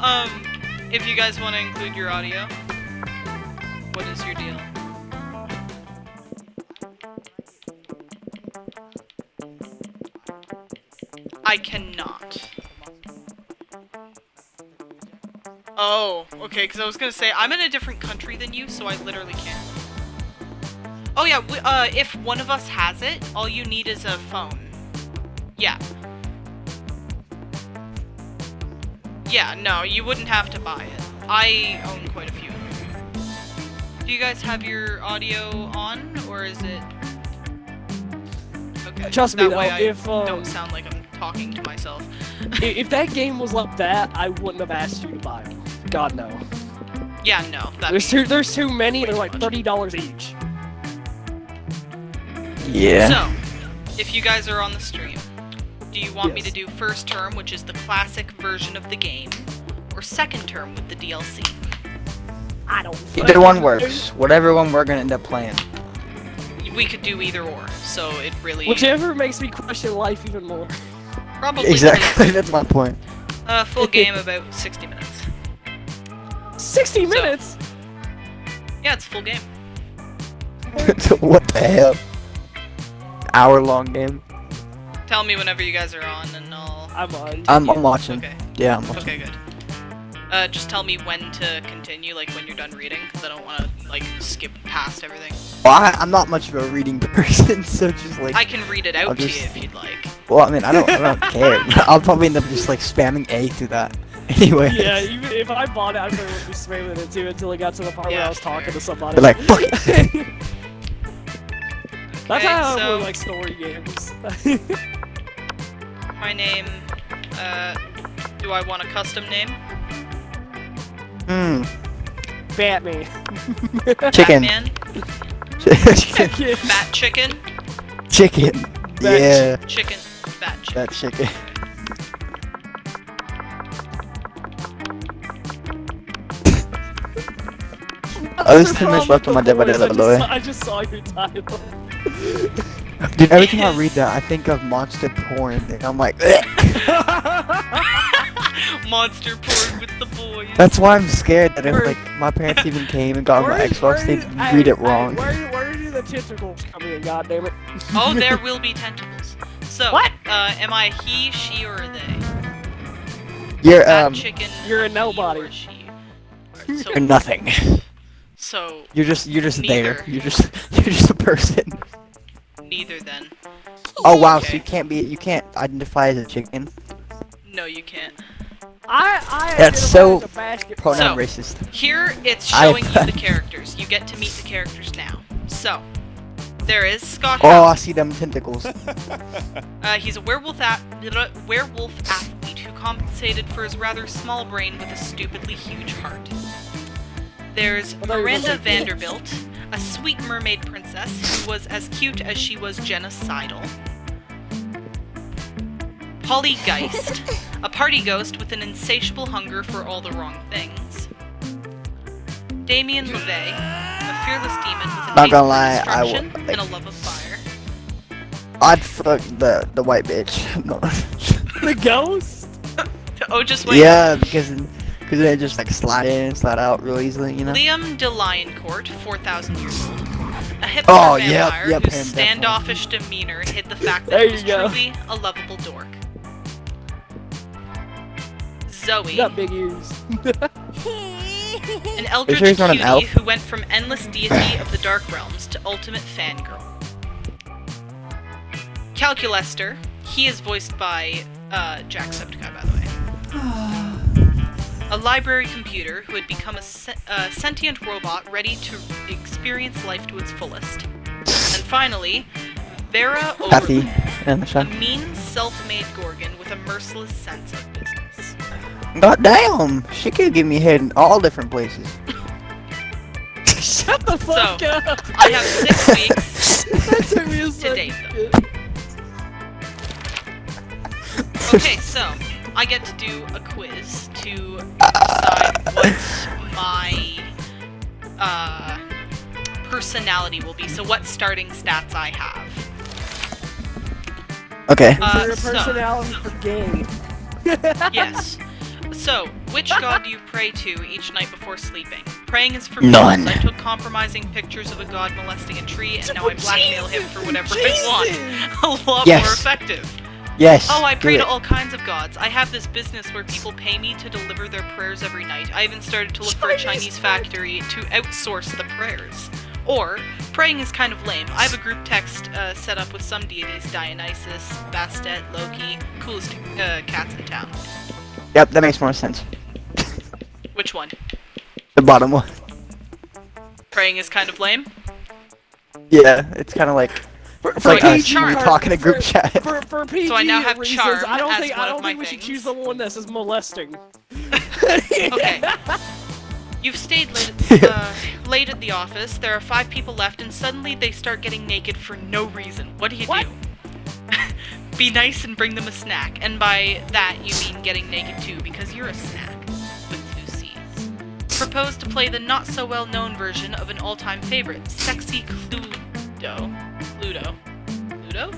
If you guys want to include your audio, what is your deal? I cannot. Oh, okay, because I was gonna say, I'm in a different country than you, so I literally can't. Oh yeah, if one of us has it, all you need is a phone. Yeah. Yeah, no, you wouldn't have to buy it. I own quite a few. Do you guys have your audio on, or is it... Okay, Trust me, that though, way I if, don't sound like I'm talking to myself. if that game was like that, I wouldn't have asked you to buy them. God, no. Yeah, no. There's too many, they're like $30 each. Yeah. So, if you guys are on the stream, do you want me to do first term, which is the classic version of the game, or second term with the DLC? I don't know. Either one works. Whatever one we're gonna end up playing. We could do either or, so it really... Whichever makes me question life even more. Probably Exactly, that's my point. full game about 60 minutes. 60 minutes? Yeah, it's full game. What the hell? Hour-long game. Tell me whenever you guys are on, and I'll... I'm on. I'm watching. Okay. Yeah, I'm watching. Okay, good. Just tell me when to continue, like when you're done reading, because I don't want to, like, skip past everything. Well, I'm not much of a reading person, so just like... I can read it out to just- you if you'd like. Well, I mean, I don't care. I'll probably end up just like spamming A through that. Anyway. Yeah, even if I bought it, I probably would be spamming it too until I got to the part where Yeah, I was talking fair. to somebody. They're like, fuck it. That's Okay, how I so- would like story games. My name, do I want a custom name? Batman. Chicken. Batman? Chicken. Bat chicken? Chicken. Yeah. Chicken. Bat chicken. That chicken. Oh, there's 10 minutes left on my Dead by Daylight, by the way. I just saw your title. Dude, every time I read that, I think of monster porn, and I'm like, Monster porn with the boys. that's why I'm scared that if like my parents even came and got my Xbox, they'd read it wrong. Where do the tentacles come in, goddammit? Oh, there will be tentacles. So, What? Am I he, she, or they? You're Bat chicken. you're a he nobody. or she? So, you're nothing. so You're just there. Neither. You're just a person. neither then. Oh wow, so Okay. you can't identify as a chicken. No, you can't. I That's so identify as a basket Pronoun So- racist. Here, it's I- showing you the characters. You get to meet the characters now. So, there is Scott Oh, I Howard. see them tentacles. He's a werewolf athlete who compensated for his rather small brain with a stupidly huge heart. There's thought you were Miranda gonna say Vanderbilt, a sweet mermaid princess who was as cute as she was genocidal. Polly Geist, a party ghost with an insatiable hunger for all the wrong things. Damien LeVay, a fearless demon with a Not taste gonna for lie, I destruction would- and a love of fire. I'd fuck the white bitch. No. The ghost? Oh, just wait. Yeah, because they just like slide in and slide out real easily, you know. Liam de Lioncourt, 4,000 years old. A hipster Oh, yep, vampire yep, whose him, standoffish demeanor hid the fact that There he was you go. truly a lovable dork. Zoe, Got big ears. an eldritch sure he's not an cutie elf? who went from endless deity of the dark realms to ultimate fangirl. Calculester, he is voiced by Jacksepticeye, by the way. A library computer who had become a sentient robot ready to experience life to its fullest. And finally, Vera Happy Overlord, and the a sun. mean, self-made Gorgon with a merciless sense of business. God damn, she could give me head in all different places. Shut the fuck So, up! I have 6 weeks That took me a to second. date them. Okay, so I get to do a quiz to decide what my personality will be. So what starting stats I have. Okay. Is there a so- personality for gay? Yes. So Which god do you pray to each night before sleeping? Praying is for me. None. I took compromising pictures of a god molesting a tree, and now I blackmail him for whatever I want. A lot Yes. more effective. Yes. Oh, I do pray it. to all kinds of gods. I have this business where people pay me to deliver their prayers every night. I even started to look for a Chinese factory to outsource the prayers. Or, praying is kind of lame. I have a group text set up with some deities: Dionysus, Bastet, Loki, coolest cats in town. Yep, that makes more sense. Which one? The bottom one. Praying is kind of lame? Yeah, it's kind of like it's like Okay, us charm. we talk in a group chat. For PG So I now have reasons, charm I don't as think, one I of don't my think we should things. choose the one that says molesting. Okay. You've stayed late at the office. There are 5 people left, and suddenly they start getting naked for no reason. What do you What? do? Be nice and bring them a snack. And by that, you mean getting naked too, because you're a snack. With 2 C's. Propose to play the not-so-well-known version of an all-time favorite, Sexy Cluedo. Cluedo? Cluedo?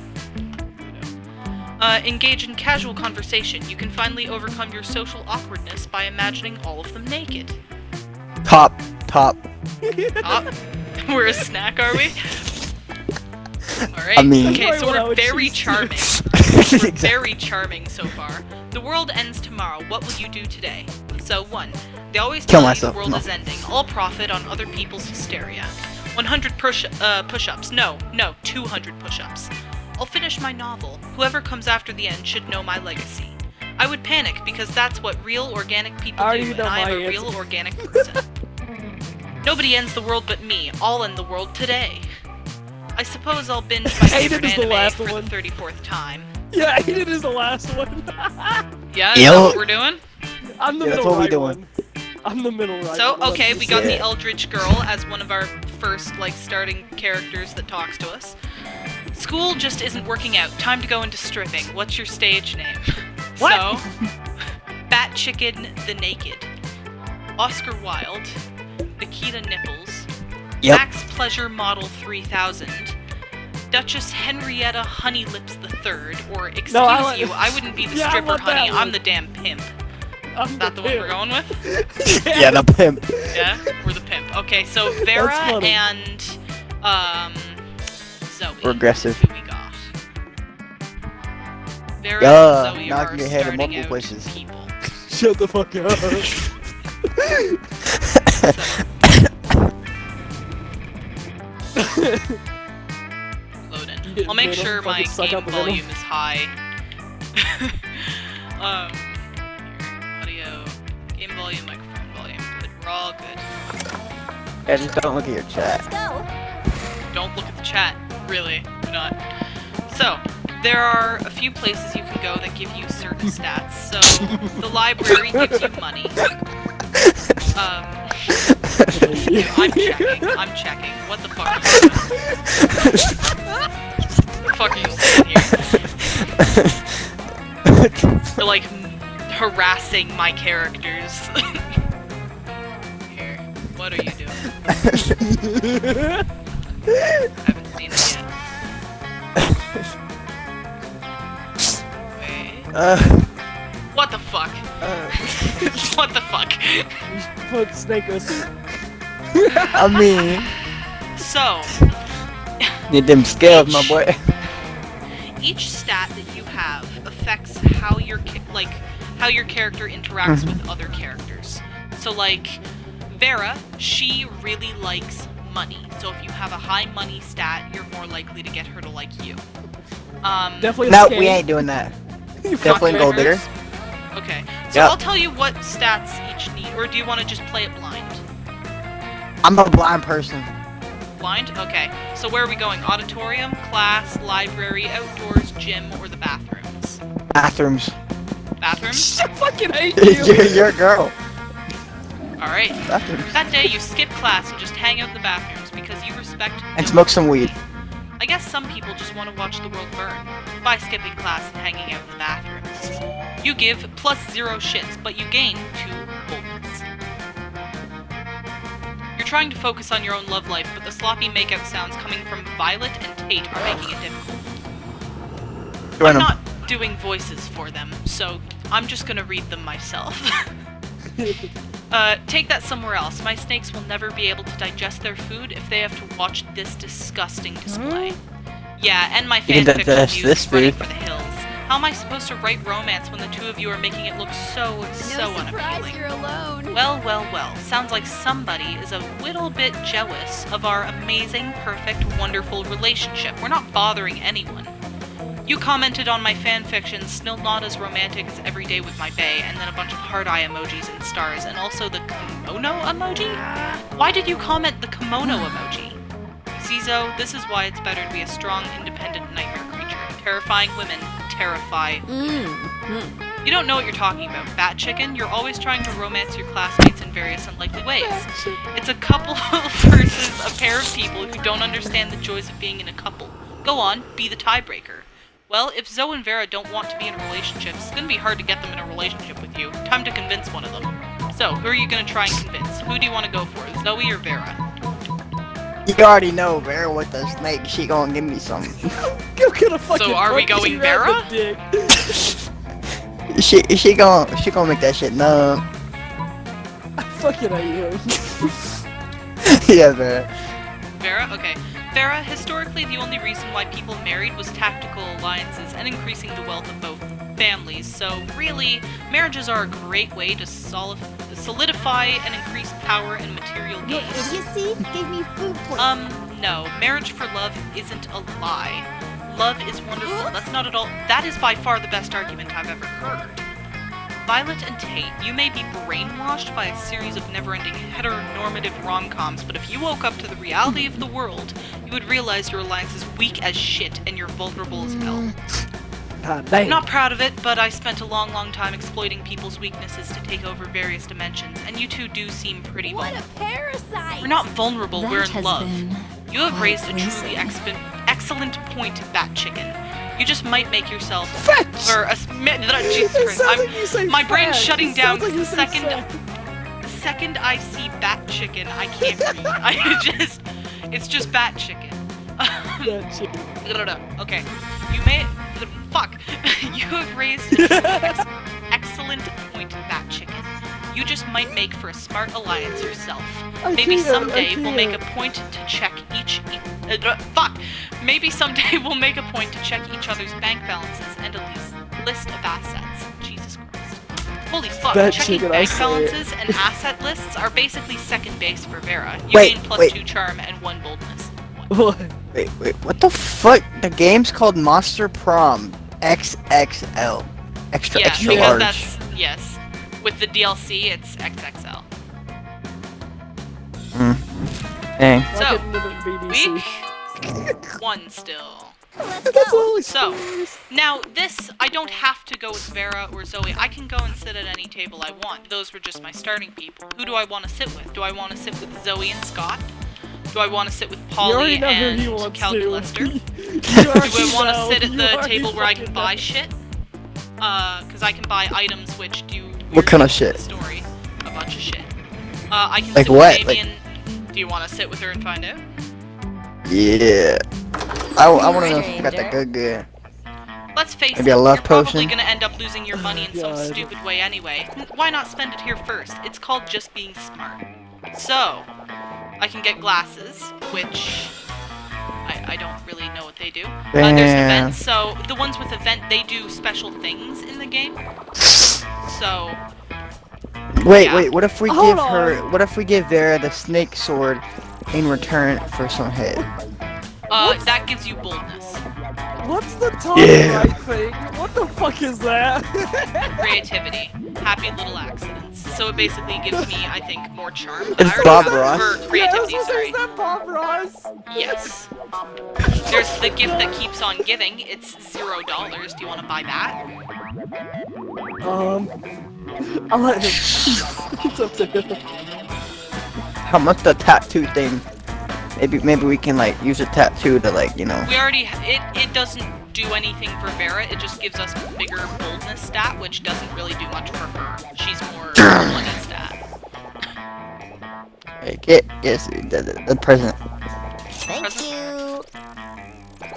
Engage in casual conversation. You can finally overcome your social awkwardness by imagining all of them naked. Top. Oh, we're a snack, are we? Alright, I mean- okay, so What I we're would very choose to. charming. We're Exactly. very charming so far. The world ends tomorrow. What will you do today? So, 1. They always Kill tell myself. you the world No. is ending. All profit on other people's hysteria. 100 push-ups. No, 200 push-ups. I'll finish my novel. Whoever comes after the end should know my legacy. I would panic because that's what real organic people I do, already and know I am my a real answer. organic person. Nobody ends the world but me. I'll end the world today. I suppose I'll binge my favorite Aiden is the anime last for one. the 34th time. Yeah, Aiden is the last one. Yeah, is Yo. that what we're doing? I'm the Yeah, that's middle what we right doing. one. I'm the middle right So, one. okay, we got the Yeah. Eldritch Girl as one of our first, starting characters that talks to us. School just isn't working out. Time to go into stripping. What's your stage name? What? So, Bat Chicken the Naked, Oscar Wilde, Nikita Nipples, Yep. Max Pleasure Model 3000, Duchess Henrietta Honey Lips III, or excuse No, I want- you, I wouldn't be the Yeah, I stripper, want that honey. I'm one. the damn pimp. I'm Is that the one we're going with? Yeah, the pimp. Yeah, we're the pimp. Okay, so Vera That's funny. and Zoe. We're aggressive. Who we got? Vera Yeah, and Zoe knocking are your head in starting multiple out places. people. Shut the fuck up. Loading. Yeah, I'll make man, sure I'll my fucking suck game up the middle. volume is high. Here, audio, game volume, microphone volume. Good. We're all good. Yeah, just don't look at your chat. Don't look at the chat. Really, do not. So, there are a few places you can go that give you certain stats. So, the library gives you money. I'm checking. What the fuck are you doing? What the fuck are you saying here? You're like harassing my characters. Here. What are you doing? I haven't seen it yet. Wait. What the fuck? What the fuck? Put Snake in a suit. I mean, So, need them scales, my boy. each stat that you have affects how your how your character interacts with other characters. So Vera, she really likes money. So if you have a high money stat, you're more likely to get her to like you. Definitely a No, scam. we ain't doing that. You Definitely fucking gold digger. Okay. So Yep. I'll tell you what stats each need, or do you want to just play it blind? I'm a blind person. Blind? Okay. So where are we going? Auditorium, class, library, outdoors, gym, or the bathrooms? Bathrooms. Bathrooms? I fucking hate you. You're a girl. Alright. Bathrooms. That day you skip class and just hang out in the bathrooms because you respect And smoke some weed. I guess some people just want to watch the world burn by skipping class and hanging out in the bathrooms. You give +0 shits, but you gain 2 boldness. You're trying to focus on your own love life, but the sloppy makeout sounds coming from Violet and Tate are making it difficult. Join I'm 'em. not doing voices for them, so I'm just gonna read them myself. Take that somewhere else. My snakes will never be able to digest their food if they have to watch this disgusting display. Yeah, and my You can fanfiction digest views this running food. for the hills. How am I supposed to write romance when the two of you are making it look so No surprise, unappealing? you're alone. Well, well, well. Sounds like somebody is a little bit jealous of our amazing, perfect, wonderful relationship. We're not bothering anyone. You commented on my fanfiction, still not as romantic as Every Day with My Bae, and then a bunch of heart eye emojis and stars, and also the kimono emoji? Why did you comment the kimono emoji? Zizo, this is why it's better to be a strong, independent nightmare creature. Terrifying women terrify. You don't know what you're talking about, Bat Chicken. You're always trying to romance your classmates in various unlikely ways. It's a couple versus a pair of people who don't understand the joys of being in a couple. Go on, be the tiebreaker. Well, if Zoe and Vera don't want to be in a relationship, it's gonna be hard to get them in a relationship with you. Time to convince one of them. So, who are you gonna try and convince? Who do you want to go for, Zoe or Vera? You already know Vera with the snake. She gonna give me some. You're gonna fucking So are we punch going you right Vera? in the dick. she gonna make that shit numb. I fucking hate you. Yeah, Vera. Vera? Okay. Vera, historically the only reason why people married was tactical alliances and increasing the wealth of both families, so really, marriages are a great way to solidify and increase power and material Your gains. idiocy gave me food poisoning. No. Marriage for love isn't a lie. Love is wonderful. That's not at all. That is by far the best argument I've ever heard. Violet and Tate, you may be brainwashed by a series of never-ending heteronormative rom-coms, but if you woke up to the reality of the world, you would realize your alliance is weak as shit and you're vulnerable as hell. God damn. I'm not proud of it, but I spent a long, long time exploiting people's weaknesses to take over various dimensions, and you two do seem pretty What vulnerable. a parasite! We're not vulnerable, we're in love. You have quite raised a truly pleasing. excellent point, Bat Chicken. You just might make yourself... Fetch! Or a... Jesus It Christ, sounds like you say my brain's fat. shutting It down sounds like you the say second... fat. The second I see Bat Chicken, I can't breathe. It's just Bat Chicken. That shit. Okay. You may... Fuck. You have raised a truly excellent point, Bat Chicken. You just might make for a smart alliance yourself. Maybe someday we'll make a point to check fuck! Maybe someday we'll make a point to check each other's bank balances and a list of assets. Jesus Christ. Holy fuck, That checking chicken, I bank say it. balances and asset lists are basically second base for Vera. You Wait, gain wait. +2 charm and 1 boldness. What? Wait, what the fuck? The game's called Monster Prom XXL. Extra Yeah, because large. that's... Yes. With the DLC, it's XXL. Dang. So, Fucking little BBC. week 1 still. Let's That's go. all So, now this, I don't have to go with Vera or Zoe. I can go and sit at any table I want. Those were just my starting people. Who do I want to sit with? Do I want to sit with Zoe and Scott? Do I want to sit with You already Polly know who he and wants Cal to. Lester? You Do already I want to know. sit at You the already table where I can fucking buy know. shit? Because I can buy items which do What kind of weird shit? things to the story. A bunch of shit. I can Like sit what? with Like- Amy and... Do you want to sit with her and find out? Yeah. I want to know if you got that good. Let's face Maybe it, a love you're probably potion? gonna end up losing your money in some God. stupid way anyway. Why not spend it here first? It's called just being smart. So, I can get glasses, which I don't really know what they do. There's Damn. events, so the ones with event, they do special things in the game. So, Wait, Yeah. wait. What if we Hold give her? on. What if we give Vera the snake sword in return for some head? that gives you boldness, What's the top Yeah. right thing? What the fuck is that? creativity, happy little accidents. So it basically gives me, I think, more charm. It's I already Bob have- Ross. Or Yeah, I was creativity, gonna say, sorry. is that Bob Ross? Yes. There's the gift that keeps on giving. It's $0. Do you want to buy that? I'll let him. It's up to him. How much the tattoo thing? Maybe we can like use a tattoo to like We already it doesn't do anything for Vera. It just gives us bigger boldness stat, which doesn't really do much for her. She's more money stat. get the present. Thank you.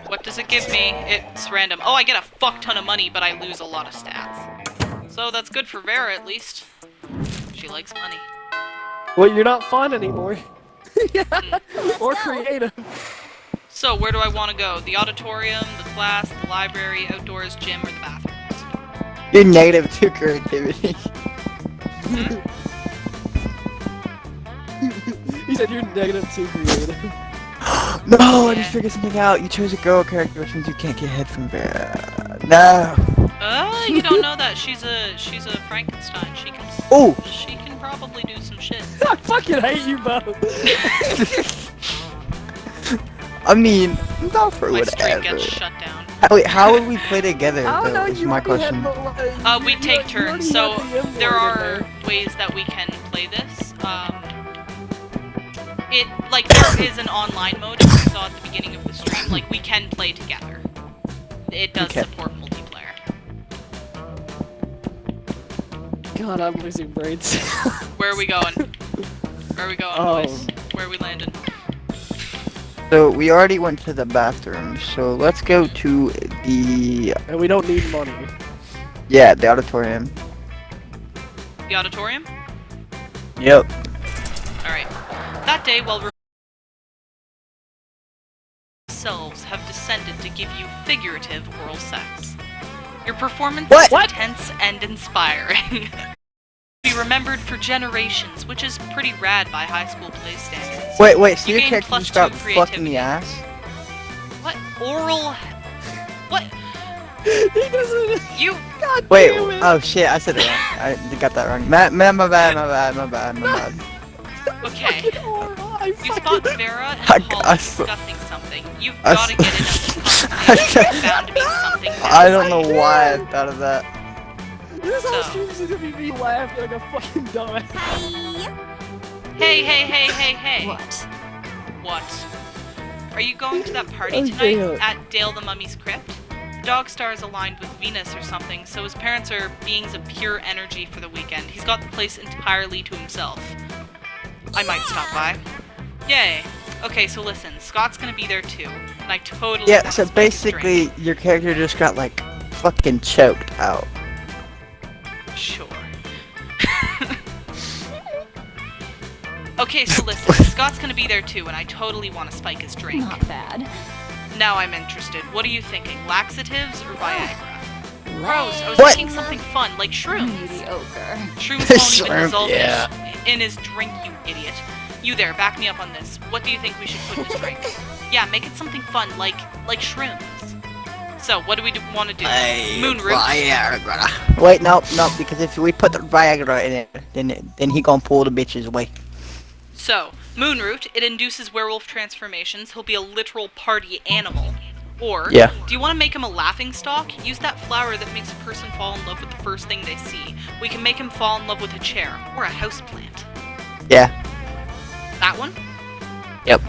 What does it give me? It's random. Oh, I get a fuck ton of money, but I lose a lot of stats. So that's good for Vera at least. She likes money. Well, you're not fun anymore. Or creative. So, where do I want to go? The auditorium, the class, the library, outdoors, gym, or the bathrooms? You're negative to creativity. He said you're negative too creative. No, I just figured something out. You chose a girl character, which means you can't get head from Vera. No. You don't know that. She's a Frankenstein. She can probably do some shit. I fucking hate you both. I mean, I'm not for My streak whatever. gets shut down. How would we play together? I don't know, Though, is you my already question. had We take turns, so there are are ways that we can play this. There is an online mode, as we saw at the beginning of the stream. Like, we can play together. It does support multiplayer. God, I'm losing brains. Where are we going? Where are we going, boys? Where are we landing? So we already went to the bathroom, so let's go to the And we don't need money. the auditorium. The auditorium? Yep. Alright. That day, while themselves have descended to give you figurative oral sex. Your performance is intense and inspiring. Be remembered for generations, which is pretty rad by high school play standards. Wait, so You your gain character +2 just got fucked in creativity. the ass? What? Oral... What? He doesn't. You... God Wait, damn it. oh shit, I said it wrong. I got that wrong. My bad. Okay. You spot Vera and I- Paul I- discussing something. You've I- gotta get in on this conversation. It's bound to be something I don't know why I thought of that. This whole So. stream is gonna be me laughing like a fucking dumbass. Hey. What? What? Are you going to that party Oh, tonight damn. at Dale the Mummy's crypt? The dog star is aligned with Venus or something, so his parents are beings of pure energy for the weekend. He's got the place entirely to himself. I might stop by. Yay. Okay, so listen, Scott's gonna be there too, and I totally Yeah, wanna so spike his drink. basically your character just got like fucking choked out. Sure. Okay, so listen, Scott's gonna be there too, and I totally want to spike his drink. Not bad. Now I'm interested. What are you thinking? Laxatives or Viagra? Gross. I was What? thinking something fun, like shrooms. Mediocre. Shrooms won't even Shrimp, dissolve yeah. in his drink, you idiot. You there, back me up on this. What do you think we should put in his drink? Yeah, make it something fun, like shrooms. So, what do we want to do? Moon root? Viagra. Wait, no, because if we put the Viagra in it, then he gonna pull the bitches away. So, moon root, it induces werewolf transformations. He'll be a literal party animal. Or, Yeah. do you want to make him a laughing stock? Use that flower that makes a person fall in love with the first thing they see. We can make him fall in love with a chair, or a houseplant. Yeah. That one? Yep.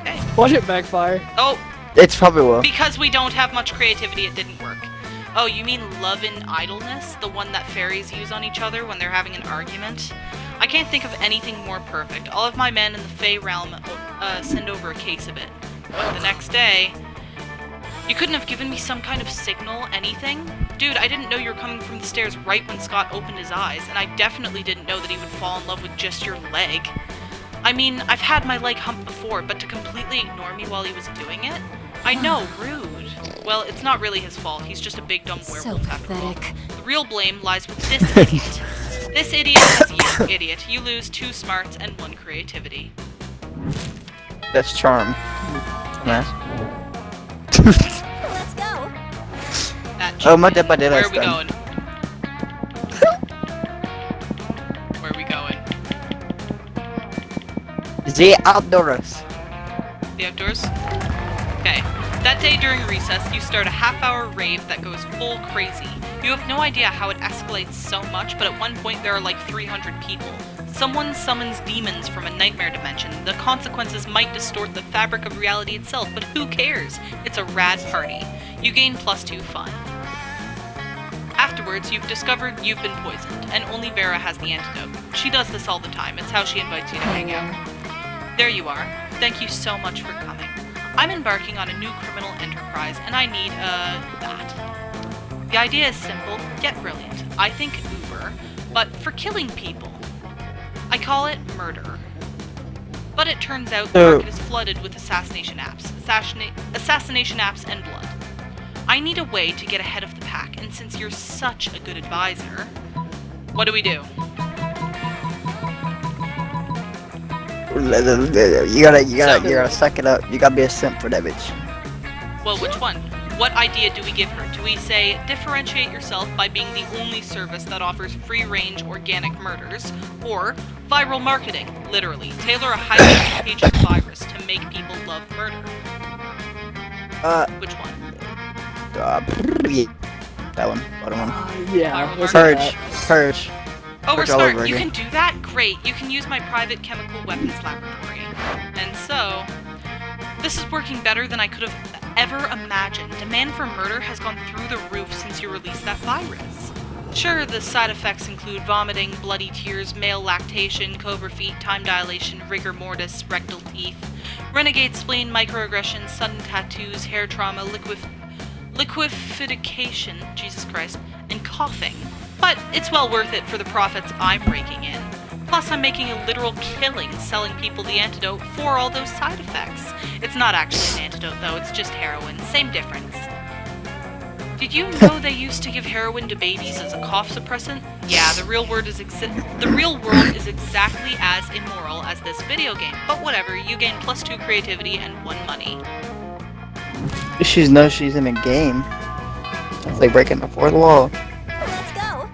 Okay. Watch it backfire. Oh, It's probably will. because we don't have much creativity, it didn't work. Oh, you mean love and idleness? The one that fairies use on each other when they're having an argument? I can't think of anything more perfect. I'll have my men in the Fey realm send over a case of it. But the next day... You couldn't have given me some kind of signal, anything? Dude, I didn't know you were coming from the stairs right when Scott opened his eyes, and I definitely didn't know that he would fall in love with just your leg. I mean, I've had my leg humped before, but to completely ignore me while he was doing it? I know, rude. Well, it's not really his fault. He's just a big dumb So werewolf after all. pathetic. The real blame lies with this idiot. This idiot is you, idiot. You lose 2 smarts and 1 creativity. That's charm. Nice. Let's go. That Oh, my chicken. dad, Where that's are we done. going? Where are we going? The outdoors. The outdoors? Okay. That day during recess, you start a half-hour rave that goes full crazy. You have no idea how it escalates so much, but at one point there are like 300 people. Someone summons demons from a nightmare dimension. The consequences might distort the fabric of reality itself, but who cares? It's a rad party. You gain +2 fun. Afterwards, you've discovered you've been poisoned, and only Vera has the antidote. She does this all the time. It's how she invites you to hang out. There you are. Thank you so much for coming. I'm embarking on a new criminal enterprise, and I need, that. The idea is simple, yet brilliant. I think Uber. but for killing people. I call it murder. But it turns out the So- market is flooded with assassination apps, and blood. I need a way to get ahead of the pack, and since you're such a good advisor, what do we do? You gotta suck it up. You gotta be a simp for that bitch. Well, which one? What idea do we give her? Do we say, differentiate yourself by being the only service that offers free-range organic murders? Or, viral marketing, literally, tailor a highly contagious virus to make people love murder? Which one? Yeah. That one. Bottom one. Yeah. Viral let's Purge. do that. Purge. Oh, we're Purge all smart. over You again. can do that? Great. You can use my private chemical weapons laboratory. And so, this is working better than I could have ever imagined. Demand for murder has gone through the roof since you released that virus. Sure, the side effects include vomiting, bloody tears, male lactation, cobra feet, time dilation, rigor mortis, rectal teeth, renegade spleen, microaggressions, sudden tattoos, hair trauma, liquefaction, Jesus Christ, and coughing. But it's well worth it for the profits I'm raking in. Plus, I'm making a literal killing selling people the antidote for all those side effects. It's not actually an antidote, though. It's just heroin. Same difference. Did you know they used to give heroin to babies as a cough suppressant? Yeah, the real world is exactly as immoral as this video game. But whatever, you gain +2 creativity and 1 money. She knows she's in a game. It's like breaking the fourth wall. Let's go.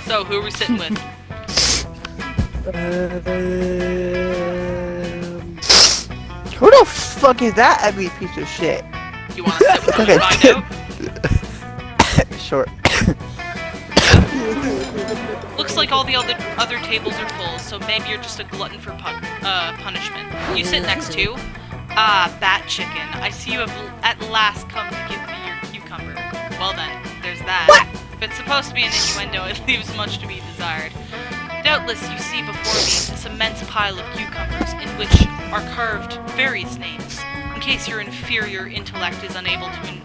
So, who are we sitting with? Who the fuck is that ugly piece of shit? You want to sit with me and find out? Short. Looks like all the other tables are full, so maybe you're just a glutton for punishment. You sit next to... Bat Chicken. I see you have at last come to give me your cucumber. Well then, there's that. What? If it's supposed to be an innuendo, it leaves much to be desired. Doubtless you see before me this immense pile of cucumbers in which are carved various names. In case your inferior intellect is unable to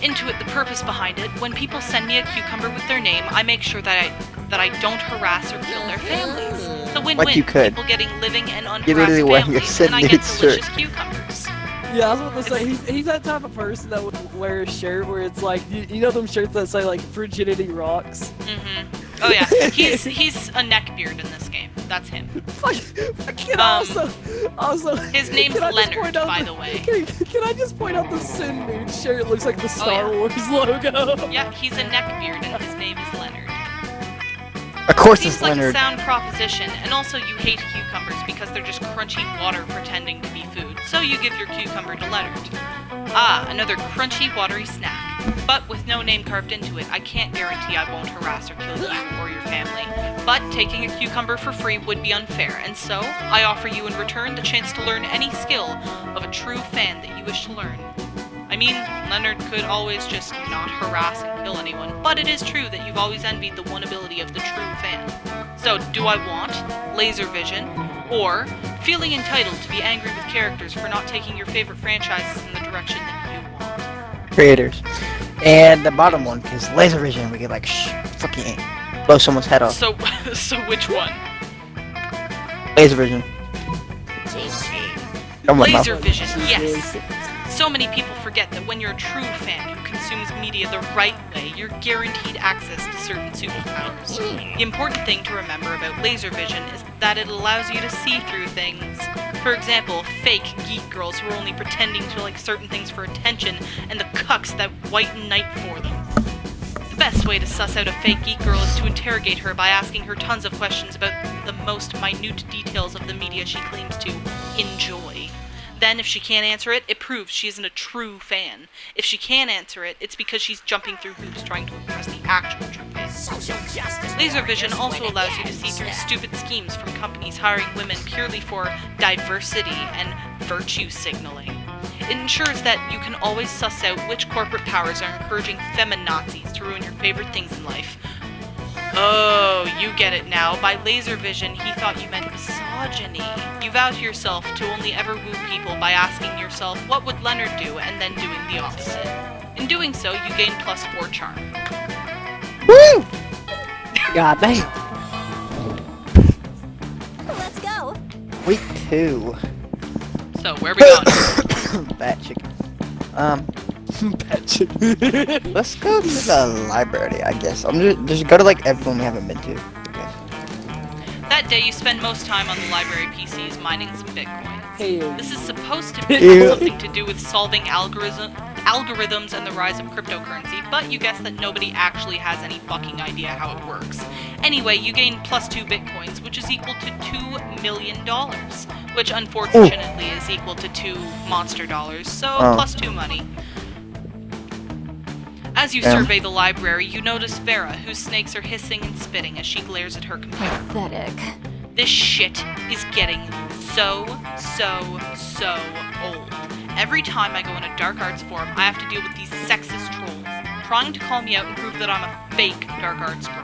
intuit the purpose behind it, when people send me a cucumber with their name, I make sure that I don't harass or kill their families. It's a win-win. Like you could. People getting living and You're literally unharassed wearing your families, and I get Sid Nude delicious shirt. cucumbers. Yeah, I was about to say, he's that type of person that would wear a shirt where it's like, you know them shirts that say like, virginity rocks? Mm-hmm. Oh yeah, he's a neckbeard in this game. That's him. Also, His name's can I just Leonard, point out by the way. Can I just point out the Sin Nude shirt looks like the Star yeah. Wars logo? Yeah, he's a neckbeard and his name is Leonard. Of course Seems it's like a Leonard. sound proposition, and also you hate cucumbers because they're just crunchy water pretending to be food, so you give your cucumber to Leonard. Ah, another crunchy, watery snack. But with no name carved into it, I can't guarantee I won't harass or kill you or your family. But taking a cucumber for free would be unfair, and so I offer you in return the chance to learn any skill of a true fan that you wish to learn. I mean, Leonard could always just not harass and kill anyone, but it is true that you've always envied the one ability of the true fan. So, do I want laser vision, or feeling entitled to be angry with characters for not taking your favorite franchises in the direction that you want? Creators. And the bottom one, because laser vision, we could like fucking blow someone's head off. So which one? Laser vision. Come on, Laser Mom. vision, yes. So many people forget that when you're a true fan who consumes media the right way, you're guaranteed access to certain superpowers. The important thing to remember about laser vision is that it allows you to see through things. For example, fake geek girls who are only pretending to like certain things for attention, and the cucks that whiten night for them. The best way to suss out a fake geek girl is to interrogate her by asking her tons of questions about the most minute details of the media she claims to enjoy. Then, if she can't answer it, it proves she isn't a true fan. If she can answer it, it's because she's jumping through hoops trying to impress the actual true fan. Laser vision also allows you to see through stupid schemes from companies hiring women purely for diversity and virtue signaling. It ensures that you can always suss out which corporate powers are encouraging feminazis to ruin your favorite things in life. Oh, you get it now. By laser vision, he thought you meant misogyny. You vow to yourself to only ever woo people by asking yourself, what would Leonard do, and then doing the opposite. In doing so, you gain +4 charm. Woo! God damn. Week 2. So, where are we going? Bat chicken. Pet chicken. Let's go to the library, I guess. I'm just go to like everyone we haven't been to. I guess. That day, you spend most time on the library PCs mining some bitcoins. Hey. This is supposed to have Ew. something to do with solving algorithms and the rise of cryptocurrency, but you guess that nobody actually has any fucking idea how it works. Anyway, you gain +2 bitcoins, which is equal to $2 million, which unfortunately is equal to 2 monster dollars, so +2 money. As you survey the library, you notice Vera, whose snakes are hissing and spitting as she glares at her computer. Pathetic. This shit is getting so old. Every time I go in a dark arts forum, I have to deal with these sexist trolls, trying to call me out and prove that I'm a fake dark arts girl.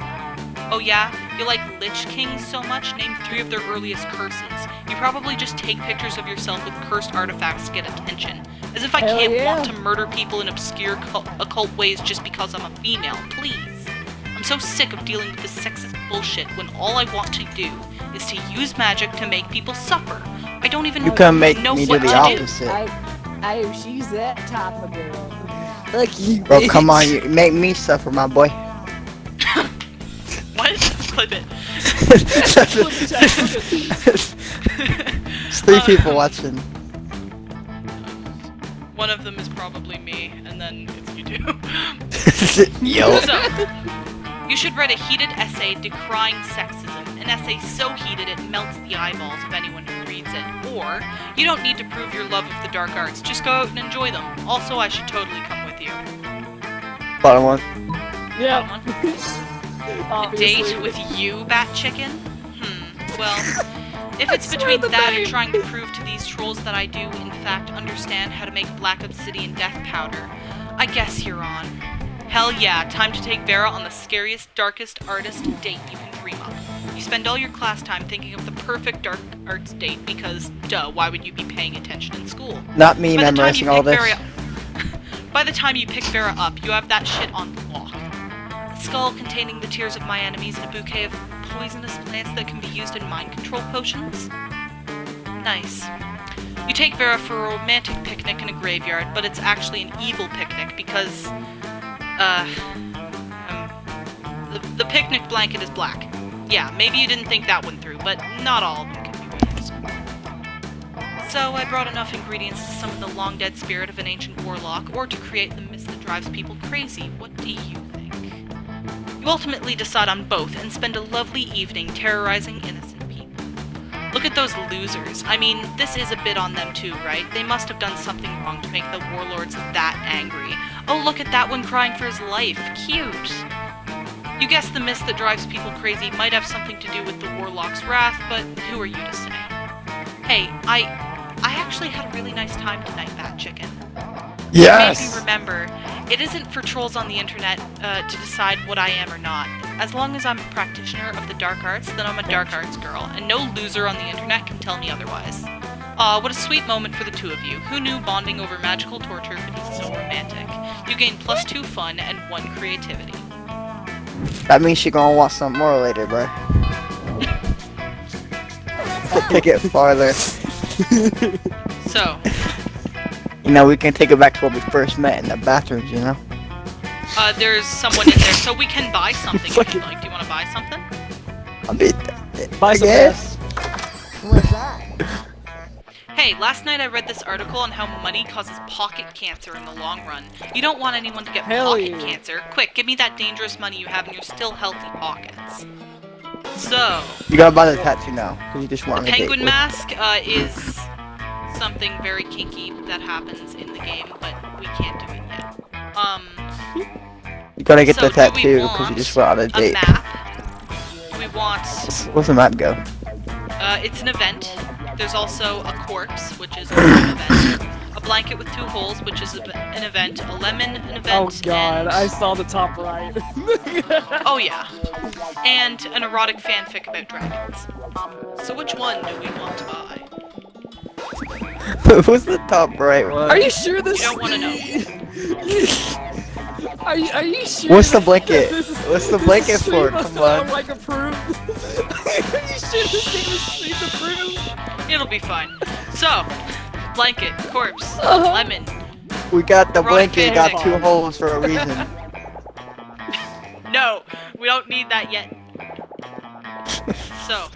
Oh yeah? You like Lich Kings so much? Name 3 of their earliest curses. You probably just take pictures of yourself with cursed artifacts to get attention. As if I can't want to murder people in obscure occult ways just because I'm a female, please. I'm so sick of dealing with this sexist bullshit when all I want to do is to use magic to make people suffer. I don't even You can make know me do what the to opposite. She's that type of girl. Like you. Bro, bitch. come on, you make me suffer, my boy. What? Clip it. It's 3 people watching. One of them is probably me, and then it's you two. Yo. So, you should write a heated essay decrying sexism. An essay so heated it melts the eyeballs of anyone who reads it. Or, you don't need to prove your love of the dark arts, just go out and enjoy them. Also, I should totally come with you. Bottom one. Yeah. Bottom one. A date with you, Bat Chicken? Well, if it's between that and trying to prove to these trolls that I do, in fact, understand how to make black obsidian death powder, I guess you're on. Hell yeah, time to take Vera on the scariest, darkest artist date you can dream of. You spend all your class time thinking of the perfect dark arts date because, duh, why would you be paying attention in school? Not me memorizing all this. By the time you pick Vera up, you have that shit on lock. A skull containing the tears of my enemies and a bouquet of poisonous plants that can be used in mind control potions. Nice. You take Vera for a romantic picnic in a graveyard, but it's actually an evil picnic because, the picnic blanket is black. Yeah, maybe you didn't think that one through, but not all of them can be winners. So I brought enough ingredients to summon the long-dead spirit of an ancient warlock, or to create the mist that drives people crazy. What do you think? You ultimately decide on both, and spend a lovely evening terrorizing innocent people. Look at those losers. I mean, this is a bit on them too, right? They must have done something wrong to make the warlords that angry. Oh, look at that one crying for his life. Cute. You guess the mist that drives people crazy might have something to do with the warlock's wrath, but who are you to say? Hey, I actually had a really nice time tonight, Bat Chicken. Yes! It made me remember, it isn't for trolls on the internet to decide what I am or not. As long as I'm a practitioner of the dark arts, then I'm a dark arts girl, and no loser on the internet can tell me otherwise. Aw, what a sweet moment for the two of you. Who knew bonding over magical torture could be so romantic? You gain +2 fun and 1 creativity. That means she gonna want some more later, bro. Take it farther. So, You know, we can take it back to where we first met in the bathrooms, you know? there's someone in there, so we can buy something if you'd like. Do you want to buy something? I mean, Buy I some guess. What's that? Hey, last night I read this article on how money causes pocket cancer in the long run. You don't want anyone to get Hell pocket yeah. cancer. Quick, give me that dangerous money you have in your still healthy pockets. So, You gotta buy the tattoo now, because you just want the to penguin mask is something very kinky that happens in the game, but we can't do it yet. You gotta get So the do we tattoo, because you want just went on a a date. map. We want, Where's the map go? it's an event. There's also a corpse, which is an event. A blanket with 2 holes, which is an event. A lemon, an event. Oh god, and... I saw the top right. Oh yeah. And an erotic fanfic about dragons. So which one do we want to buy? What's the top right one? Are you sure this? You don't want to know. Are you sure? What's the blanket? this is- What's the this blanket is for? stream Come on. Like approved. Are you sure this thing is stream approved? It'll be fine. So, blanket, corpse, lemon. We got the Right blanket, there. got 2 holes for a reason. No, we don't need that yet. So,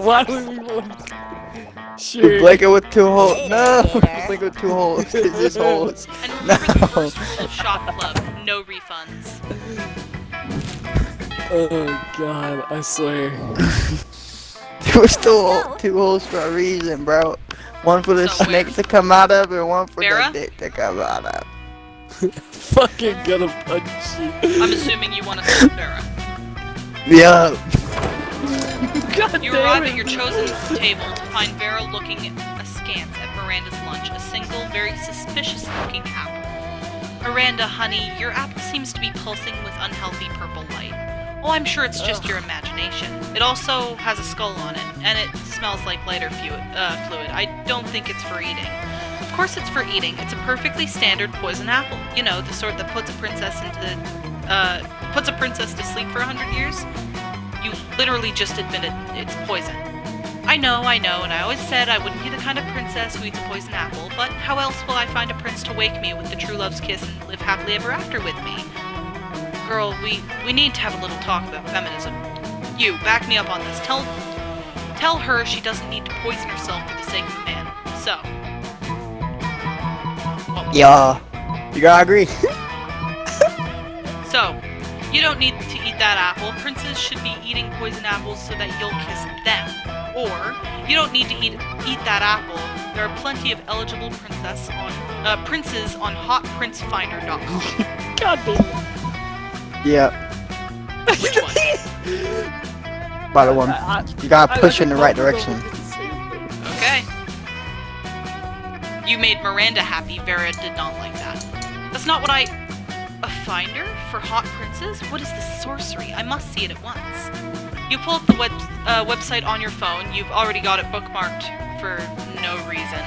Why would we want? The Sure. blanket with 2 holes. No, the Later. blanket with 2 holes. It's just holes. and remember the No. first rule of Shop Club: no refunds. Oh god, I swear. There was still 2 holes for a reason, bro. One for the So snake where? to come out of, and one for Vera? the dick to come out of. Fucking gonna punch you. I'm assuming you want to slip Vera. Yeah. God You damn arrive it. at your chosen table to find Vera looking askance at Miranda's lunch, a single, very suspicious-looking apple. Miranda, honey, your apple seems to be pulsing with unhealthy purple light. Oh, I'm sure it's just your imagination. It also has a skull on it, and it smells like lighter fluid. I don't think it's for eating. Of course it's for eating. It's a perfectly standard poison apple. You know, the sort that puts a princess to sleep for 100 years. You literally just admitted it's poison. I know, and I always said I wouldn't be the kind of princess who eats a poison apple, but how else will I find a prince to wake me with the true love's kiss and live happily ever after with me? Girl, we need to have a little talk about feminism. You, back me up on this. Tell her she doesn't need to poison herself for the sake of a man. So. Yeah. You gotta agree. So, you don't need to eat that apple. Princes should be eating poison apples so that you'll kiss them. Or, you don't need to eat that apple. There are plenty of eligible princes on hotprincefinder.com. God damn it. Yeah. Which one? Bottom one. You gotta push in the right I think direction. both of them did the same thing. Okay. You made Miranda happy. Vera did not like that. That's not what A finder for hot princes? What is this sorcery? I must see it at once. You pull up the website on your phone. You've already got it bookmarked for no reason.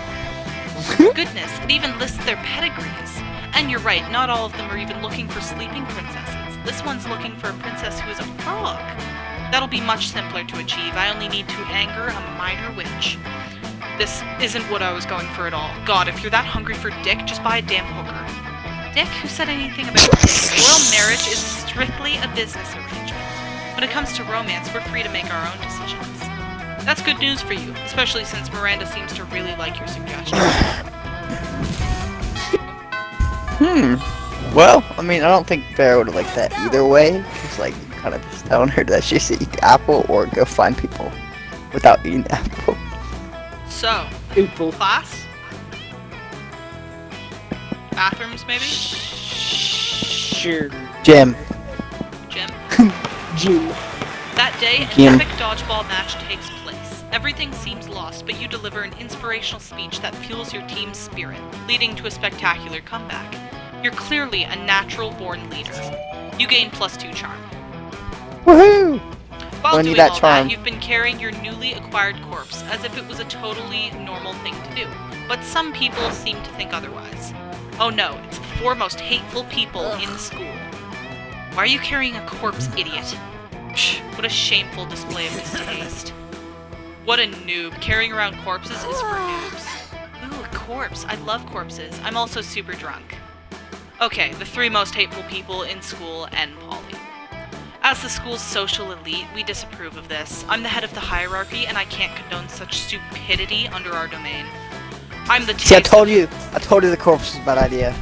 Goodness, it even lists their pedigrees. And you're right, not all of them are even looking for sleeping princesses. This one's looking for a princess who is a frog. That'll be much simpler to achieve. I only need to anger a minor witch. This isn't what I was going for at all. God, if you're that hungry for dick, just buy a damn hooker. Dick? Who said anything about dick? Royal marriage is strictly a business arrangement. When it comes to romance, we're free to make our own decisions. That's good news for you, especially since Miranda seems to really like your suggestion. Well, I mean, I don't think Vera would have liked that either way. It's like kind of just telling her that she should eat the apple or go find people without eating the apple. So, Apple. class? Bathrooms, maybe? Sure. Jim. Gym? June. That day, Gym. an epic dodgeball match takes place. Everything seems lost, but you deliver an inspirational speech that fuels your team's spirit, leading to a spectacular comeback. You're clearly a natural-born leader. You gain +2 charm. Woohoo! While Only doing that all charm. that, you've been carrying your newly acquired corpse as if it was a totally normal thing to do. But some people seem to think otherwise. Oh no, it's the 4 most hateful people in school. Why are you carrying a corpse, idiot? Psh, what a shameful display of distaste. What a noob. Carrying around corpses is for noobs. Ooh, a corpse. I love corpses. I'm also super drunk. Okay, the 3 most hateful people in school and Polly. As the school's social elite, we disapprove of this. I'm the head of the hierarchy, and I can't condone such stupidity under our domain. I'm the See, I taste told you the corpse was a bad idea.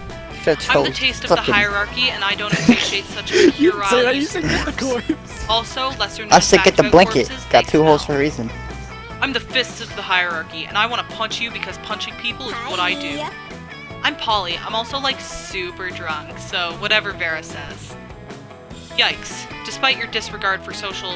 I'm the taste of the hierarchy, and I don't appreciate such You puerile say that, you use said of get the force. corpse. Also, lesser known I said fact get the about blanket. corpses, Got they 2 holes smell. for a reason. I'm the fists of the hierarchy, and I want to punch you because punching people is what I do. I'm Polly. I'm also like super drunk, so whatever Vera says. Yikes. Despite your disregard for social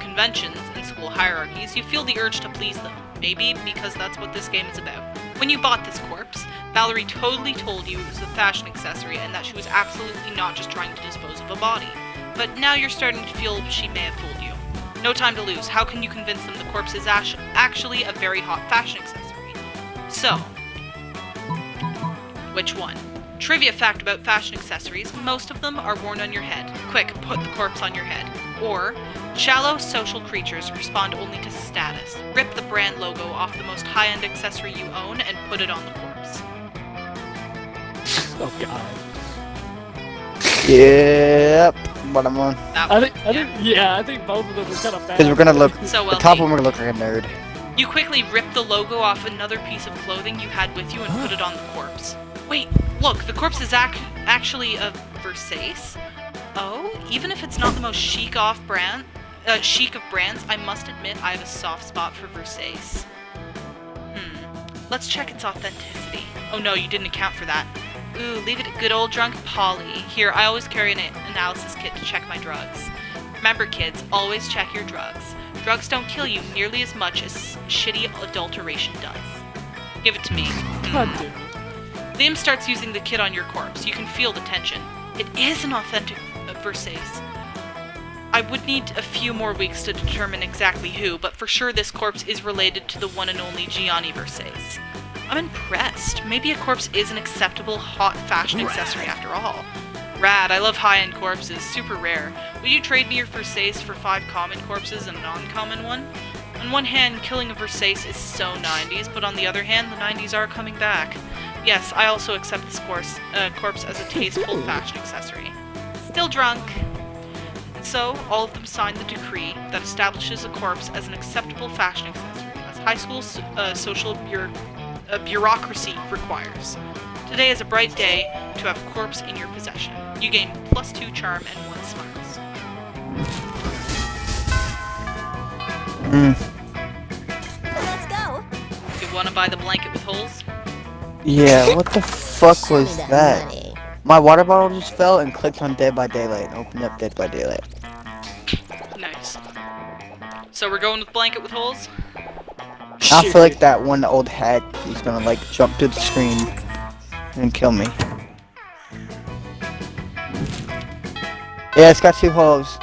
conventions and school hierarchies, you feel the urge to please them. Maybe because that's what this game is about. When you bought this corpse, Valerie totally told you it was a fashion accessory and that she was absolutely not just trying to dispose of a body. But now you're starting to feel she may have fooled you. No time to lose. How can you convince them the corpse is actually a very hot fashion accessory? So, which one? Trivia fact about fashion accessories, most of them are worn on your head. Quick, put the corpse on your head. Or, shallow social creatures respond only to status. Rip the brand logo off the most high-end accessory you own and put it on the corpse. Oh god. Yep. What I'm on. I think both of them are kind of bad. Because we're gonna look. So The top one we're gonna look like a nerd. You quickly rip the logo off another piece of clothing you had with you and put it on the corpse. Wait, look, the corpse is actually a Versace? Oh, even if it's not the most chic of brands, I must admit I have a soft spot for Versace. Let's check its authenticity. Oh no, you didn't account for that. Ooh, leave it at good old drunk Polly. Here, I always carry an analysis kit to check my drugs. Remember kids, always check your drugs. Drugs don't kill you nearly as much as shitty adulteration does. Give it to me. God damn. Liam starts using the kit on your corpse. You can feel the tension. It is an authentic Versace. I would need a few more weeks to determine exactly who, but for sure this corpse is related to the one and only Gianni Versace. I'm impressed. Maybe a corpse is an acceptable hot fashion accessory after all. Rad, I love high-end corpses, super rare. Will you trade me your Versace for 5 common corpses and an uncommon one? On one hand, killing a Versace is so 90s, but on the other hand, the 90s are coming back. Yes, I also accept this corpse as a tasteful fashion accessory. Still drunk. So, all of them signed the decree that establishes a corpse as an acceptable fashion accessory, as high school social bureaucracy requires. Today is a bright day to have a corpse in your possession. You gain +2 charm and 1 smarts. Let's go. You wanna buy the blanket with holes? Yeah, what the fuck was Spend that? money. My water bottle just fell and clicked on Dead by Daylight and opened up Dead by Daylight. Nice. So we're going with blanket with holes? I feel like that one old hack is gonna like jump to the screen and kill me. Yeah, it's got 2 holes.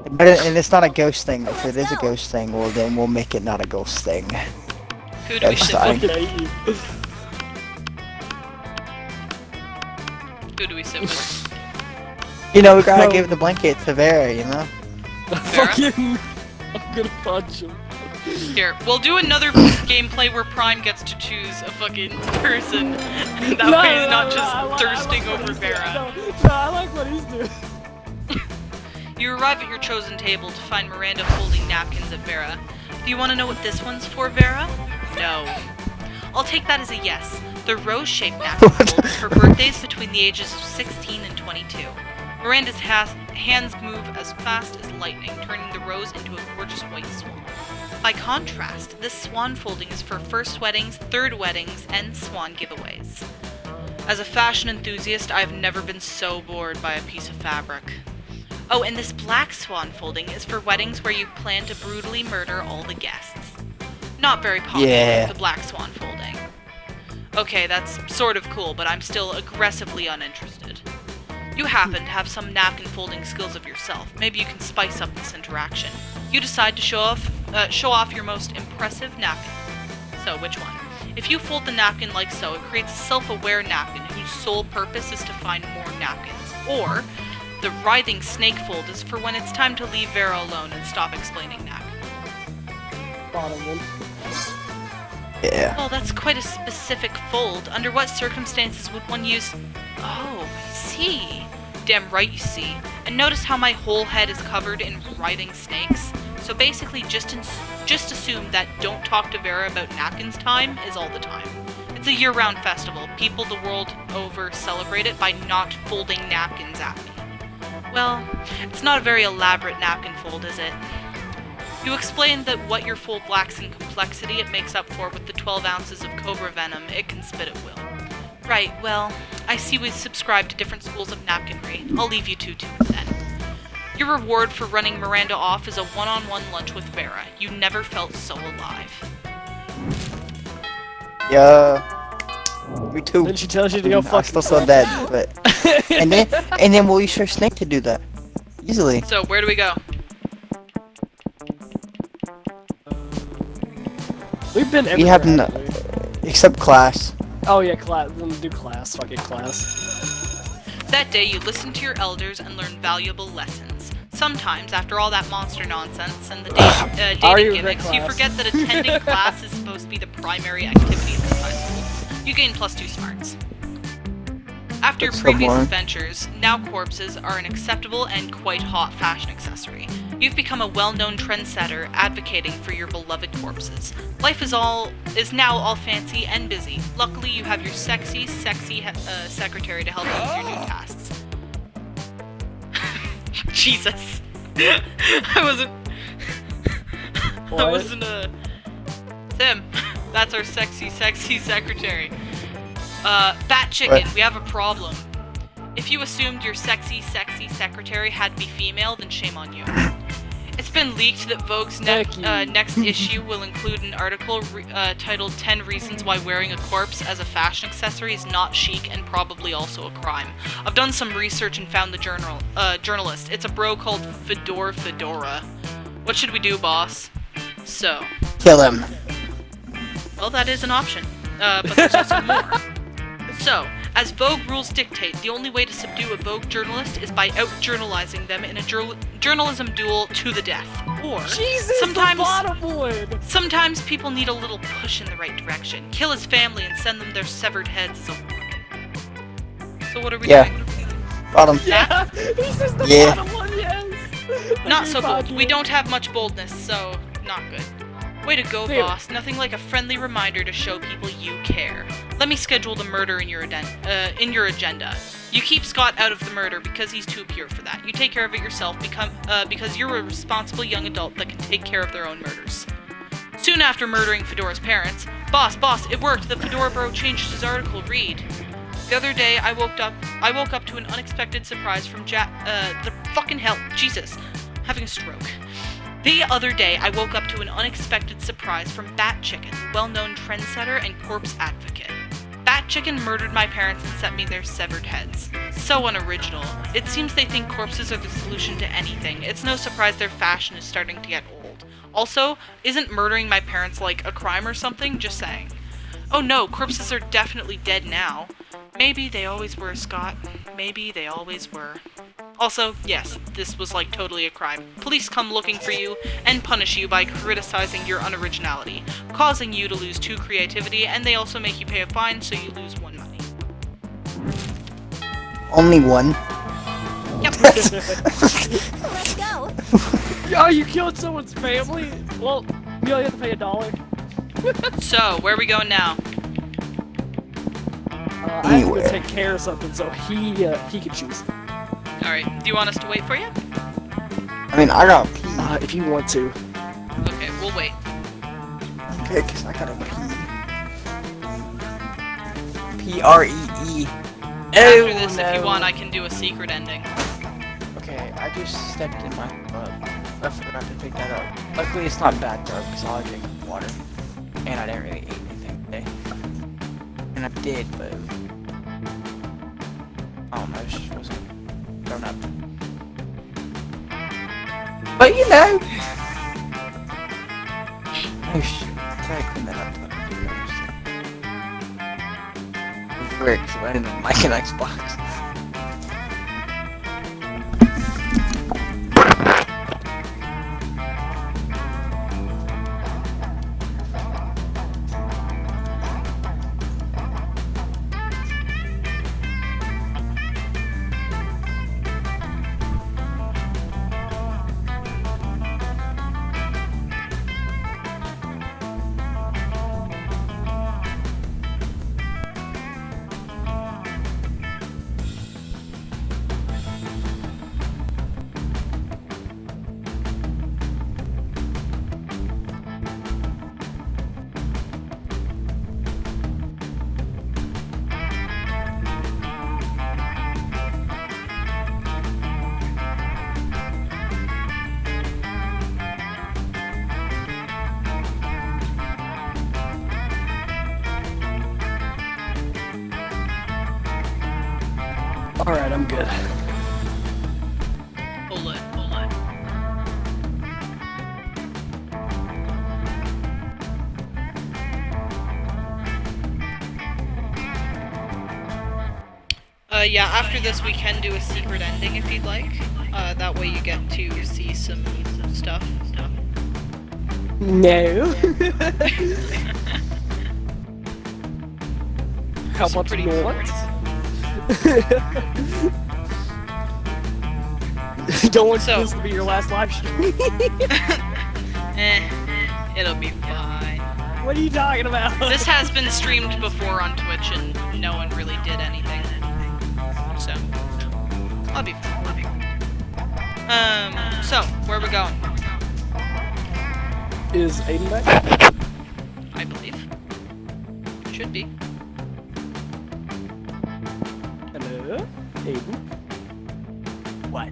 And it's not a ghost thing. If it is a ghost thing, well then we'll make it not a ghost thing. Who do we That's sit fine. with? Fucking hate you. Who do we sit with? You know, we gotta give the blanket to Vera, you know? Fucking. I'm gonna punch him. Here, we'll do another gameplay where Prime gets to choose a fucking person. That way he's not just thirsting over Vera. No, I like what he's doing. You arrive at your chosen table to find Miranda holding napkins at Vera. Do you want to know what this one's for, Vera? No. I'll take that as a yes. The rose-shaped napkin holds for birthdays between the ages of 16 and 22. Miranda's hands move as fast as lightning, turning the rose into a gorgeous white swan. By contrast, this swan folding is for first weddings, third weddings, and swan giveaways. As a fashion enthusiast, I've never been so bored by a piece of fabric. Oh, and this black swan folding is for weddings where you plan to brutally murder all the guests. Not very popular, Yeah. the black swan folding. Okay, that's sort of cool, but I'm still aggressively uninterested. You happen to have some napkin folding skills of yourself. Maybe you can spice up this interaction. You decide to show off your most impressive napkin. So, which one? If you fold the napkin like so, it creates a self-aware napkin whose sole purpose is to find more napkins. Or, the writhing snake fold is for when it's time to leave Vera alone and stop explaining napkins. Bottom one. Yeah. Well, that's quite a specific fold. Under what circumstances would one use... Oh, I see. Damn right you see. And notice how my whole head is covered in writhing snakes? So basically, just assume that Don't Talk to Vera About Napkins time is all the time. It's a year-round festival. People the world over celebrate it by not folding napkins at me. Well, it's not a very elaborate napkin fold, is it? You explain that what your fold lacks in complexity it makes up for with the 12 ounces of cobra venom it can spit at will. Right, well, I see we subscribe to different schools of napkinry. I'll leave you two to it then. Your reward for running Miranda off is a one-on-one lunch with Vera. You never felt so alive. Yeah. Me too. Then she tells you to go I'm fuck still so dead, but and then we'll use her snake to do that easily. So, where do we go? We've been everywhere. We have no, haven't we? except class. Oh yeah, class. Then do class. Fucking class. That day, you listened to your elders and learned valuable lessons. Sometimes, after all that monster nonsense and the I dating regret gimmicks, you class. forget that attending class is supposed to be the primary activity in this high school. You gain +2 smarts. After your That's so previous boring. adventures, now corpses are an acceptable and quite hot fashion accessory. You've become a well-known trendsetter advocating for your beloved corpses. Life is now all fancy and busy. Luckily, you have your sexy secretary to help you with your new tasks. Jesus. I What? wasn't Tim, that's our sexy secretary. Bat Chicken, What? we have a problem. If you assumed your sexy secretary had to be female, then shame on you. It's been leaked that Vogue's Heck you. next issue will include an article titled 10 Reasons Why Wearing a Corpse as a Fashion Accessory is Not Chic and Probably Also a Crime. I've done some research and found the journalist. It's a bro called Fedora. What should we do, boss? So, Kill him. well, that is an option. But there's also more. So, as Vogue rules dictate, the only way to subdue a Vogue journalist is by out-journalizing them in a journalism duel to the death. Or, Jesus, sometimes, the bottom one! sometimes people need a little push in the right direction. Kill his family and send them their severed heads as a warning. So what are we Yeah. doing? Bottom. Yeah! He says the Yeah. bottom one, yes! Not Okay, so bold. fuck We you. don't have much boldness, so not good. Way to go, Dude. boss. Nothing like a friendly reminder to show people you care. Let me schedule the murder in your agenda. You keep Scott out of the murder because he's too pure for that. You take care of it yourself because you're a responsible young adult that can take care of their own murders. Soon after murdering Fedora's parents, boss, it worked. The Fedora bro changed his article. Read. The other day, I woke up to an unexpected surprise from the fucking hell, Jesus, having a stroke. The other day, I woke up to an unexpected surprise from Bat Chicken, well-known trendsetter and corpse advocate. Bat Chicken murdered my parents and sent me their severed heads. So unoriginal. It seems they think corpses are the solution to anything. It's no surprise their fashion is starting to get old. Also, isn't murdering my parents like a crime or something? Just saying. Oh no, corpses are definitely dead now. Maybe they always were, Scott. Maybe they always were. Also, yes, this was like totally a crime. Police come looking for you and punish you by criticizing your unoriginality, causing you to lose 2 creativity, and they also make you pay a fine so you lose 1 money. Only one. Yep. Let's go. Oh, you killed someone's family? Well, you only have to pay $1. So, where are we going now? I have to go Anywhere. take care of something, so he can choose. Alright, do you want us to wait for you? I mean, I gotta pee. If you want to. Okay, we'll wait. Okay, because I gotta pee. P-R-E-E. After this, if you want, I can do a secret ending. Okay, I just stepped in my butt. I forgot to pick that up. Luckily, it's not bad though, because all I drink is water. And I didn't really eat anything today. And I did, but... I don't know, it just wasn't grown up. But you know... Oh shit, I gotta clean that up. It works, so I didn't like an Xbox. Alright, I'm good. Hold it. Yeah, after this we can do a secret ending if you'd like. That way you get to see some stuff. No. How Some much pretty not? Don't want So- this to be your last live stream. It'll be fine. What are you talking about? This has been streamed before on Twitch and no one really did anything. So, I'll be fine. So, where are we going? Is Aiden back? I believe. Should be. Hello? Aiden? What?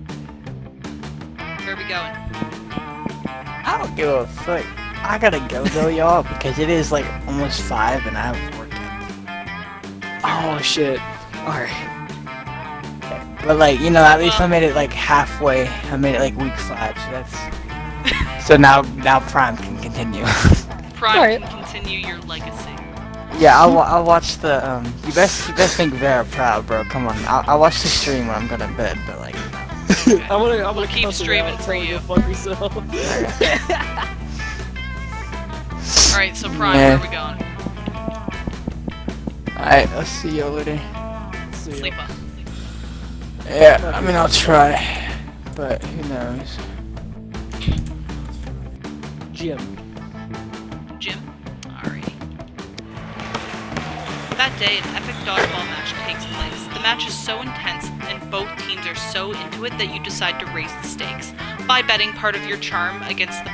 Where are we going? I don't give a fuck. I gotta go though, y'all, because it is like almost 5 and I have work yet. Oh shit. Alright. But like, you know, at least I made it like halfway. I made it like week 5, so that's... So now Prime can continue. Prime Alright. can continue your legacy. Yeah, I'll watch the, you best make Vera proud, bro, come on. I'll watch the stream when I'm going to bed, but like... Okay. I'm gonna We'll keep cuss her streaming out, for tell her you. to fuck yourself. Alright, so Prime, Yeah. where are we going? Alright, I'll see you later. See ya. Sleep on. Yeah, I mean, I'll try, but who knows. Jim. Jim? Alrighty. That day, an epic dodgeball match takes place. The match is so intense, and both teams are so into it that you decide to raise the stakes by betting part of your charm against the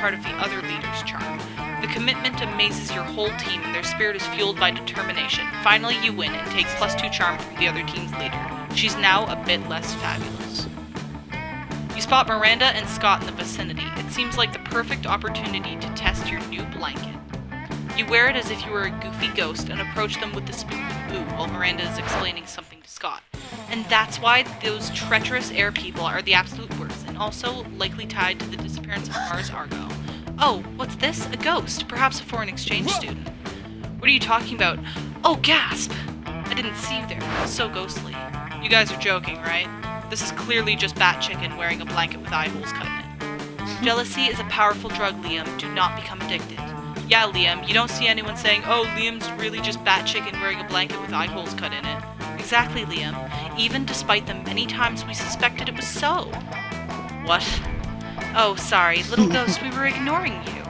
part of the other leader's charm. The commitment amazes your whole team, and their spirit is fueled by determination. Finally, you win and take +2 charm from the other team's leader. She's now a bit less fabulous. You spot Miranda and Scott in the vicinity. It seems like the perfect opportunity to test your new blanket. You wear it as if you were a goofy ghost and approach them with the spoon of boo while Miranda is explaining something to Scott. And that's why those treacherous air people are the absolute worst, and also likely tied to the disappearance of Mars Argo. Oh, what's this? A ghost, perhaps a foreign exchange student. What are you talking about? Oh, gasp! I didn't see you there. It was so ghostly. You guys are joking, right? This is clearly just Bat Chicken wearing a blanket with eye holes cut in it. Jealousy is a powerful drug, Liam. Do not become addicted. Yeah, Liam, you don't see anyone saying, oh, Liam's really just Bat Chicken wearing a blanket with eye holes cut in it. Exactly, Liam. Even despite the many times we suspected it was so. What? Oh, sorry, little ghost, we were ignoring you.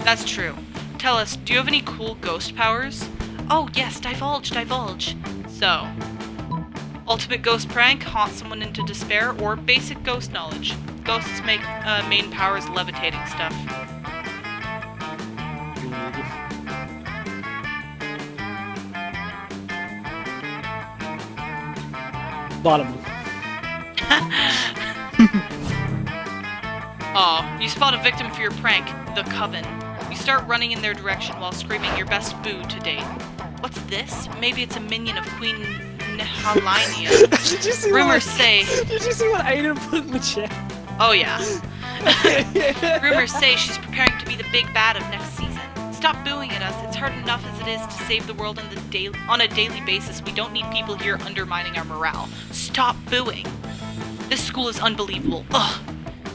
That's true. Tell us, do you have any cool ghost powers? Oh, yes, divulge. So, ultimate ghost prank, haunt someone into despair, or basic ghost knowledge. Ghosts' main power is levitating stuff. Bottom. Aw, you spot a victim for your prank, the Coven. You start running in their direction while screaming your best boo to date. What's this? Maybe it's a minion of Queen Nehalinia. Did you see Rumors what, say... Did you see what Aiden put in the chat? Oh yeah. Rumors say she's preparing to be the big bad of next season. Stop booing at us. It's hard enough as it is to save the world on a daily basis. We don't need people here undermining our morale. Stop booing. This school is unbelievable. Ugh.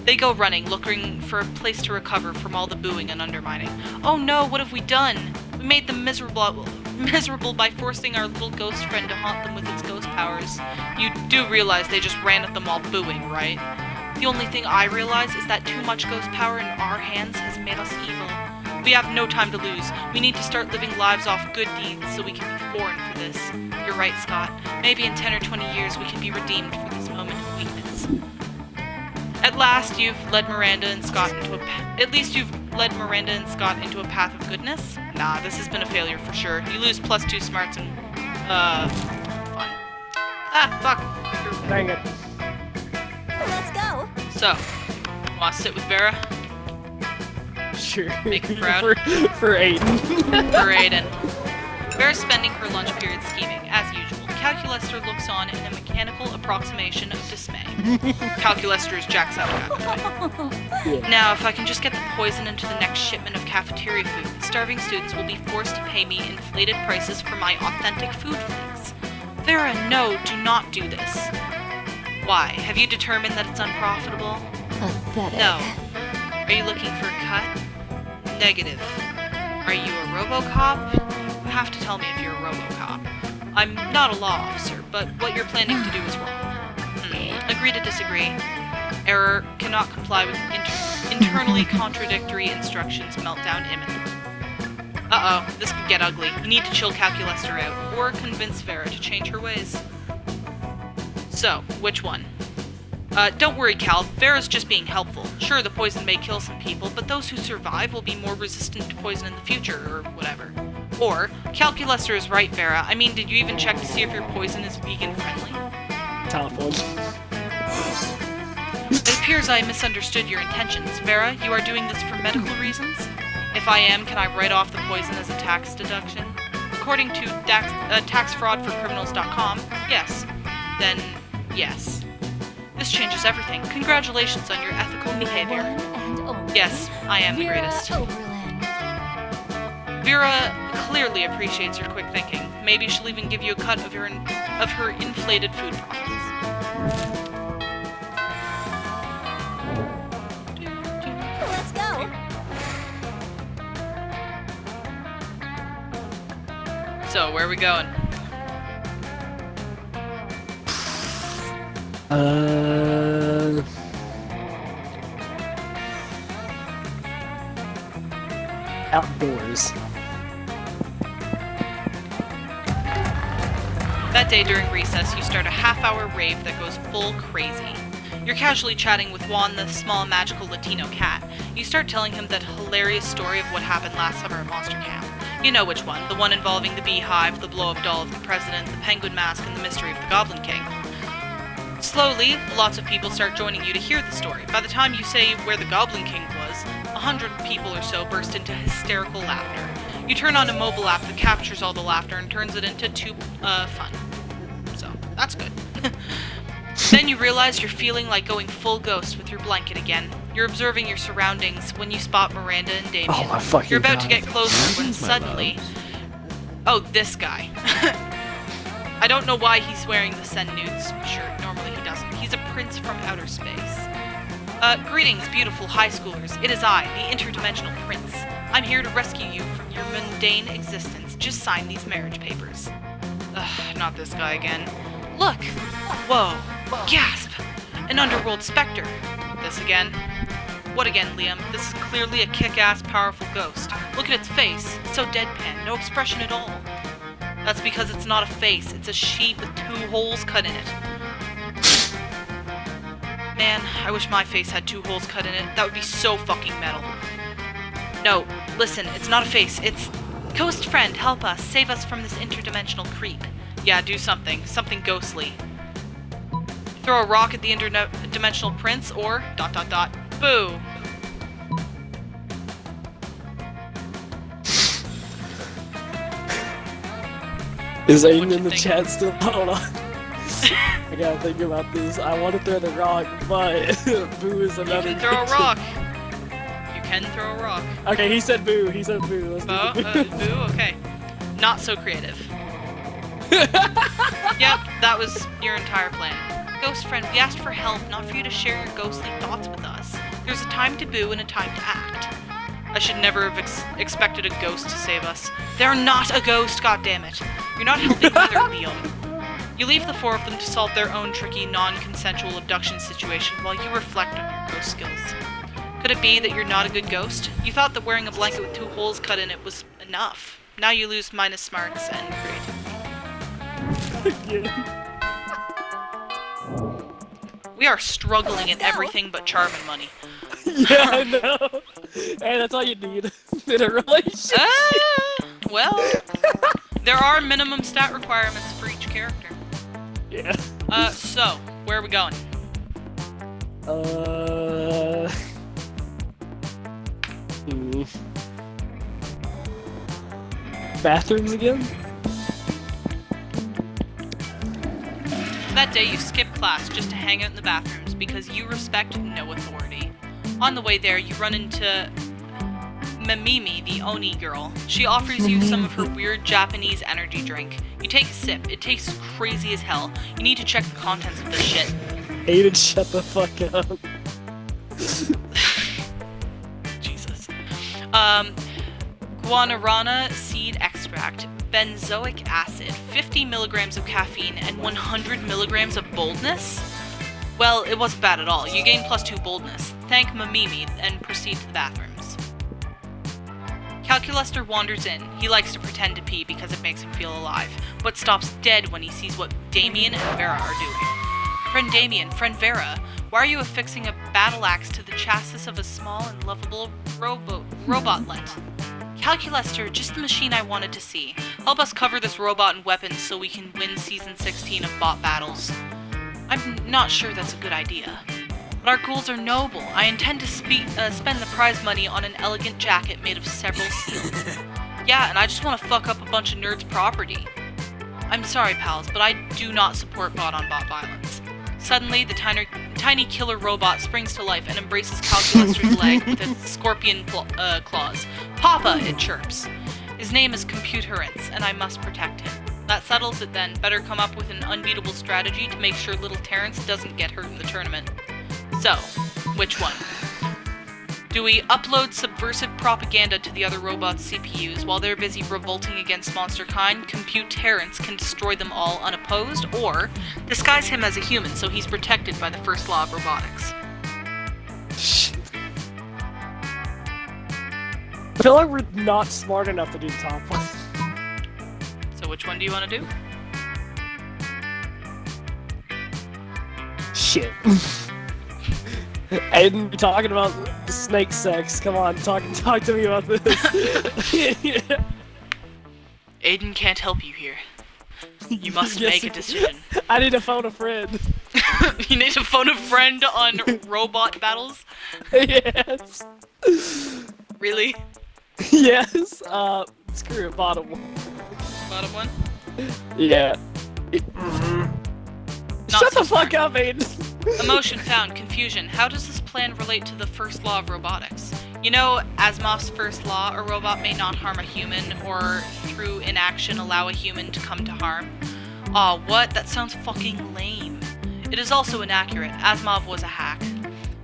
They go running, looking for a place to recover from all the booing and undermining. Oh no, what have we done? We made them miserable by forcing our little ghost friend to haunt them with its ghost powers. You do realize they just ran at them all booing, right? The only thing I realize is that too much ghost power in our hands has made us evil. We have no time to lose. We need to start living lives off good deeds so we can be foreign for this. You're right, Scott. Maybe in 10 or 20 years we can be redeemed for this moment of weakness. At last, you've led Miranda and Scott into a path of goodness? Nah, this has been a failure for sure. You lose +2 smarts and, fun. Ah, fuck. Dang it. Let's go. So, wanna sit with Vera? Sure. Make him proud. For Aiden. For Aiden. Vera's spending her lunch period scheming, as usual. Calculester looks on in a mechanical approximation of dismay. Calculester is Jacksepticeye, by the way. Yeah. Now, if I can just get the poison into the next shipment of cafeteria food, starving students will be forced to pay me inflated prices for my authentic food flakes. Vera, no, do not do this. Why? Have you determined that it's unprofitable? Pathetic. No. Are you looking for a cut? Negative. Are you a RoboCop? You have to tell me if you're a RoboCop. I'm not a law officer, but what you're planning to do is wrong. Agree to disagree. Error, cannot comply with internally contradictory instructions, meltdown imminent. Uh-oh, this could get ugly. You need to chill Calculester out, or convince Vera to change her ways. So, which one? Don't worry, Cal. Vera's just being helpful. Sure, the poison may kill some people, but those who survive will be more resistant to poison in the future, or whatever. Or, Calculester is right, Vera. I mean, did you even check to see if your poison is vegan-friendly? Telephone. It appears I misunderstood your intentions. Vera, you are doing this for medical reasons? If I am, can I write off the poison as a tax deduction? According to taxfraudforcriminals.com, yes. Then, yes. This changes everything. Congratulations on your ethical behavior. One and only Yes, I am the Vera greatest. Oberlin. Vera clearly appreciates your quick thinking. Maybe she'll even give you a cut of her inflated food profits. Let's go. So, where are we going? Outdoors. That day during recess, you start a half-hour rave that goes full crazy. You're casually chatting with Juan, the small magical Latino cat. You start telling him that hilarious story of what happened last summer at Monster Camp. You know which one, the one involving the beehive, the blow-up doll of the president, the penguin mask, and the mystery of the Goblin King. Slowly, lots of people start joining you to hear the story. By the time you say where the Goblin King was, 100 people or so burst into hysterical laughter. You turn on a mobile app that captures all the laughter and turns it into fun. So, that's good. Then you realize you're feeling like going full ghost with your blanket again. You're observing your surroundings when you spot Miranda and Damien. Oh my fucking You're about to God. get closer when suddenly... Oh, this guy. I don't know why he's wearing the Send Nudes shirt. Normally he doesn't. He's a prince from outer space. Greetings, beautiful high schoolers. It is I, the interdimensional prince. I'm here to rescue you from your mundane existence. Just sign these marriage papers. Ugh, not this guy again. Look! Whoa. Gasp! An underworld specter. This again. What again, Liam? This is clearly a kick-ass, powerful ghost. Look at its face. It's so deadpan. No expression at all. That's because it's not a face. It's a sheet with 2 holes cut in it. Man, I wish my face had 2 holes cut in it. That would be so fucking metal. No, listen, it's not a face. It's... Ghost friend, help us. Save us from this interdimensional creep. Yeah, do something. Something ghostly. Throw a rock at the interdimensional prince, or... ... Boo! Is Aiden What you in the think? chat still? Hold on. I gotta think about this. I want to throw the rock, but boo is You another. can throw a rock. You can throw a rock. Okay, he said boo. He said boo. Let's do the boo. Boo? Okay. Not so creative. Yep, that was your entire plan. Ghost friend, we asked for help, not for you to share your ghostly thoughts with us. There's a time to boo and a time to act. I should never have expected a ghost to save us. They're not a ghost, goddammit. You're not helping either, Liam. You leave the 4 of them to solve their own tricky, non-consensual abduction situation while you reflect on your ghost skills. Could it be that you're not a good ghost? You thought that wearing a blanket with 2 holes cut in it was enough. Now you lose minus smarts and creativity. We are struggling at everything but charm and money. Yeah, I know. Hey, that's all you need in a relationship. Well, there are minimum stat requirements for each character. Yeah. So, where are we going? Bathrooms again? That day you skip class just to hang out in the bathrooms because you respect no authority. On the way there, you run into Mimimi, the Oni girl. She offers you some of her weird Japanese energy drink. You take a sip. It tastes crazy as hell. You need to check the contents of this shit. Aiden, shut the fuck up. Jesus. Guanarana seed extract, benzoic acid, 50 milligrams of caffeine, and 100 milligrams of boldness? Well, it wasn't bad at all. You gain +2 boldness. Thank Mimimi and proceed to the bathrooms. Calculester wanders in. He likes to pretend to pee because it makes him feel alive, but stops dead when he sees what Damien and Vera are doing. Friend Damien, friend Vera, why are you affixing a battle axe to the chassis of a small and lovable robotlet? Calculester, just the machine I wanted to see. Help us cover this robot and weapons so we can win Season 16 of Bot Battles. I'm not sure that's a good idea. But our goals are noble. I intend to spend the prize money on an elegant jacket made of several seals. Yeah, and I just want to fuck up a bunch of nerds' property. I'm sorry, pals, but I do not support bot-on-bot violence. Suddenly, the tiny killer robot springs to life and embraces Calculester's leg with its scorpion claws. Papa, it chirps. His name is Computerance, and I must protect him. That settles it then. Better come up with an unbeatable strategy to make sure little Terrence doesn't get hurt in the tournament. So, which one? Do we upload subversive propaganda to the other robots' CPUs while they're busy revolting against monster kind? Compute Terrence can destroy them all unopposed, or disguise him as a human so he's protected by the first law of robotics? I feel like we're not smart enough to do the top one. So which one do you want to do? Shit. Aiden, you're talking about snake sex. Come on, talk to me about this. Yeah. Aiden can't help you here. You must Yes, make a decision. I need to phone a friend. You need to phone a friend on robot battles? Yes. Really? Yes. Screw it, bottom one. Bottom one? Yeah. Not Shut so the fuck smart. up, Aiden. Emotion found. Confusion. How does this plan relate to the first law of robotics? You know, Asimov's first law, a robot may not harm a human, or through inaction allow a human to come to harm. Aw, what? That sounds fucking lame. It is also inaccurate. Asimov was a hack.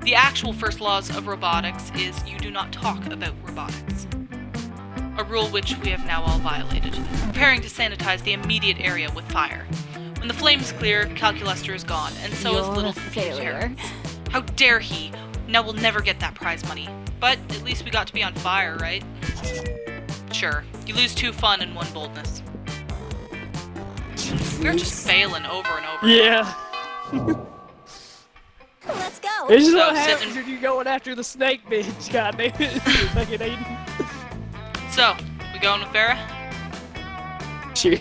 The actual first laws of robotics is you do not talk about robotics. A rule which we have now all violated. Preparing to sanitize the immediate area with fire. When the flames clear, Calculester is gone, and so is You're little a failure. Terrence. How dare he? Now we'll never get that prize money. But at least we got to be on fire, right? Sure. You lose 2 fun and 1 boldness. We're just failing over and over. Yeah. Let's go. It's just So, what happens sitting- when you're going after the snake bitch. God damn it. Fucking Aiden. So, we going with Vera? Sure.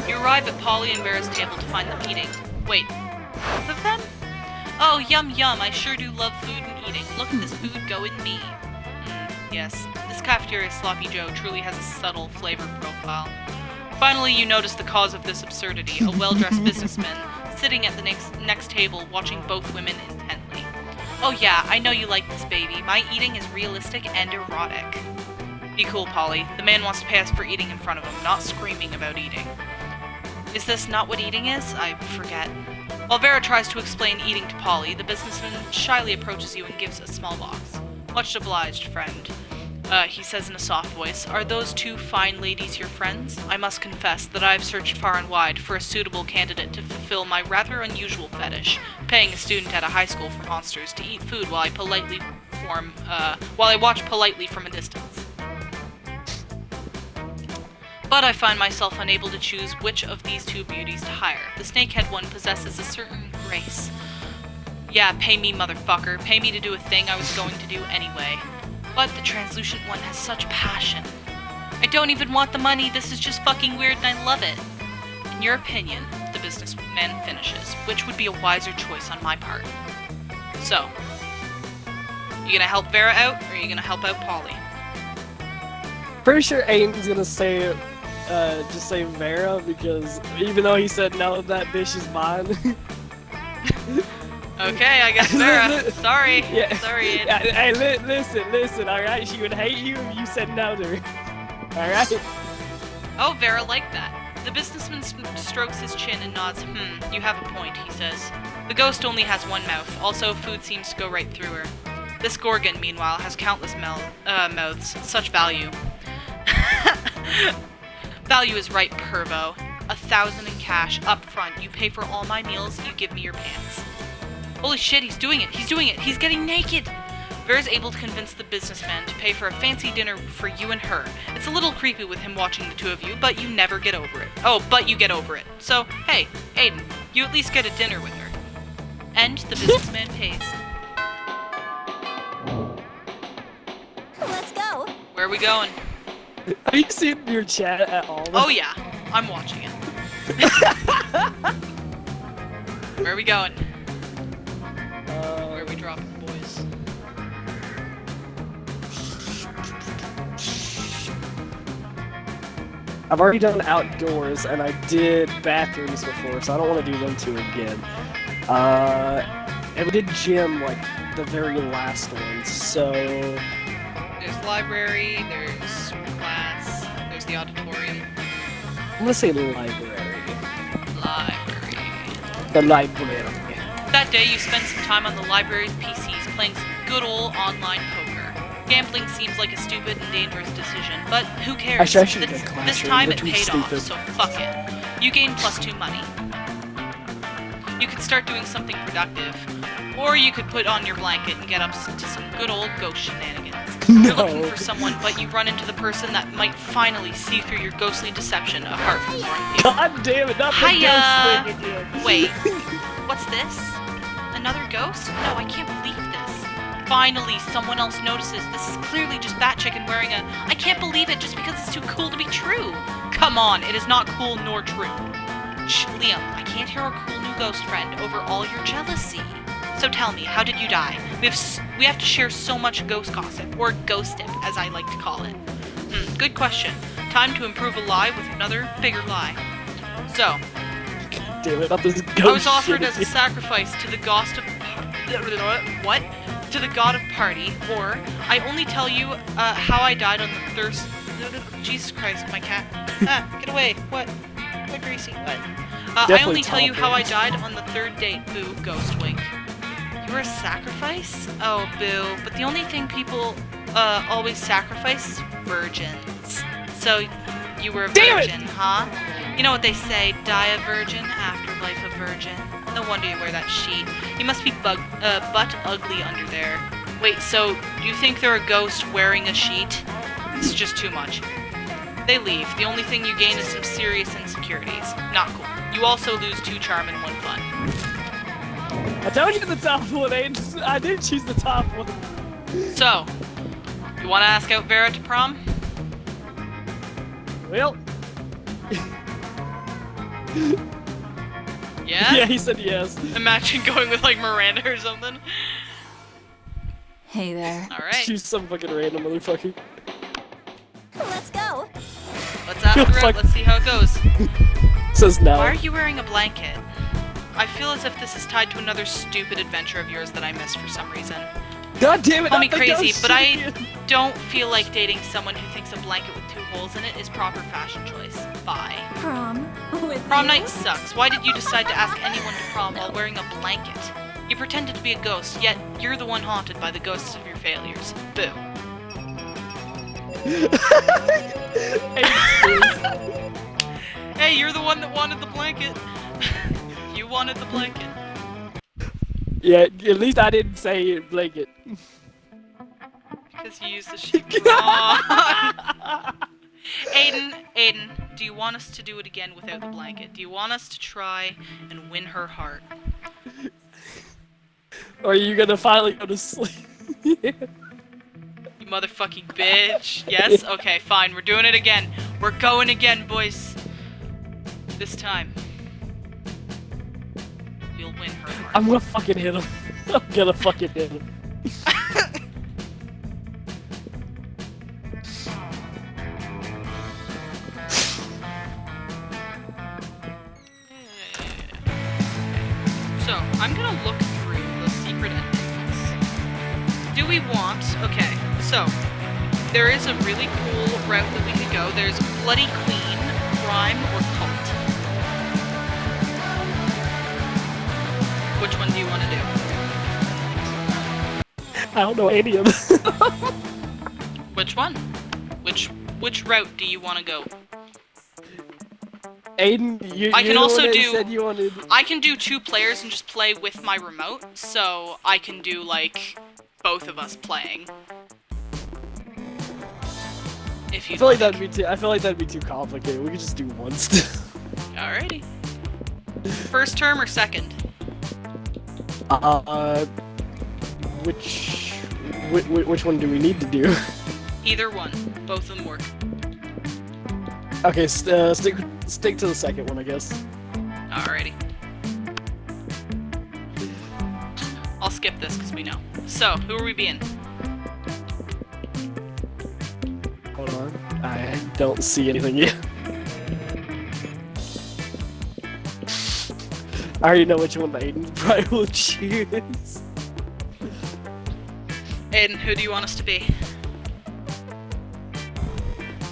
You arrive at Polly and Vera's table to find them eating. Wait, both of them? Oh, yum yum, I sure do love food and eating. Look at this food go in me. Yes, this cafeteria Sloppy Joe truly has a subtle flavor profile. Finally, you notice the cause of this absurdity, a well-dressed businessman sitting at the next table watching both women intently. Oh yeah, I know you like this, baby. My eating is realistic and erotic. Be cool, Polly. The man wants to pay us for eating in front of him, not screaming about eating. Is this not what eating is? I forget. While Vera tries to explain eating to Polly, the businessman shyly approaches you and gives a small box. Much obliged, friend. He says in a soft voice, are those 2 fine ladies your friends? I must confess that I've searched far and wide for a suitable candidate to fulfill my rather unusual fetish, paying a student at a high school for monsters to eat food while I watch politely from a distance. But I find myself unable to choose which of these 2 beauties to hire. The snakehead one possesses a certain grace. Yeah, pay me, motherfucker. Pay me to do a thing I was going to do anyway. But the translucent one has such passion. I don't even want the money, this is just fucking weird and I love it. In your opinion, the businessman finishes, which would be a wiser choice on my part. So, you gonna help Vera out, or are you gonna help out Polly? Pretty sure Aiden's gonna say, just say Vera, because even though he said no, that bitch is mine. Okay, I guess Vera. Sorry. Yeah. Sorry, Aiden. Yeah, hey, listen, alright? She would hate you if you said no to her. Alright? Oh, Vera liked that. The businessman strokes his chin and nods. You have a point, he says. The ghost only has one mouth. Also, food seems to go right through her. This Gorgon, meanwhile, has countless mouths. Such value. Value is right, Pervo. 1,000 in cash, up front. You pay for all my meals, you give me your pants. Holy shit, he's doing it! He's doing it! He's getting naked! Vera's able to convince the businessman to pay for a fancy dinner for you and her. It's a little creepy with him watching the two of you, but you never get over it. Oh, but you get over it. So, hey, Aiden, you at least get a dinner with her. And the businessman pays. Let's go. Where are we going? Have you seen your chat at all? Oh yeah, I'm watching it. Where are we going? Where are we dropping the boys? I've already done outdoors, and I did bathrooms before, so I don't want to do them two again. And we did gym, like, the very last one, so... There's library, there's class, there's the auditorium. I'm gonna say library. Library. The library. That day, you spend some time on the library's PCs playing some good old online poker. Gambling seems like a stupid and dangerous decision, but who cares? Actually, I should get This classroom. time You're it too paid stupid. off, so fuck it. You gain +2 money. You could start doing something productive, or you could put on your blanket and get up to some good old ghost shenanigans. You're looking for someone, but you run into the person that might finally see through your ghostly deception apart from warning you. God damn it, not the Hiya! ghost thing again. Wait, what's this? Another ghost? No, I can't believe this. Finally, someone else notices. This is clearly just that chicken wearing a... I can't believe it just because it's too cool to be true. Come on, it is not cool nor true. Shh, Liam, I can't hear our cool new ghost friend over all your jealousy. So tell me, how did you die? We have to share so much ghost gossip, or ghostip, as I like to call it. Good question. Time to improve a lie with another, bigger lie. So, Damn it, not this ghost I was offered shit as a again. sacrifice to the ghost of... What? To the god of party, or I only tell you how I died on the thirst... Jesus Christ, my cat. Get away. What? What, Greasy? What? I only tell you how I died on the third date, boo, ghost wink. You were a sacrifice? Oh, boo. But the only thing people always sacrifice is virgins. So, you were a virgin, huh? You know what they say, die a virgin, afterlife a virgin. No wonder you wear that sheet. You must be butt ugly under there. Wait, so do you think they're a ghost wearing a sheet? It's just too much. They leave. The only thing you gain is some serious insecurities. Not cool. You also lose 2 charm and 1 fun. I told you the top one, Aiden. I did choose the top one. So, you want to ask out Vera to prom? Well... Yeah? Yeah, he said yes. Imagine going with like Miranda or something. Hey there. Alright, Choose some fucking random motherfucker. Let's go. let's ask her out. Fuck. Let's see how it goes. Says no. Why are you wearing a blanket? I feel as if this is tied to another stupid adventure of yours that I missed for some reason. God damn it! Call me not the crazy, ghost but shit I again. don't feel like dating someone who thinks a blanket with 2 holes in it is proper fashion choice. Bye. Prom. With Prom you? night sucks. Why did you decide to ask anyone to prom while wearing a blanket? You pretended to be a ghost, yet you're the one haunted by the ghosts of your failures. Boo. Hey, you're the one that wanted the blanket. You wanted the blanket. Yeah, at least I didn't say blanket. Because you used the sheet wrong. Aiden, do you want us to do it again without the blanket? Do you want us to try and win her heart? Or are you gonna finally go to sleep? You motherfucking bitch. Yes? Okay, fine. We're doing it again. We're going again, boys. This time, we'll win her heart. I'm gonna fucking hit him. I'm gonna fucking hit him. So, I'm gonna look through secret endings. Do we want... Okay, so, there is a really cool route that we could go. There's Bloody Queen, Crime, or Cult. Which one do you want to do? I don't know any of them. Which one? Which route do you want to go? Aiden, I can also do... said you wanted... I can do 2 players and just play with my remote, so I can do, like, both of us playing. If you I feel like that'd be too complicated. We could just do one still. Alrighty. First term or second? Which one do we need to do? Either one. Both of them work. Okay, stick to the second one, I guess. Alrighty. I'll skip this because we know. So, who are we being? Hold on. I don't see anything yet. I already know which one Aiden probably will choose. Aiden, who do you want us to be?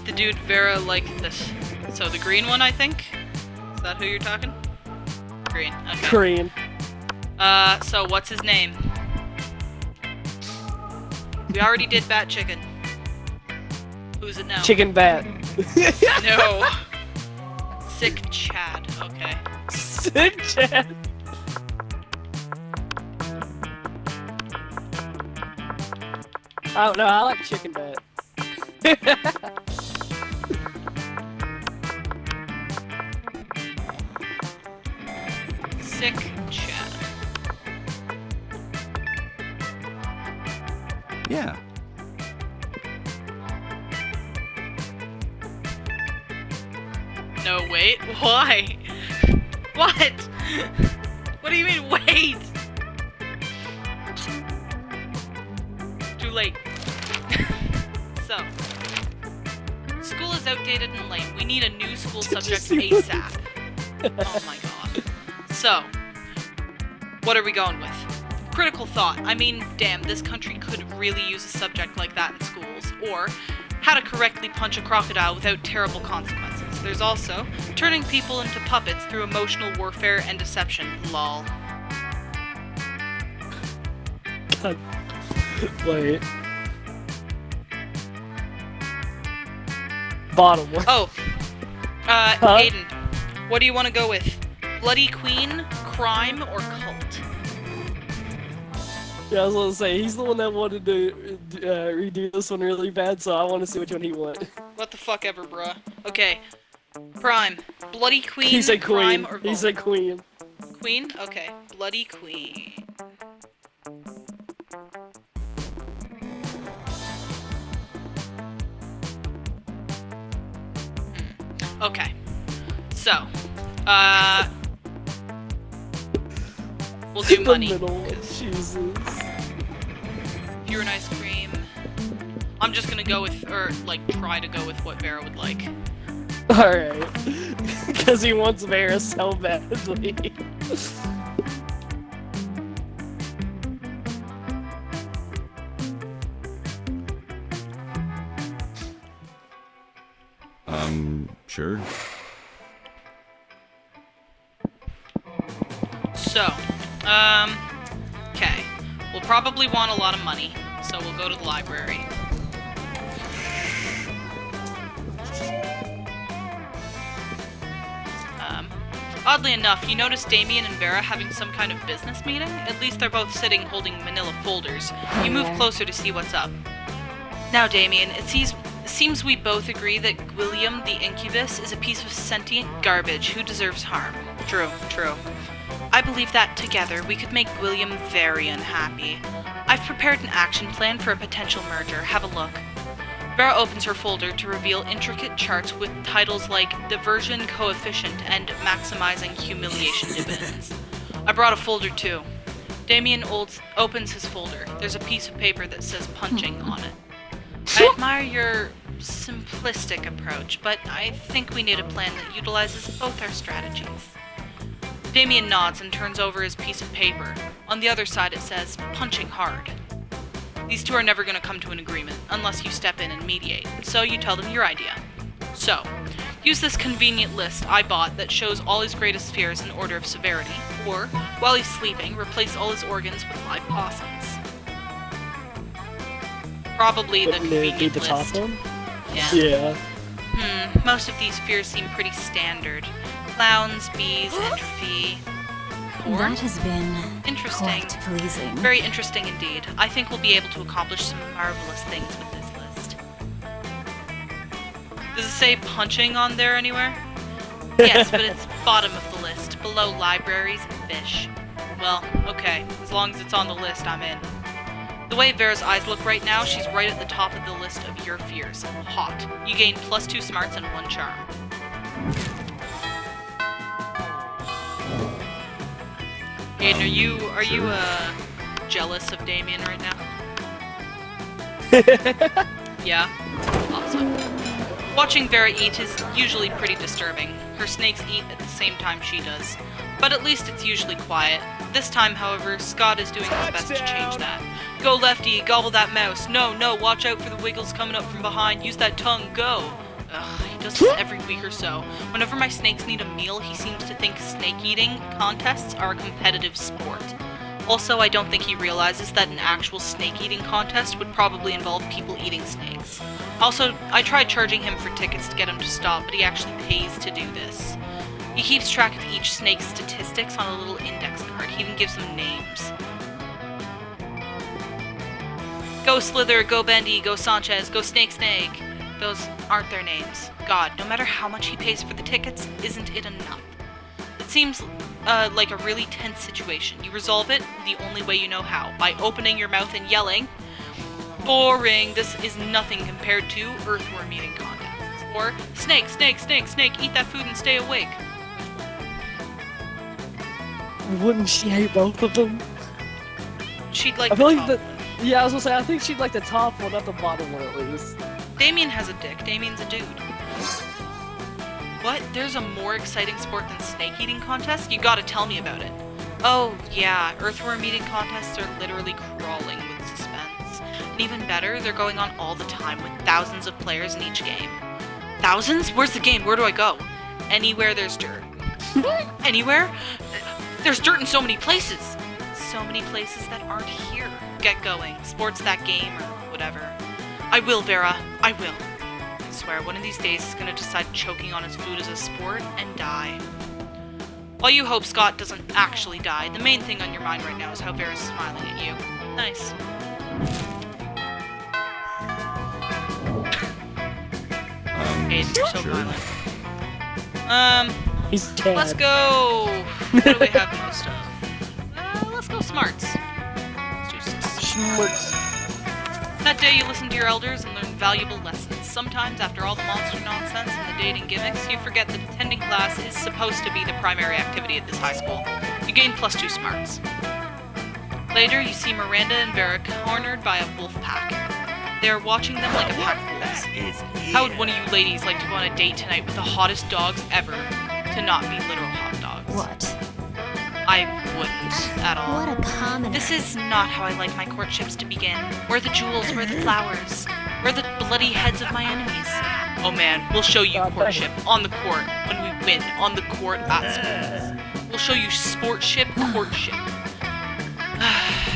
The dude Vera liked this. So the green one, I think? Is that who you're talking? Green, okay. Green. So what's his name? We already did Bat Chicken. Who's it now? Chicken Bat. No. Sick Chad, okay. Sick Chad. I don't know, I like Chicken Bat. Sick Chad. Yeah. No, wait. Why? What? What do you mean, wait? Too late. So, school is outdated and lame. We need a new school subject ASAP. Oh my god. So, what are we going with? Critical thought. I mean, damn, this country could really use a subject like that in schools. Or, how to correctly punch a crocodile without terrible consequences. There's also turning people into puppets through emotional warfare and deception. Lol. God. Wait. Bottom one. Oh. Aiden. What do you want to go with? Bloody Queen, Crime, or Cult? Yeah, I was gonna say, he's the one that wanted to redo this one really bad, so I want to see which one he wanted. What the fuck ever, bruh. Okay. Prime. Bloody Queen, He said Crime, queen. or He Cult? said queen. Queen? Okay. Bloody Queen. Okay. So, we'll do The money. middle. 'Cause Jesus. pure and ice cream. I'm just gonna go with, or like try to go with what Vera would like. Alright. Because he wants Vera so badly. Sure. So, okay. We'll probably want a lot of money, so we'll go to the library. Oddly enough, you notice Damien and Vera having some kind of business meeting? At least they're both sitting holding manila folders. You move closer to see what's up. Now, Damien, it seems we both agree that Gwilliam the Incubus is a piece of sentient garbage who deserves harm. True, true. I believe that together we could make Gwilliam very unhappy. I've prepared an action plan for a potential merger. Have a look. Vera opens her folder to reveal intricate charts with titles like Diversion Coefficient and Maximizing Humiliation Dividends. I brought a folder too. Damien opens his folder. There's a piece of paper that says punching on it. I admire your simplistic approach, but I think we need a plan that utilizes both our strategies. Damien nods and turns over his piece of paper. On the other side it says, punching hard. These two are never going to come to an agreement, unless you step in and mediate, so you tell them your idea. So, use this convenient list I bought that shows all his greatest fears in order of severity, or, while he's sleeping, replace all his organs with live possums. Probably the convenient the top list. one? Yeah. Yeah. Most of these fears seem pretty standard. Clowns, bees, entropy. Or? That has been Interesting. quite pleasing. Very interesting indeed. I think we'll be able to accomplish some marvelous things with this list. Does it say punching on there anywhere? Yes, but it's bottom of the list, below libraries and fish. Well, okay. As long as it's on the list, I'm in. The way Vera's eyes look right now, she's right at the top of the list of your fears. Hot. You gain +2 smarts and 1 charm. Aiden, are you jealous of Damien right now? Yeah? Awesome. Watching Vera eat is usually pretty disturbing. Her snakes eat at the same time she does. But at least it's usually quiet. This time, however, Scott is doing his best to change that. Go lefty, gobble that mouse. No, watch out for the wiggles coming up from behind. Use that tongue, go. Ugh, he does this every week or so. Whenever my snakes need a meal, he seems to think snake eating contests are a competitive sport. Also, I don't think he realizes that an actual snake eating contest would probably involve people eating snakes. Also, I tried charging him for tickets to get him to stop, but he actually pays to do this. He keeps track of each snake's statistics on a little index card. He even gives them names. Go Slither, go Bendy, go Sanchez, go Snake. Those aren't their names. God, no matter how much he pays for the tickets, isn't it enough? It seems like a really tense situation. You resolve it the only way you know how, by opening your mouth and yelling, boring, this is nothing compared to earthworm eating contests. Or, snake, eat that food and stay awake. Wouldn't she hate both of them? She'd like I the feel top like one. yeah, I was gonna say, I think she'd like the top one, not the bottom one at least. Damien has a dick. Damien's a dude. What? There's a more exciting sport than snake eating contests? You gotta tell me about it. Oh, yeah. Earthworm eating contests are literally crawling with suspense. And even better, they're going on all the time with thousands of players in each game. Thousands? Where's the game? Where do I go? Anywhere there's dirt. Anywhere? There's dirt in so many places. So many places that aren't here. Get going. Sports that game or whatever. I will, Vera. I will. I swear, one of these days he's gonna decide choking on his food is a sport and die. While you hope Scott doesn't actually die, the main thing on your mind right now is how Vera's smiling at you. Nice. Aiden, you're so sure. violent. He's dead. Let's go! What do we have most of? Let's go smarts. Let's do some Schmutz. That day you listen to your elders and learn valuable lessons. Sometimes, after all the monster nonsense and the dating gimmicks, you forget that attending class is supposed to be the primary activity at this high school. You gain +2 smarts. Later, you see Miranda and Vera cornered by a wolf pack. They are watching them like a pack of wolves. How would one of you ladies like to go on a date tonight with the hottest dogs ever to not be literal hot dogs? What? I wouldn't at all. What a common. This is not how I like my courtships to begin. Where the jewels, where the flowers, where the bloody heads of my enemies. Oh man, we'll show you courtship on the court when we win on the court at schools. We'll show you sportship courtship.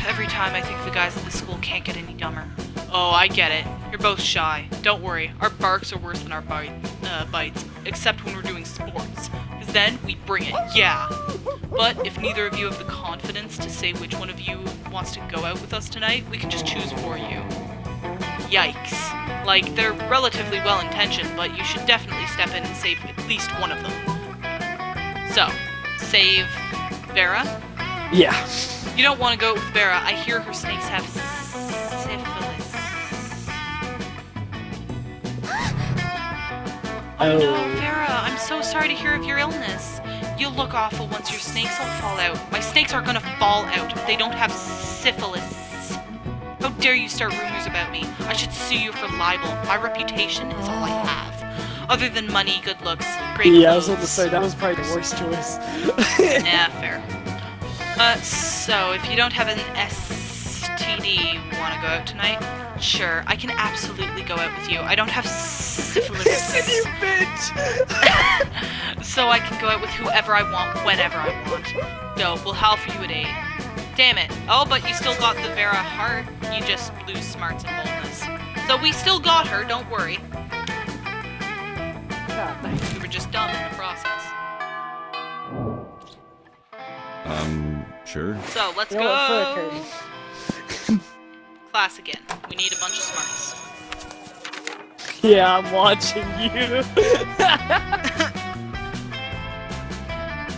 Every time I think the guys at this school can't get any dumber. Oh, I get it. You're both shy. Don't worry, our barks are worse than our bites, except when we're doing sports. Because then we bring it, yeah. But if neither of you have the confidence to say which one of you wants to go out with us tonight, we can just choose for you. Yikes. Like, they're relatively well-intentioned, but you should definitely step in and save at least one of them. So, save Vera? Yeah. You don't want to go with Vera. I hear her snakes have syphilis. Oh no, Vera, I'm so sorry to hear of your illness. You'll look awful once your snakes all fall out. My snakes are gonna fall out if they don't have syphilis. How dare you start rumors about me? I should sue you for libel. My reputation is all I have. Other than money, good looks, great Yeah, I was clothes. about to say, that was probably the worst choice. Yeah, fair. So, if you don't have an STD, wanna go out tonight? Sure, I can absolutely go out with you. I don't have syphilis. You bitch! So I can go out with whoever I want, whenever I want. Go, we'll howl for you at 8. Damn it. Oh, but you still got the Vera heart. You just lose smarts and boldness. So we still got her, don't worry. God, thank We were just dumb in the process. Sure. So, let's you. You know what, go. fuck her. Class again. We need a bunch of smarts. Yeah, I'm watching you.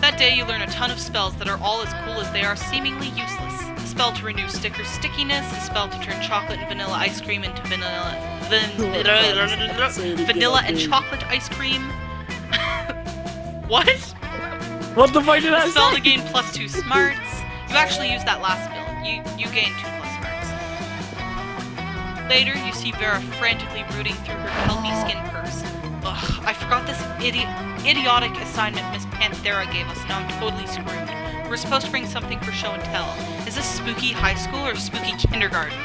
That day, you learn a ton of spells that are all as cool as they are seemingly useless. A spell to renew sticker stickiness, a spell to turn chocolate and vanilla ice cream into vanilla and chocolate ice cream. What? What the fuck did I A spell say? to gain +2 smarts. You actually used that last spell. You gain 2+ smarts. Later, you see Vera frantically rooting through her kelpie skin purse. Ugh, I forgot this idiotic assignment Miss Panthera gave us. Now I'm totally screwed. We're supposed to bring something for show and tell. Is this spooky high school or spooky kindergarten?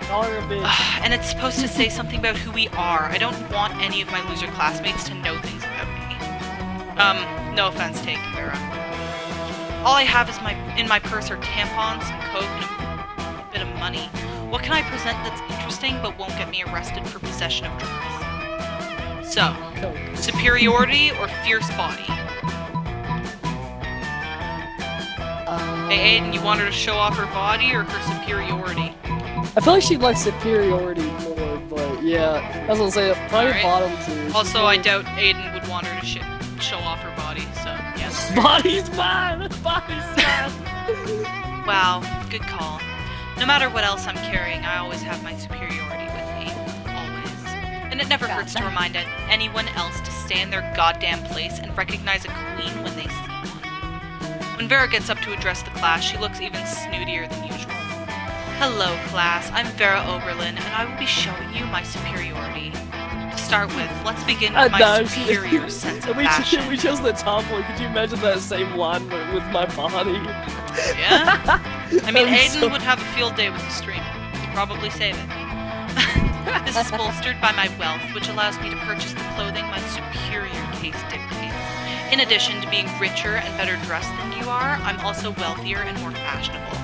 Call her a bitch. Ugh, and it's supposed to say something about who we are. I don't want any of my loser classmates to know things about me. No offense taken, Vera. All I have is in my purse are tampons, some coke, and a bit of money. What can I present that's interesting but won't get me arrested for possession of drugs? So, Coke. superiority or fierce body? Hey Aiden, you want her to show off her body or her superiority? I feel like she likes superiority more, but yeah, I was gonna say probably Alright. bottom 2. She's Also, I more- doubt Aiden would want her to show off her body, so yes. Body's mine! Body's mine! Wow, good call. No matter what else I'm carrying, I always have my superiority with me. Always. And it never hurts to remind anyone else to stay in their goddamn place and recognize a queen when they see one. When Vera gets up to address the class, she looks even snootier than usual. Hello, class. I'm Vera Oberlin, and I will be showing you my superiority. To start with, let's begin with my No, superior sense of we fashion. chose the tomboy. Could you imagine that same line with my body? Yeah? I mean, I'm Aiden so- would have a field day with the stream. He'd probably save it. This is bolstered by my wealth, which allows me to purchase the clothing my superior taste dictates. In addition to being richer and better dressed than you are, I'm also wealthier and more fashionable.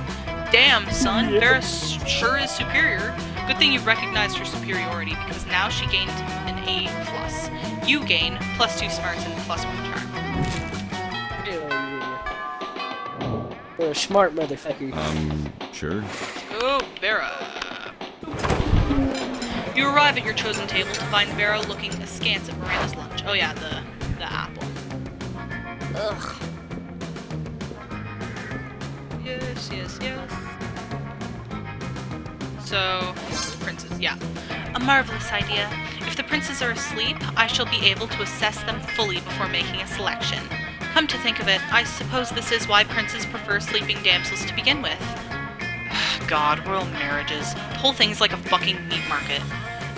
Damn, son, Yeah. Vera sure is superior. Good thing you recognized her superiority, because now she gained an A+. You gain +2 smarts and +1 charm. Hell yeah. You're a smart motherfucker. Sure. Oh, Vera. You arrive at your chosen table to find Vera looking askance at Miranda's lunch. Oh yeah, the apple. Ugh. Yes, yes, yes. So, princes, yeah. A marvelous idea. If the princes are asleep, I shall be able to assess them fully before making a selection. Come to think of it, I suppose this is why princes prefer sleeping damsels to begin with. God, royal marriages. The whole thing's like a fucking meat market.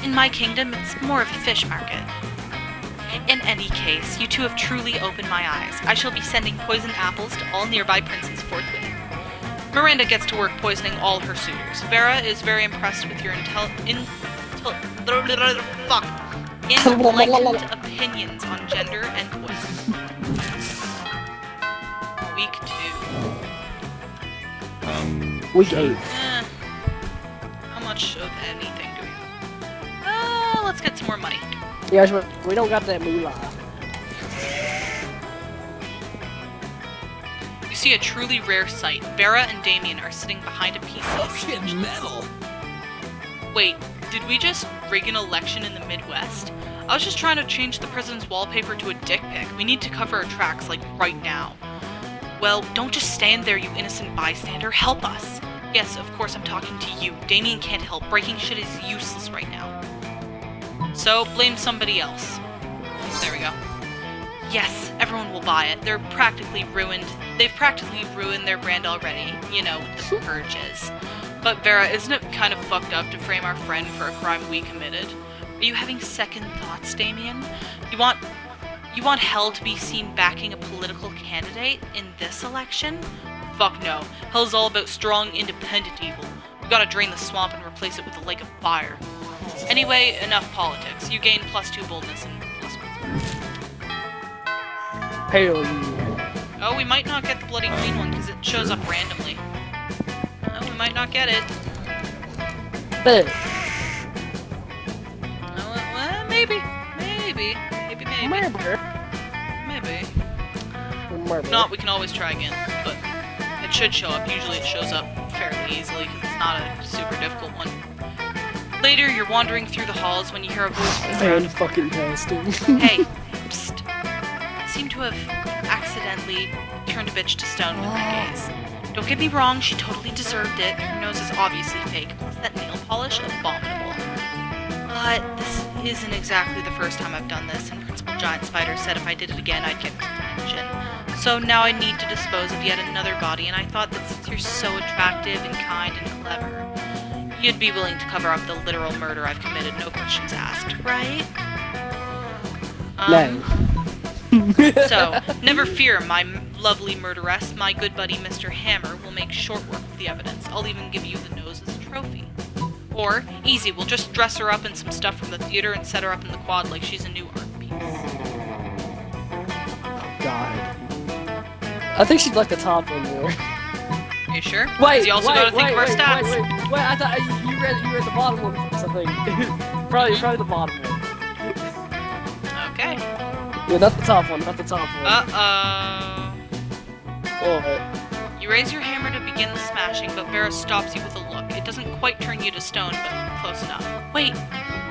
In my kingdom, it's more of a fish market. In any case, you two have truly opened my eyes. I shall be sending poisoned apples to all nearby princes forthwith. Miranda gets to work poisoning all her suitors. Vera is very impressed with your enlightened opinions on gender and poison. Week 2. Week 8. How much of anything do we have? Let's get some more money. Yeah, we don't got that moolah. You see a truly rare sight. Vera and Damien are sitting behind a PC. Metal. Wait, did we just rig an election in the Midwest? I was just trying to change the president's wallpaper to a dick pic. We need to cover our tracks, like, right now. Well, don't just stand there, you innocent bystander. Help us. Yes, of course I'm talking to you. Damien can't help. Breaking shit is useless right now. So, blame somebody else. There we go. Yes, everyone will buy it. They're practically ruined. They've practically ruined their brand already. You know, with the purges. But Vera, isn't it kind of fucked up to frame our friend for a crime we committed? Are you having second thoughts, Damien? You want hell to be seen backing a political candidate in this election? Fuck no. Hell's all about strong, independent evil. We gotta drain the swamp and replace it with a lake of fire. Anyway, enough politics. You gain +2 boldness and +1. Hell yeah. Oh, we might not get the Bloody Queen one because it shows up randomly. Oh, we might not get it. But Well, maybe. Maybe. If not, we can always try again. But it should show up. Usually it shows up fairly easily because it's not a super difficult one. Later, you're wandering through the halls when you hear a voice from the crowd. fucking testing. Hey, psst. I seem to have accidentally turned a bitch to stone with my gaze. Don't get me wrong, she totally deserved it. Her nose is obviously fake, plus that nail polish, abominable. But this isn't exactly the first time I've done this, and Principal Giant Spider said if I did it again, I'd get detention. So now I need to dispose of yet another body, and I thought that since you're so attractive and kind and clever, you'd be willing to cover up the literal murder I've committed, no questions asked, right? No. So, never fear, my lovely murderess. My good buddy Mr. Hammer will make short work of the evidence. I'll even give you the nose as a trophy. Or, easy, we'll just dress her up in some stuff from the theater and set her up in the quad like she's a new art piece. God. I think she'd like the top one more. Are you sure? 'Cause Wait, you also gotta think of our stats. Wait, I thought you read the bottom one first, I think. probably the bottom one. Okay. Yeah, not the top one. Uh-oh. Oh, You raise your hammer to begin the smashing, but Vera stops you with a look. It doesn't quite turn you to stone, but close enough. Wait,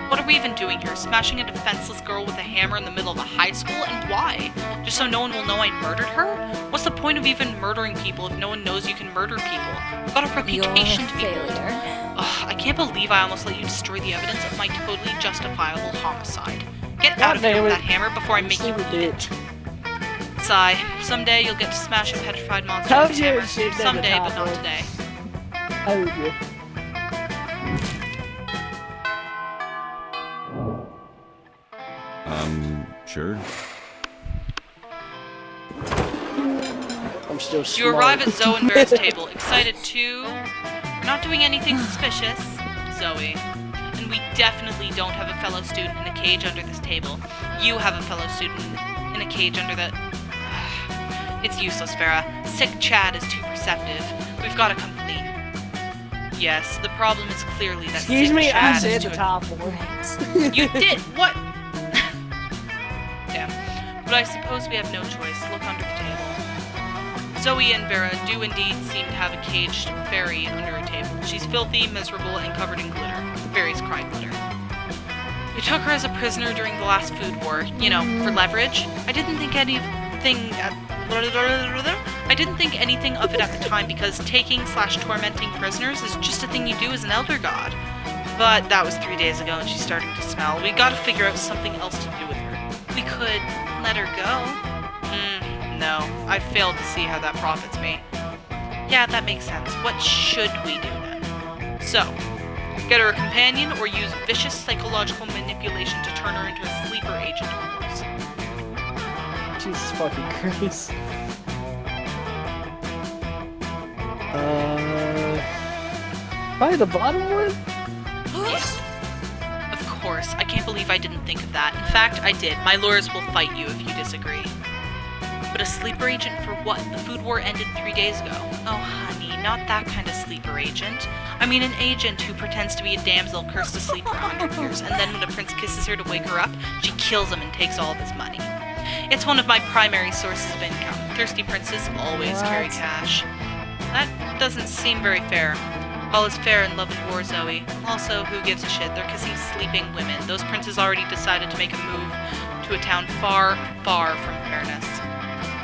what are we even doing here? Smashing a defenseless girl with a hammer in the middle of a high school? And why? Just so no one will know I murdered her? What's the point of even murdering people if no one knows you can murder people? I've got a reputation to be built. Ugh, I can't believe I almost let you destroy the evidence of my totally justifiable homicide. Get out of here with that hammer before I make you eat it. Sigh. Someday you'll get to smash a petrified monster with a hammer. Someday, but not today. Oh, yeah. Sure. I'm still smart. You arrive at Zoe and Vera's table, excited too. We're not doing anything suspicious, Zoe. And we definitely don't have a fellow student in a cage under this table. You have a fellow student in a cage under the... It's useless, Vera. Sick Chad is too perceptive. We've got to come clean. Yes, the problem is clearly that Excuse sick me, I Chad said is the too... top one. You did? What? Damn. But I suppose we have no choice. Look under the table. Zoe and Vera do indeed seem to have a caged fairy under her table. She's filthy, miserable, and covered in glitter. The fairies cry glitter. We took her as a prisoner during the last food war, you know, for leverage. I didn't think anything of it at the time because taking/tormenting prisoners is just a thing you do as an elder god. But that was 3 days ago and she's starting to smell. We gotta figure out something else to do with her. We could let her go. No, I failed to see how that profits me. Yeah, that makes sense. What should we do then? So, get her a companion or use vicious psychological manipulation to turn her into a sleeper agent, of course. Jesus fucking Christ. Probably the bottom one? Yes. Of course. I can't believe I didn't think of that. In fact, I did. My lawyers will fight you if you disagree. But a sleeper agent for what? The food war ended 3 days ago. Oh, honey, not that kind of sleeper agent. I mean an agent who pretends to be a damsel cursed to sleep for 100 years, and then when a prince kisses her to wake her up, she kills him and takes all of his money. It's one of my primary sources of income. Thirsty princes always carry cash. That doesn't seem very fair. All is fair in love and war, Zoe. Also, who gives a shit? They're kissing sleeping women. Those princes already decided to make a move to a town far, far from fairness.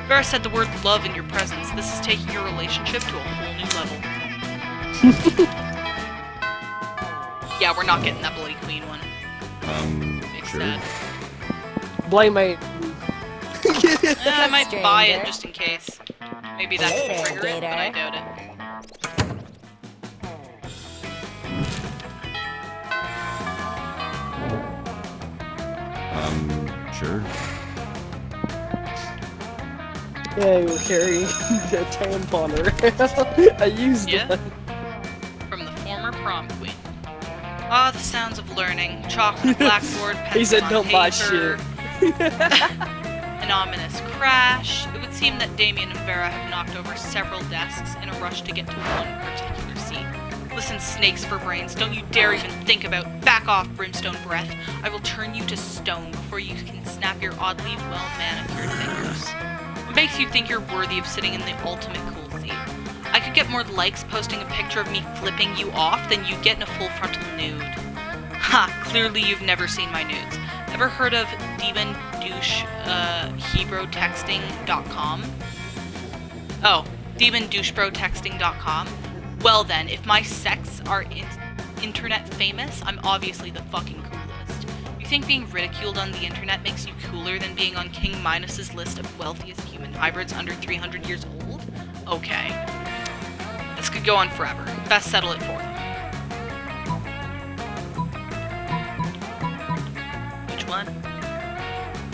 Vera said the word love in your presence. This is taking your relationship to a whole new level. Yeah, we're not getting that Bloody Queen one. Big Sure. sad. Blame me. I might Stranger. buy it just in case. Maybe that Hey can there, trigger it, but I Gator. doubt it. Sure. Yeah, we'll carry the tamponer. I used Yeah. one. From the former prom queen. Ah, the sounds of learning. Chalk on a blackboard, He pencil said, on "Don't buy paper." shit." An ominous crash. It would seem that Damien and Vera have knocked over several desks in a rush to get to one particular seat. Listen, snakes for brains, don't you dare even think about back off, brimstone breath. I will turn you to stone before you can snap your oddly well-manicured fingers. What makes you think you're worthy of sitting in the ultimate cool seat? I could get more likes posting a picture of me flipping you off than you'd get in a full frontal nude. Ha! Clearly you've never seen my nudes. Ever heard of demondouche.hebrotexting.com? Oh, demondouchebrotexting.com? Well then, if my sex are internet famous, I'm obviously the fucking coolest. You think being ridiculed on the internet makes you cooler than being on King Midas's list of wealthiest human hybrids under 300 years old? Okay. This could go on forever. Best settle it for them. Which one?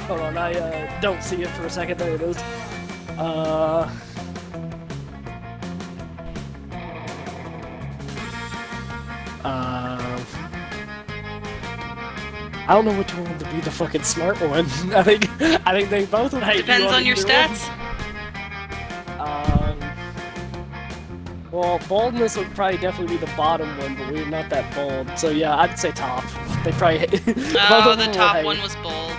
Hold on, I don't see it for a second. There it is. I don't know which one would be the fucking smart one. I think they both would hate Depends you on your either stats. one. Well, baldness would probably definitely be the bottom one, but we're not that bald. So yeah, I'd say top. They probably both Oh, of the them top would one hate. was bold.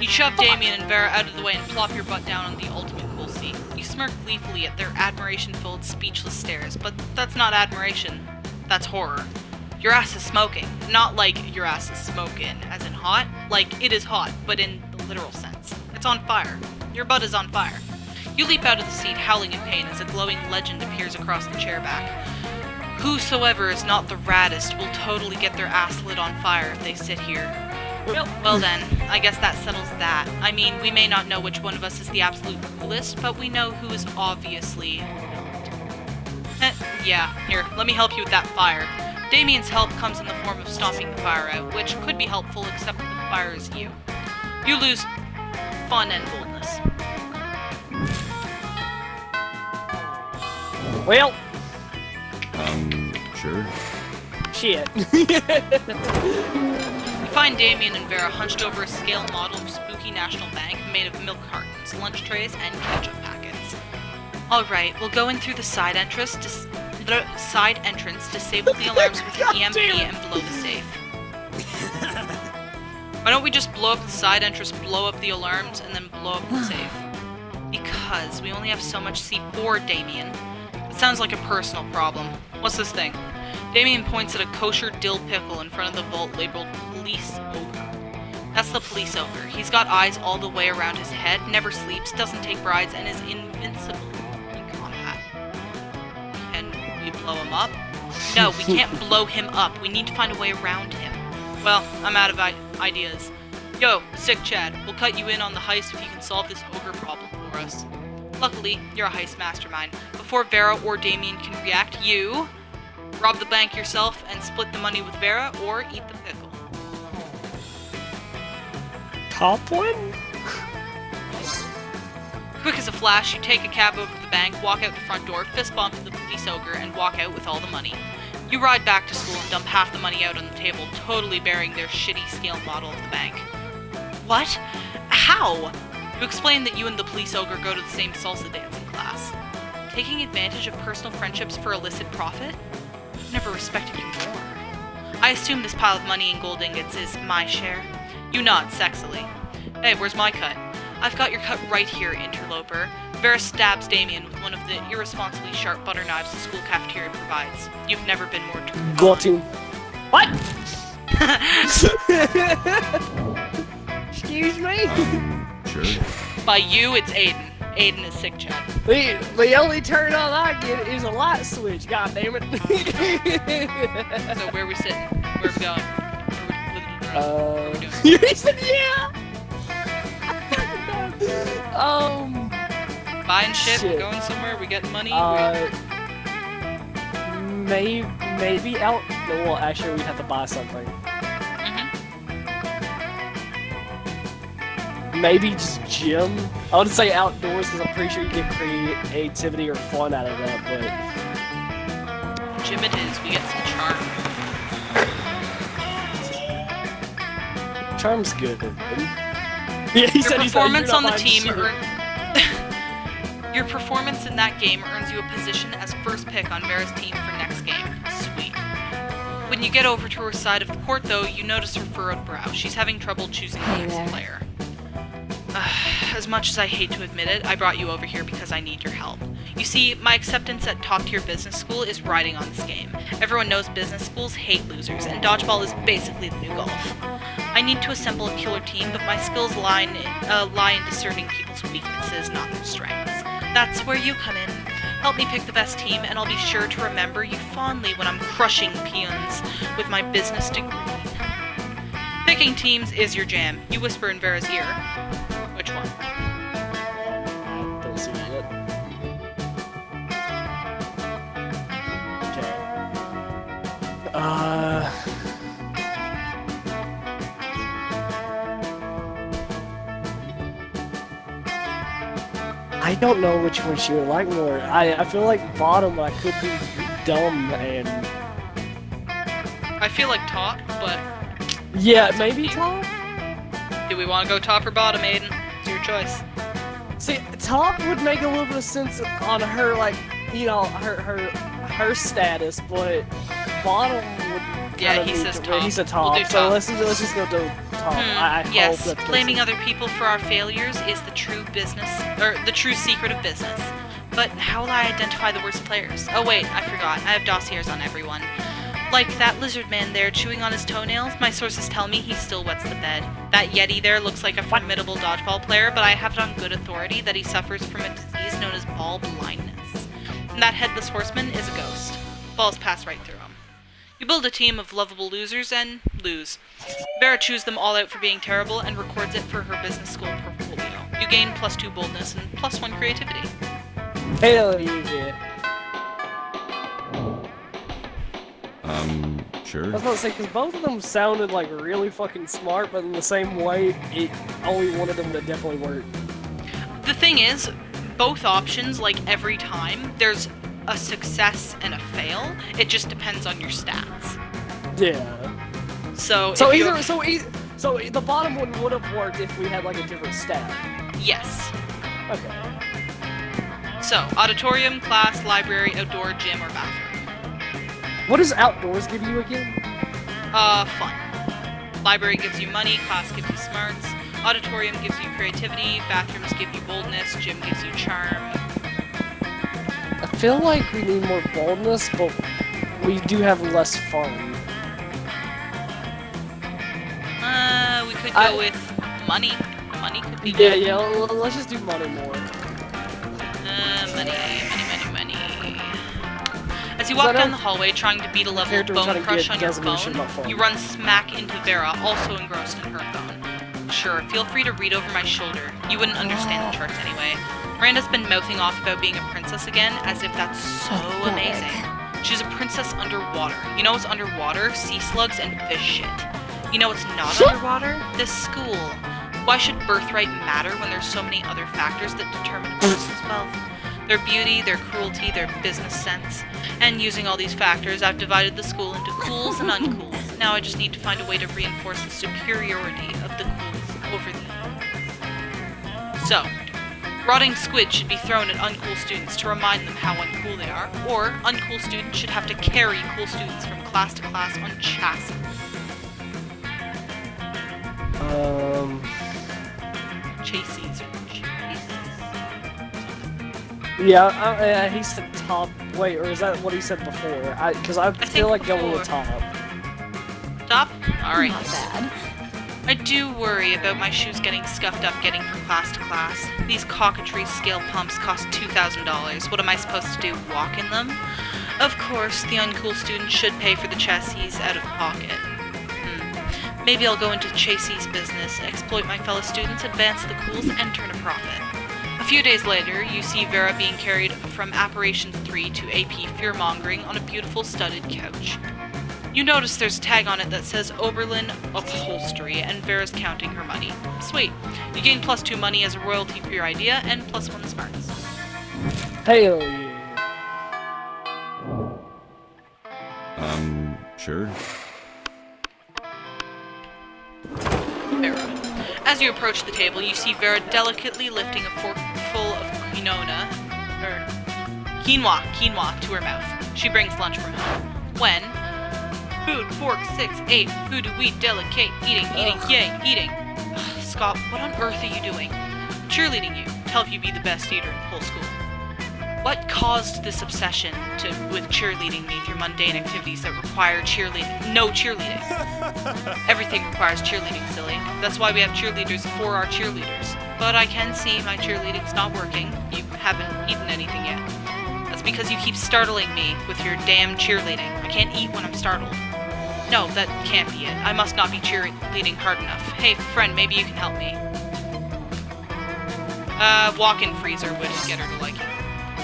You shove Damien and Vera out of the way and plop your butt down on the ultimate cool seat. You smirk gleefully at their admiration-filled, speechless stares, but that's not admiration. That's horror. Your ass is smoking. Not like your ass is smoking, as in hot. Like, it is hot, but in the literal sense. It's on fire. Your butt is on fire. You leap out of the seat, howling in pain, as a glowing legend appears across the chair back. Whosoever is not the raddest will totally get their ass lit on fire if they sit here. Well then, I guess that settles that. I mean, we may not know which one of us is the absolute coolest, but we know who is obviously not. Yeah, here, let me help you with that fire. Damien's help comes in the form of stomping the fire out, which could be helpful except that the fire is you. You lose fun and boldness. Well, Sure. shit. You find Damien and Vera hunched over a scale model of Spooky National Bank made of milk cartons, lunch trays, and ketchup packets. Alright, we'll go in through the side entrance, disable the alarms with an EMP, and blow the safe. Why don't we just blow up the side entrance, blow up the alarms, and then blow up the safe? Because we only have so much C4, Damien. It sounds like a personal problem. What's this thing? Damien points at a kosher dill pickle in front of the vault labeled Police Ogre. That's the police ogre. He's got eyes all the way around his head, never sleeps, doesn't take brides, and is invincible in combat. Can we blow him up? No, we can't blow him up. We need to find a way around him. Well, I'm out of ideas. Yo, Sick Chad, we'll cut you in on the heist if you can solve this ogre problem for us. Luckily, you're a heist mastermind. Before Vera or Damien can react, you rob the bank yourself and split the money with Vera, or eat the pickle. Top one? Quick as a flash, you take a cab over to the bank, walk out the front door, fist bump the police ogre, and walk out with all the money. You ride back to school and dump half the money out on the table, totally burying their shitty scale model of the bank. What? How? You explain that you and the police ogre go to the same salsa dancing class. Taking advantage of personal friendships for illicit profit? I've never respected you more. I assume this pile of money and gold ingots is my share. You nod sexily. Hey, where's my cut? I've got your cut right here, interloper. Vera stabs Damien with one of the irresponsibly sharp butter knives the school cafeteria provides. You've never been more turned Got him. What? Excuse me? Sure. By you, it's Aiden. Aiden is Sick Chad. The only turn on I get is a light switch, god damn it. So where are we sitting? Where are we going? What are we doing? You said yeah! Buying shit, shit. we're going somewhere, we getting money. Maybe out. No, well, actually, we'd have to buy something. maybe just gym. I would say outdoors because I'm pretty sure you get creativity or fun out of that, but... Gym it is. We get some charm. Charm's good. Yeah, he Your said performance on the team Sure. Your performance in that game earns you a position as first pick on Vera's team for next game. Sweet. When you get over to her side of the court, though, you notice her furrowed brow. She's having trouble choosing the next player. As much as I hate to admit it, I brought you over here because I need your help. You see, my acceptance at top-tier business school is riding on this game. Everyone knows business schools hate losers, and dodgeball is basically the new golf. I need to assemble a killer team, but my skills lie in discerning people's weaknesses, not their strengths. That's where you come in. Help me pick the best team, and I'll be sure to remember you fondly when I'm crushing peons with my business degree. Picking teams is your jam. You whisper in Vera's ear. Which one? Don't see it yet. Okay. I don't know which one she would like more. I feel like bottom I could be dumb and... I feel like top, but... Yeah, maybe top? Do we want to go top or bottom, Aiden? It's your choice. See, top would make a little bit of sense on her, like, you know, her status, but bottom would Yeah, kinda he need says to- top. He said We'll top, do so top. let's just go to top. I Yes, hope that's blaming other people for our failures is the true secret of business. But how will I identify the worst players? Oh wait, I forgot. I have dossiers on everyone. Like that lizard man there chewing on his toenails, my sources tell me he still wets the bed. That Yeti there looks like a formidable dodgeball player, but I have it on good authority that he suffers from a disease known as ball blindness. And that headless horseman is a ghost. Balls pass right through him. You build a team of lovable losers and lose. Vera chews them all out for being terrible and records it for her business school portfolio. You gain +2 boldness and +1 creativity. Hell yeah. Sure. I was about to say, because both of them sounded like really fucking smart, but in the same way, it only one of them that definitely worked. The thing is, both options, like every time, there's a success and a fail. It just depends on your stats. Yeah. So the bottom one would have worked if we had like a different stat. yes. Okay. So, auditorium, class, library, outdoor, gym, or bathroom. What does outdoors give you again? Fun. Library gives you money, class gives you smarts, auditorium gives you creativity, bathrooms give you boldness, gym gives you charm. I feel like we need more boldness, but we do have less fun. We could go with money. Money could be Yeah, good. yeah, let's just do money more. Money. As you walk down the hallway trying to beat a level of Character was Bone trying to Crush get on your resolution about phone, phone. you run smack into Vera, also engrossed in her phone. Sure, feel free to read over my shoulder. You wouldn't understand the charts anyway. Miranda's been mouthing off about being a princess again, as if that's so amazing. She's a princess underwater. You know what's underwater? Sea slugs and fish shit. You know what's not underwater? This school. Why should birthright matter when there's so many other factors that determine a person's wealth? Their beauty, their cruelty, their business sense. And using all these factors, I've divided the school into cools and uncools. Now I just need to find a way to reinforce the superiority of the cools over the uncools. So, rotting squid should be thrown at uncool students to remind them how uncool they are, or uncool students should have to carry cool students from class to class on chassis. Chases or chases? Yeah, he said top. Wait, or is that what he said before? Because I think feel like going with before. top. Top? Alright. Not bad. I do worry about my shoes getting scuffed up getting from class to class. These cockatrice scale pumps cost $2,000. What am I supposed to do, walk in them? Of course, the uncool student should pay for the chassis out of pocket. Maybe I'll go into Chasey's business, exploit my fellow students, advance the cools, and turn a profit. A few days later, you see Vera being carried from Apparitions 3 to AP Fearmongering on a beautiful studded couch. You notice there's a tag on it that says Oberlin Upholstery, and Vera's counting her money. Sweet. You gain +2 money as a royalty for your idea, and +1 smarts. Hell yeah. Sure. Vera. As you approach the table, you see Vera delicately lifting a fork full of quinoa to her mouth. She brings lunch from home. When food, fork, 6, 8, who do we delicate, eating, yay, eating. Ugh, Scott, what on earth are you doing? Cheerleading you, to help you be the best eater in the whole school. What caused this obsession with cheerleading me through mundane activities that require no cheerleading? Everything requires cheerleading, silly. That's why we have cheerleaders for our cheerleaders. But I can see my cheerleading's not working. You haven't eaten anything yet. That's because you keep startling me with your damn cheerleading. I can't eat when I'm startled. No, that can't be it. I must not be cheerleading hard enough. Hey, friend, maybe you can help me. Walk-in freezer would get her to like you.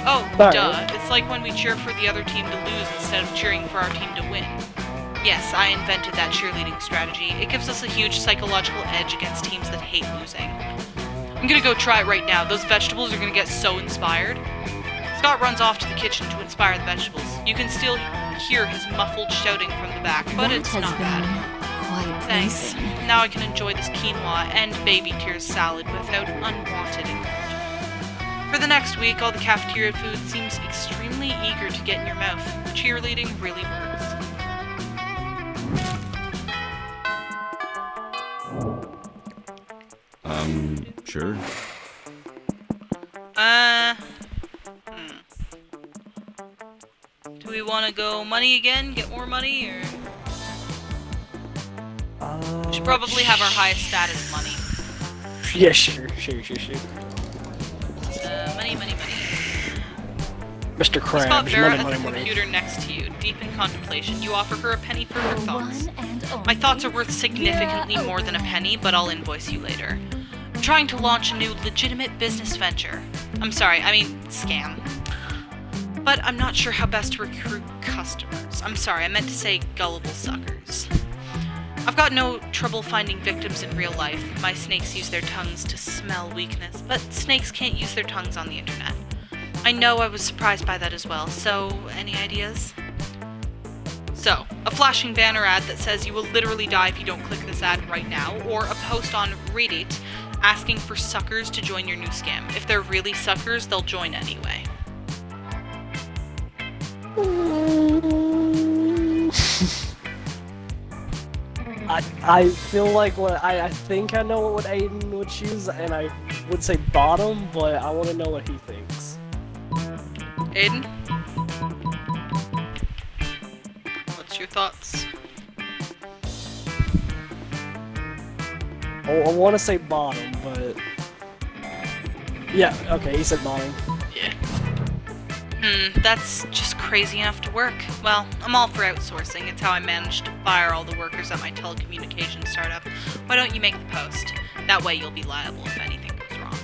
Oh, duh. It's like when we cheer for the other team to lose instead of cheering for our team to win. Yes, I invented that cheerleading strategy. It gives us a huge psychological edge against teams that hate losing. I'm gonna go try it right now. Those vegetables are gonna get so inspired. Scott runs off to the kitchen to inspire the vegetables. You can still hear his muffled shouting from the back, but it's not bad. Thanks. Now I can enjoy this quinoa and baby tears salad without unwanted encouragement. For the next week, all the cafeteria food seems extremely eager to get in your mouth. Cheerleading really works. Sure. Do we want to go money again? Get more money, or? We should probably have our highest status money. Yeah, sure. Money. Mr. You spot Krabs, Vera at money. the computer next to you, deep in contemplation. You offer her a penny for her thoughts. My thoughts are worth significantly more than a penny, but I'll invoice you later. I'm trying to launch a new legitimate business venture. Scam. But I'm not sure how best to recruit customers. I'm sorry, I meant to say gullible suckers. I've got no trouble finding victims in real life. My snakes use their tongues to smell weakness, but snakes can't use their tongues on the internet. I know, I was surprised by that as well, so any ideas? So, a flashing banner ad that says you will literally die if you don't click this ad right now, or a post on Reddit asking for suckers to join your new scam. If they're really suckers, they'll join anyway. I feel like I think I know what Aiden would choose, and I would say bottom, but I want to know what he thinks. Aiden? What's your thoughts? I want to say bottom, but yeah, okay, he said bottom. Yeah. That's just crazy enough to work. Well, I'm all for outsourcing. It's how I managed to fire all the workers at my telecommunications startup. Why don't you make the post? That way you'll be liable if anything goes wrong.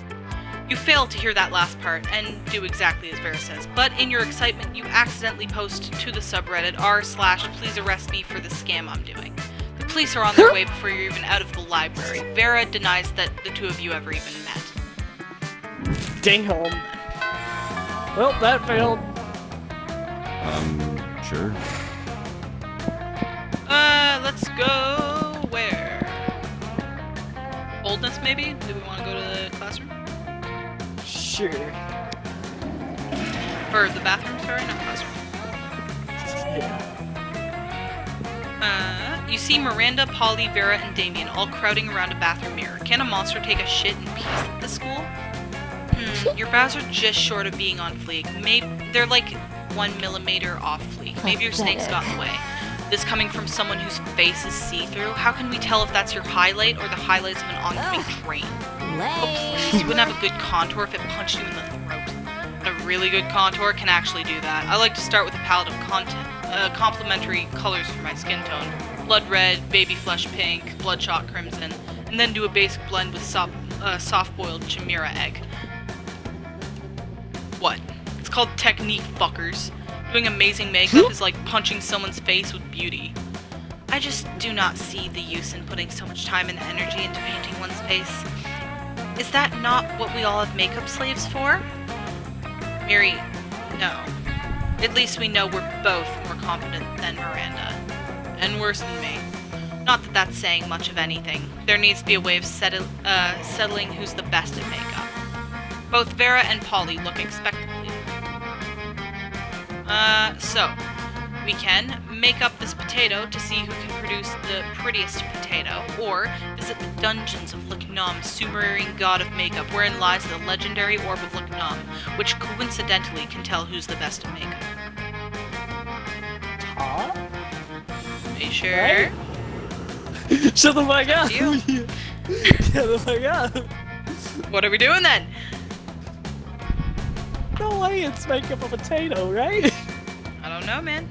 You failed to hear that last part, and do exactly as Vera says, but in your excitement, you accidentally post to the subreddit r/please arrest me for the scam I'm doing. The police are on their way before you're even out of the library. Vera denies that the two of you ever even met. Damn. Well, that failed. Sure. Let's go where? Boldness, maybe? Do we want to go to the classroom? Sure. Or the bathroom, sorry, not classroom. Yeah. You see Miranda, Polly, Vera, and Damien all crowding around a bathroom mirror. Can a monster take a shit in peace at the school? Your brows are just short of being on fleek. Maybe they're like 1 millimeter off fleek. Maybe your snake's got in the way. This coming from someone whose face is see-through? How can we tell if that's your highlight or the highlights of an oncoming train? Oh please, you wouldn't have a good contour if it punched you in the throat. A really good contour can actually do that. I like to start with a palette of complementary colors for my skin tone. Blood red, baby flesh pink, bloodshot crimson, and then do a basic blend with soft-boiled chimera egg. What? It's called technique, fuckers. Doing amazing makeup is like punching someone's face with beauty. I just do not see the use in putting so much time and energy into painting one's face. Is that not what we all have makeup slaves for? Miri, no. At least we know we're both more competent than Miranda. And worse than me. Not that that's saying much of anything. There needs to be a way of settling who's the best at makeup. Both Vera and Polly look expectantly. So, we can make up this potato to see who can produce the prettiest potato, or visit the dungeons of Lucknom, Sumerian god of makeup, wherein lies the legendary orb of Lucknom, which coincidentally can tell who's the best at makeup. Huh? Are you sure? Right? Shut the fuck up! You. Shut the fuck up! What are we doing then? No way it's make up a potato, right? I don't know, man.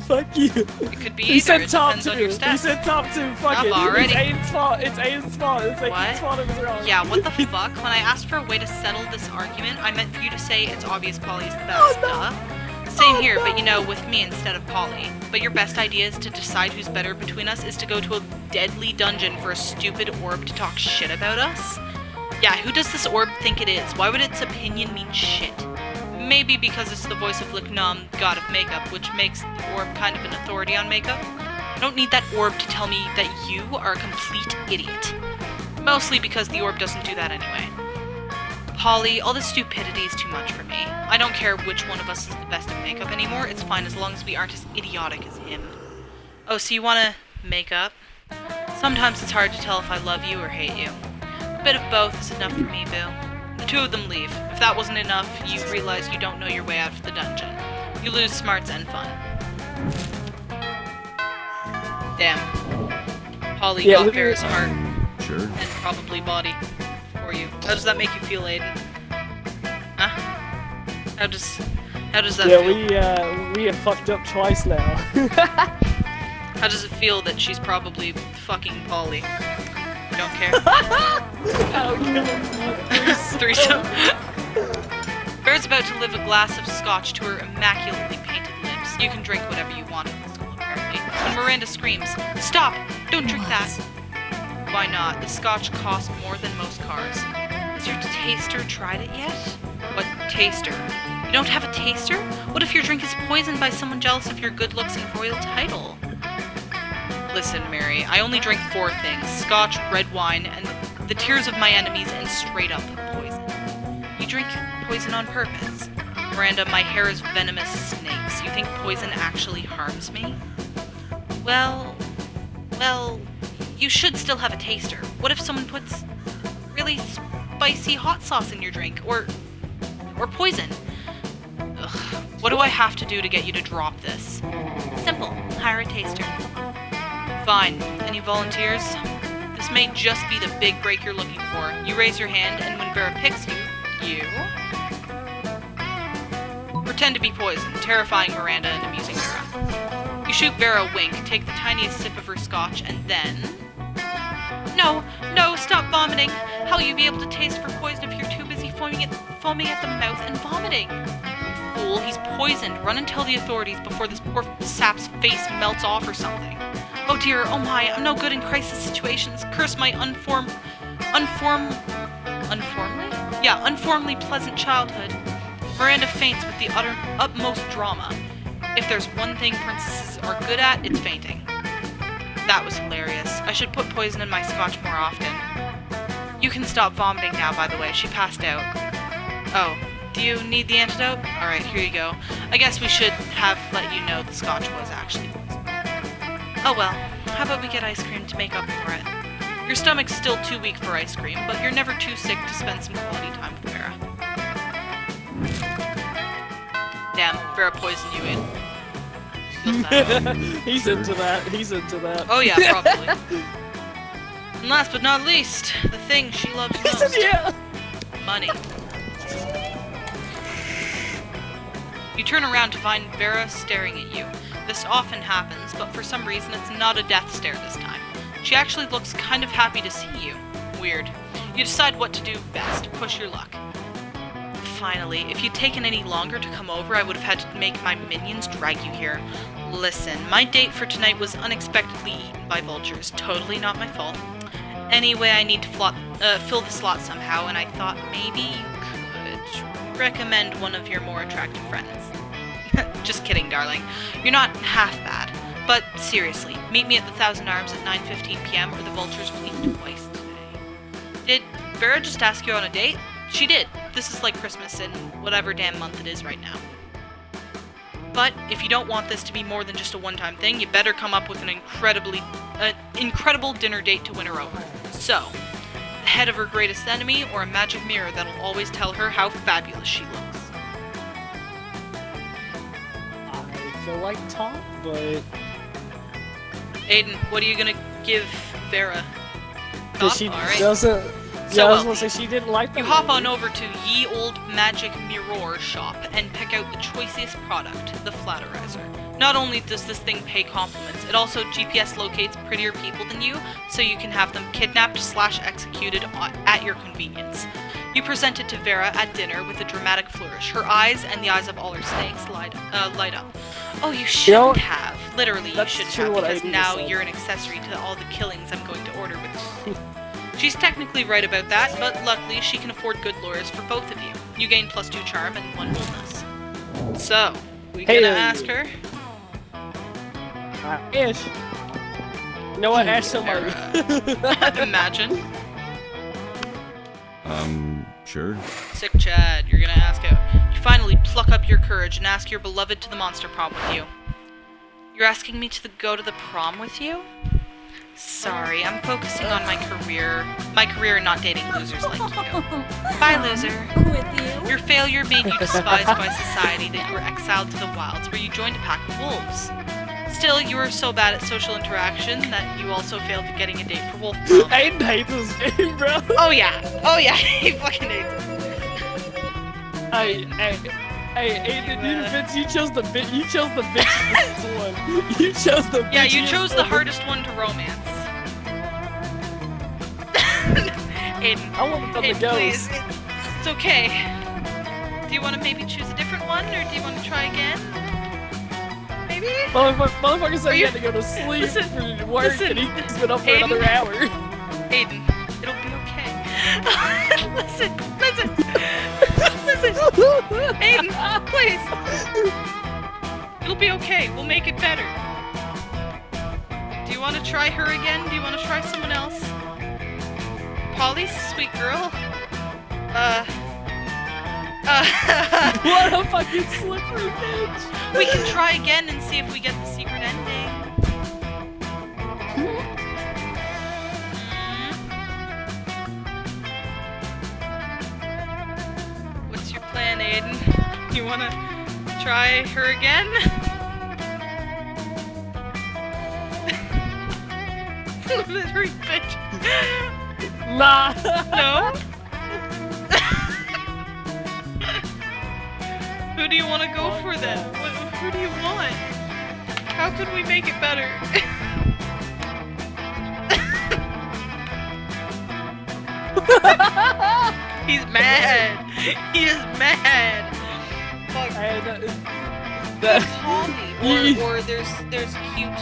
Fuck you. It could be He either. said It top depends two. on your He stats. said top two. Fuck Stop it. already. It's Aiden's fault. It's Aiden's fault. It's like What? Aiden's fault. It was wrong. Yeah, what the fuck? When I asked for a way to settle this argument, I meant for you to say it's obvious Polly's the best, Oh, no. duh. Same Oh, here, no. but you know, with me instead of Polly. But your best idea is to decide who's better between us is to go to a deadly dungeon for a stupid orb to talk shit about us? Yeah, who does this orb think it is? Why would its opinion mean shit? Maybe because it's the voice of Lucknom, god of makeup, which makes the orb kind of an authority on makeup. I don't need that orb to tell me that you are a complete idiot. Mostly because the orb doesn't do that anyway. Polly, all this stupidity is too much for me. I don't care which one of us is the best at makeup anymore, it's fine as long as we aren't as idiotic as him. Oh, so you wanna make up? Sometimes it's hard to tell if I love you or hate you. A bit of both is enough for me, Boo. The two of them leave. If that wasn't enough, you realize you don't know your way out of the dungeon. You lose smarts and fun. Damn. Polly Yeah, got look at Vera's it. heart Sure. and probably body for you. How does that make you feel, Aiden? Huh? How does that Yeah, feel? we have fucked up twice now. How does it feel that she's probably fucking Polly? You don't care? I'll give him Threesome. Vera's about to live a glass of scotch to her immaculately painted lips. You can drink whatever you want in the school, apparently. When Miranda screams, "Stop! Don't drink that!" Why not? The scotch costs more than most cars. Has your taster tried it yet? What taster? You don't have a taster? What if your drink is poisoned by someone jealous of your good looks and royal title? Listen, Mary, I only drink 4 things. Scotch, red wine, and the tears of my enemies, and straight up poison. You drink poison on purpose. Miranda, my hair is venomous snakes. You think poison actually harms me? Well, you should still have a taster. What if someone puts really spicy hot sauce in your drink? Or poison? Ugh. What do I have to do to get you to drop this? Simple. Hire a taster. Fine. Any volunteers? This may just be the big break you're looking for. You raise your hand, and when Vera picks you pretend to be poison, terrifying Miranda and amusing Vera. You shoot Vera a wink, take the tiniest sip of her scotch, and then... No, stop vomiting! How'll you be able to taste for poison if you're too busy foaming at the mouth and vomiting? You fool, he's poisoned. Run and tell the authorities before this poor sap's face melts off or something. Oh dear, oh my, I'm no good in crisis situations. Curse my unformedly pleasant childhood. Miranda faints with the utmost drama. If there's one thing princesses are good at, it's fainting. That was hilarious. I should put poison in my scotch more often. You can stop vomiting now, by the way. She passed out. Oh, do you need the antidote? Alright, here you go. I guess we should have let you know the scotch was actually poison. Oh well, how about we get ice cream to make up for it? Your stomach's still too weak for ice cream, but you're never too sick to spend some quality time with Vera. Damn, Vera poisoned you in. Feels bad. He's into that. Oh yeah, probably. And last but not least, the thing she loves He said most. yeah! Money. You turn around to find Vera staring at you. This often happens, but for some reason it's not a death stare this time. She actually looks kind of happy to see you. Weird. You decide what to do best. Push your luck. finally. If you'd taken any longer to come over, I would have had to make my minions drag you here. Listen, my date for tonight was unexpectedly eaten by vultures. Totally not my fault. Anyway, I need to fill the slot somehow, and I thought maybe you could recommend one of your more attractive friends. Just kidding, darling. You're not half bad. But seriously, meet me at the Thousand Arms at 9:15 p.m. or the vultures will eat twice today. Did Vera just ask you on a date? She did. This is like Christmas in whatever damn month it is right now. But if you don't want this to be more than just a one-time thing, you better come up with an incredible dinner date to win her over. So, the head of her greatest enemy or a magic mirror that'll always tell her how fabulous she looks. I feel like top, but Aiden, what are you gonna give Vera? because she Alright. doesn't. So, Yeah, I was well, gonna say she didn't like that. You hop on over to Ye Old Magic Mirror Shop and pick out the choicest product, the Flatterizer. Not only does this thing pay compliments, it also GPS locates prettier people than you, so you can have them kidnapped/executed at your convenience. You present it to Vera at dinner with a dramatic flourish. Her eyes and the eyes of all her snakes light up. Oh, you shouldn't have. Literally, you shouldn't have, because now you're an accessory to all the killings I'm going to order with this. She's technically right about that, but luckily she can afford good lures for both of you. You gain +2 charm and 1 boldness. So, we gonna ask her? Ish. You know what? Ask somebody. Imagine. Sure. Sick Chad, you're gonna ask out. You finally pluck up your courage and ask your beloved to the monster prom with you. You're asking me to go to the prom with you? Sorry, I'm focusing on my career and not dating losers like you. Bye, loser. With you? Your failure made you despised by society that you were exiled to the wilds, where you joined a pack of wolves. Still, you were so bad at social interaction that you also failed at getting a date for wolf prom. Aiden hates this game, bro. Oh yeah, he fucking hates it. Hey, Aiden, you defense, you chose the bitch one. You chose the Yeah, you bitchiest chose the hardest one to romance. Aiden, I want them to Aiden, go. please. It's okay. Do you want to maybe choose a different one, or do you want to try again? Maybe? Motherfucker said Are he you- had to go to sleep Listen, for work, listen, and he's been up for Aiden. another hour. Aiden, it'll be okay. listen. Aiden, please. It'll be okay. We'll make it better. Do you want to try her again? Do you want to try someone else? Polly's a sweet girl. What a fucking slippery bitch! We can try again and see if we get the secret ending. What's your plan, Aiden? You wanna try her again? Slippery bitch. Nah! No? Who do you want to go for then? Who do you want? How could we make it better? He's mad. He is mad. Fuck. Hey, Holly. Or there's cute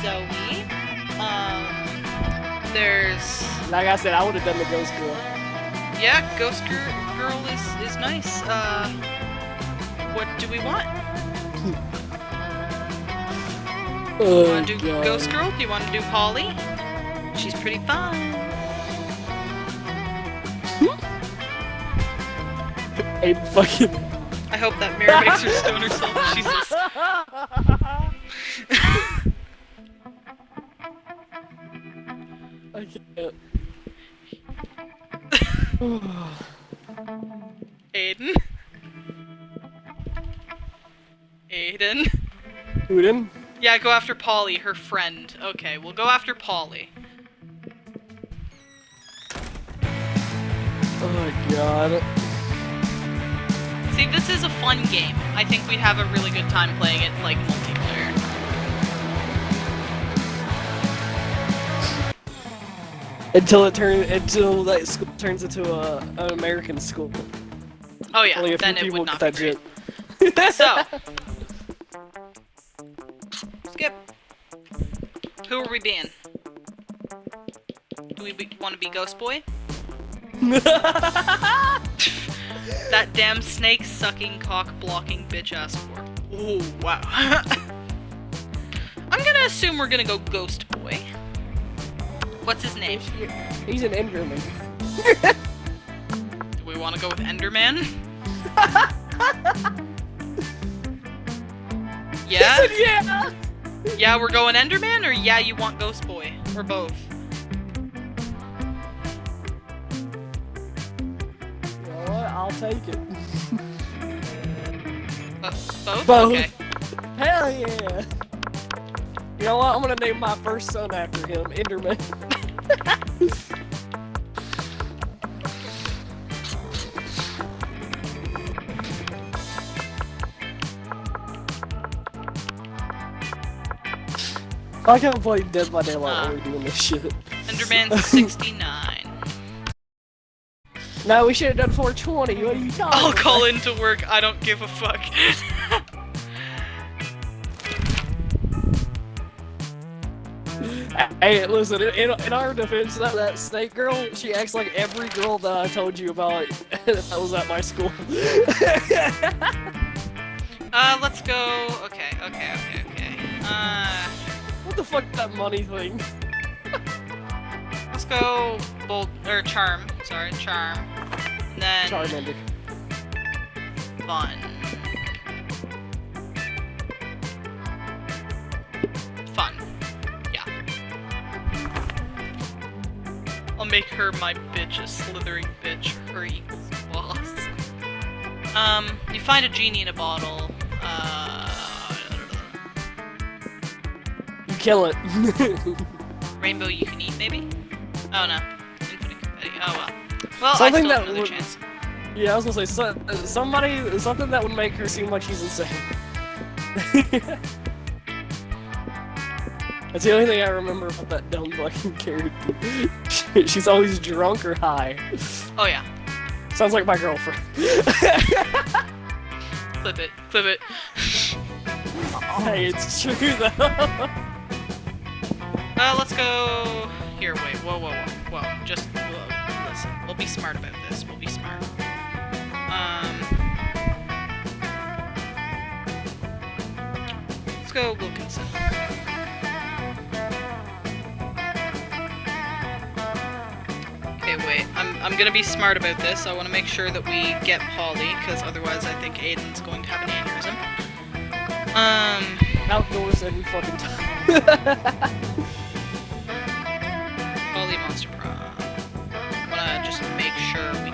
Zoe. There's like I said, I would have done the ghost girl. yeah, Ghost Girl is nice. What do we want? Do you want to do Ghost Girl? Do you want to do Polly? She's pretty fun. Hey, fucking. I hope that mirror makes her stone herself. Jesus. I can't. Aiden? Aiden? Uden? Yeah, go after Polly, her friend. Okay, we'll go after Polly. Oh my god. See, this is a fun game. I think we'd have a really good time playing it, like, multiplayer. Until that school turns into an American school. Oh yeah, Only a few then it people would get not that be shit. great. So, skip. Who are we being? Do we want to be Ghost Boy? That damn snake sucking, cock blocking bitch ass for. Oh wow. I'm gonna assume we're gonna go Ghost Boy. What's his name? He's an Enderman. Do we want to go with Enderman? Yeah? He said yeah! Yeah, we're going Enderman, or yeah, you want Ghost Boy? Or both? You know what? I'll take it. Both? Both. Okay. Hell yeah! You know what? I'm gonna name my first son after him, Enderman. I can't play Dead by Daylight while we're doing this shit. Enderman's 69. No, we should have done 420. What are you talking I'll about? call into work, I don't give a fuck. Hey, listen, in our defense, that snake girl, she acts like every girl that I told you about that was at my school. Let's go. Okay. What the fuck, that money thing? Let's go bold or charm. Sorry, charm. And then Charmander. fun. Fun. Yeah. I'll make her my bitch, a slithering bitch. Her equals boss. You find a genie in a bottle. You kill it. Rainbow you can eat, maybe? Oh no. Infinite confetti. Oh well. Well, Something I still that have another would- chance. Yeah, I was gonna say, something that would make her seem like she's insane. That's the only thing I remember about that dumb fucking character. She's always drunk or high. Oh yeah. Sounds like my girlfriend. Clip it. Hey, it's true though. Let's go... Here, wait, whoa. Just, listen. We'll be smart about this. We'll be smart. Let's go Wilkinson. Okay, wait. I'm gonna be smart about this. I want to make sure that we get Polly, because otherwise I think Aiden's going to have an aneurysm. Outdoors every fucking time. Polly Monster Prom. I wanna just make sure we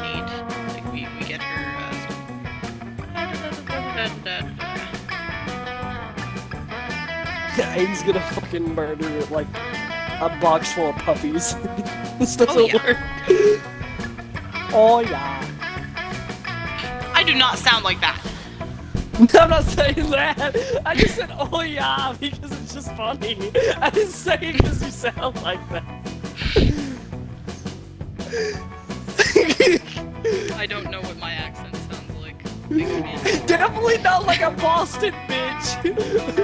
get her. Aiden's gonna fucking murder like a box full of puppies. This doesn't yeah. work. Oh yeah. I do not sound like that. I'm not saying that. I just said oh yeah because it's just funny. I didn't say it because you sound like that. I don't know what my accent sounds like. Make me mad. Definitely not like a Boston bitch.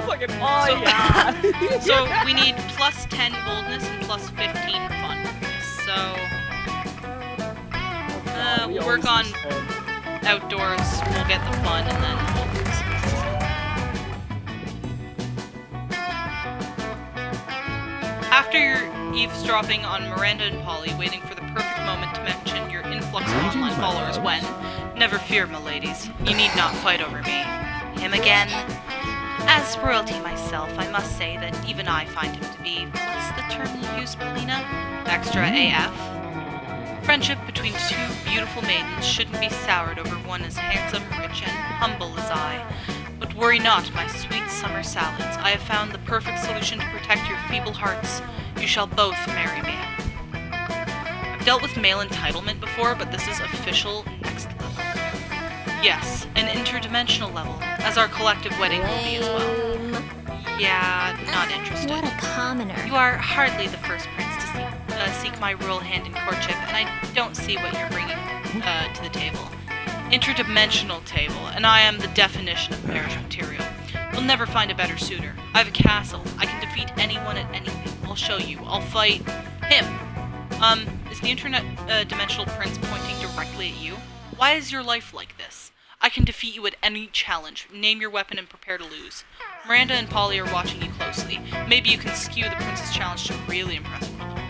Fucking oh So- yeah. So we need plus 10 boldness and plus 15 fun. So we'll work on outdoors. We'll get the fun and then boldness. After you're eavesdropping on Miranda and Polly, waiting for the perfect moment to mention your influx of Greetings, online my followers loves. when, never fear, my ladies, you need not fight over me. Him again? As royalty myself, I must say that even I find him to be, what's the term you use, Paulina? Extra AF? Friendship between two beautiful maidens shouldn't be soured over one as handsome, rich, and humble as I. But worry not, my sweet summer salads. I have found the perfect solution to protect your feeble hearts. You shall both marry me. I've dealt with male entitlement before, but this is official next level. Yes, an interdimensional level, as our collective wedding will be as well. Lame. Yeah, not interested. What a commoner. You are hardly the first prince to seek my royal hand in courtship, and I don't see what you're bringing to the table. Interdimensional table, and I am the definition of marriage material. You'll never find a better suitor. I have a castle. I can defeat anyone at anything. I'll show you. I'll fight him. Is the dimensional prince pointing directly at you? Why is your life like this? I can defeat you at any challenge. Name your weapon and prepare to lose. Miranda and Polly are watching you closely. Maybe you can skew the prince's challenge to really impress one of them.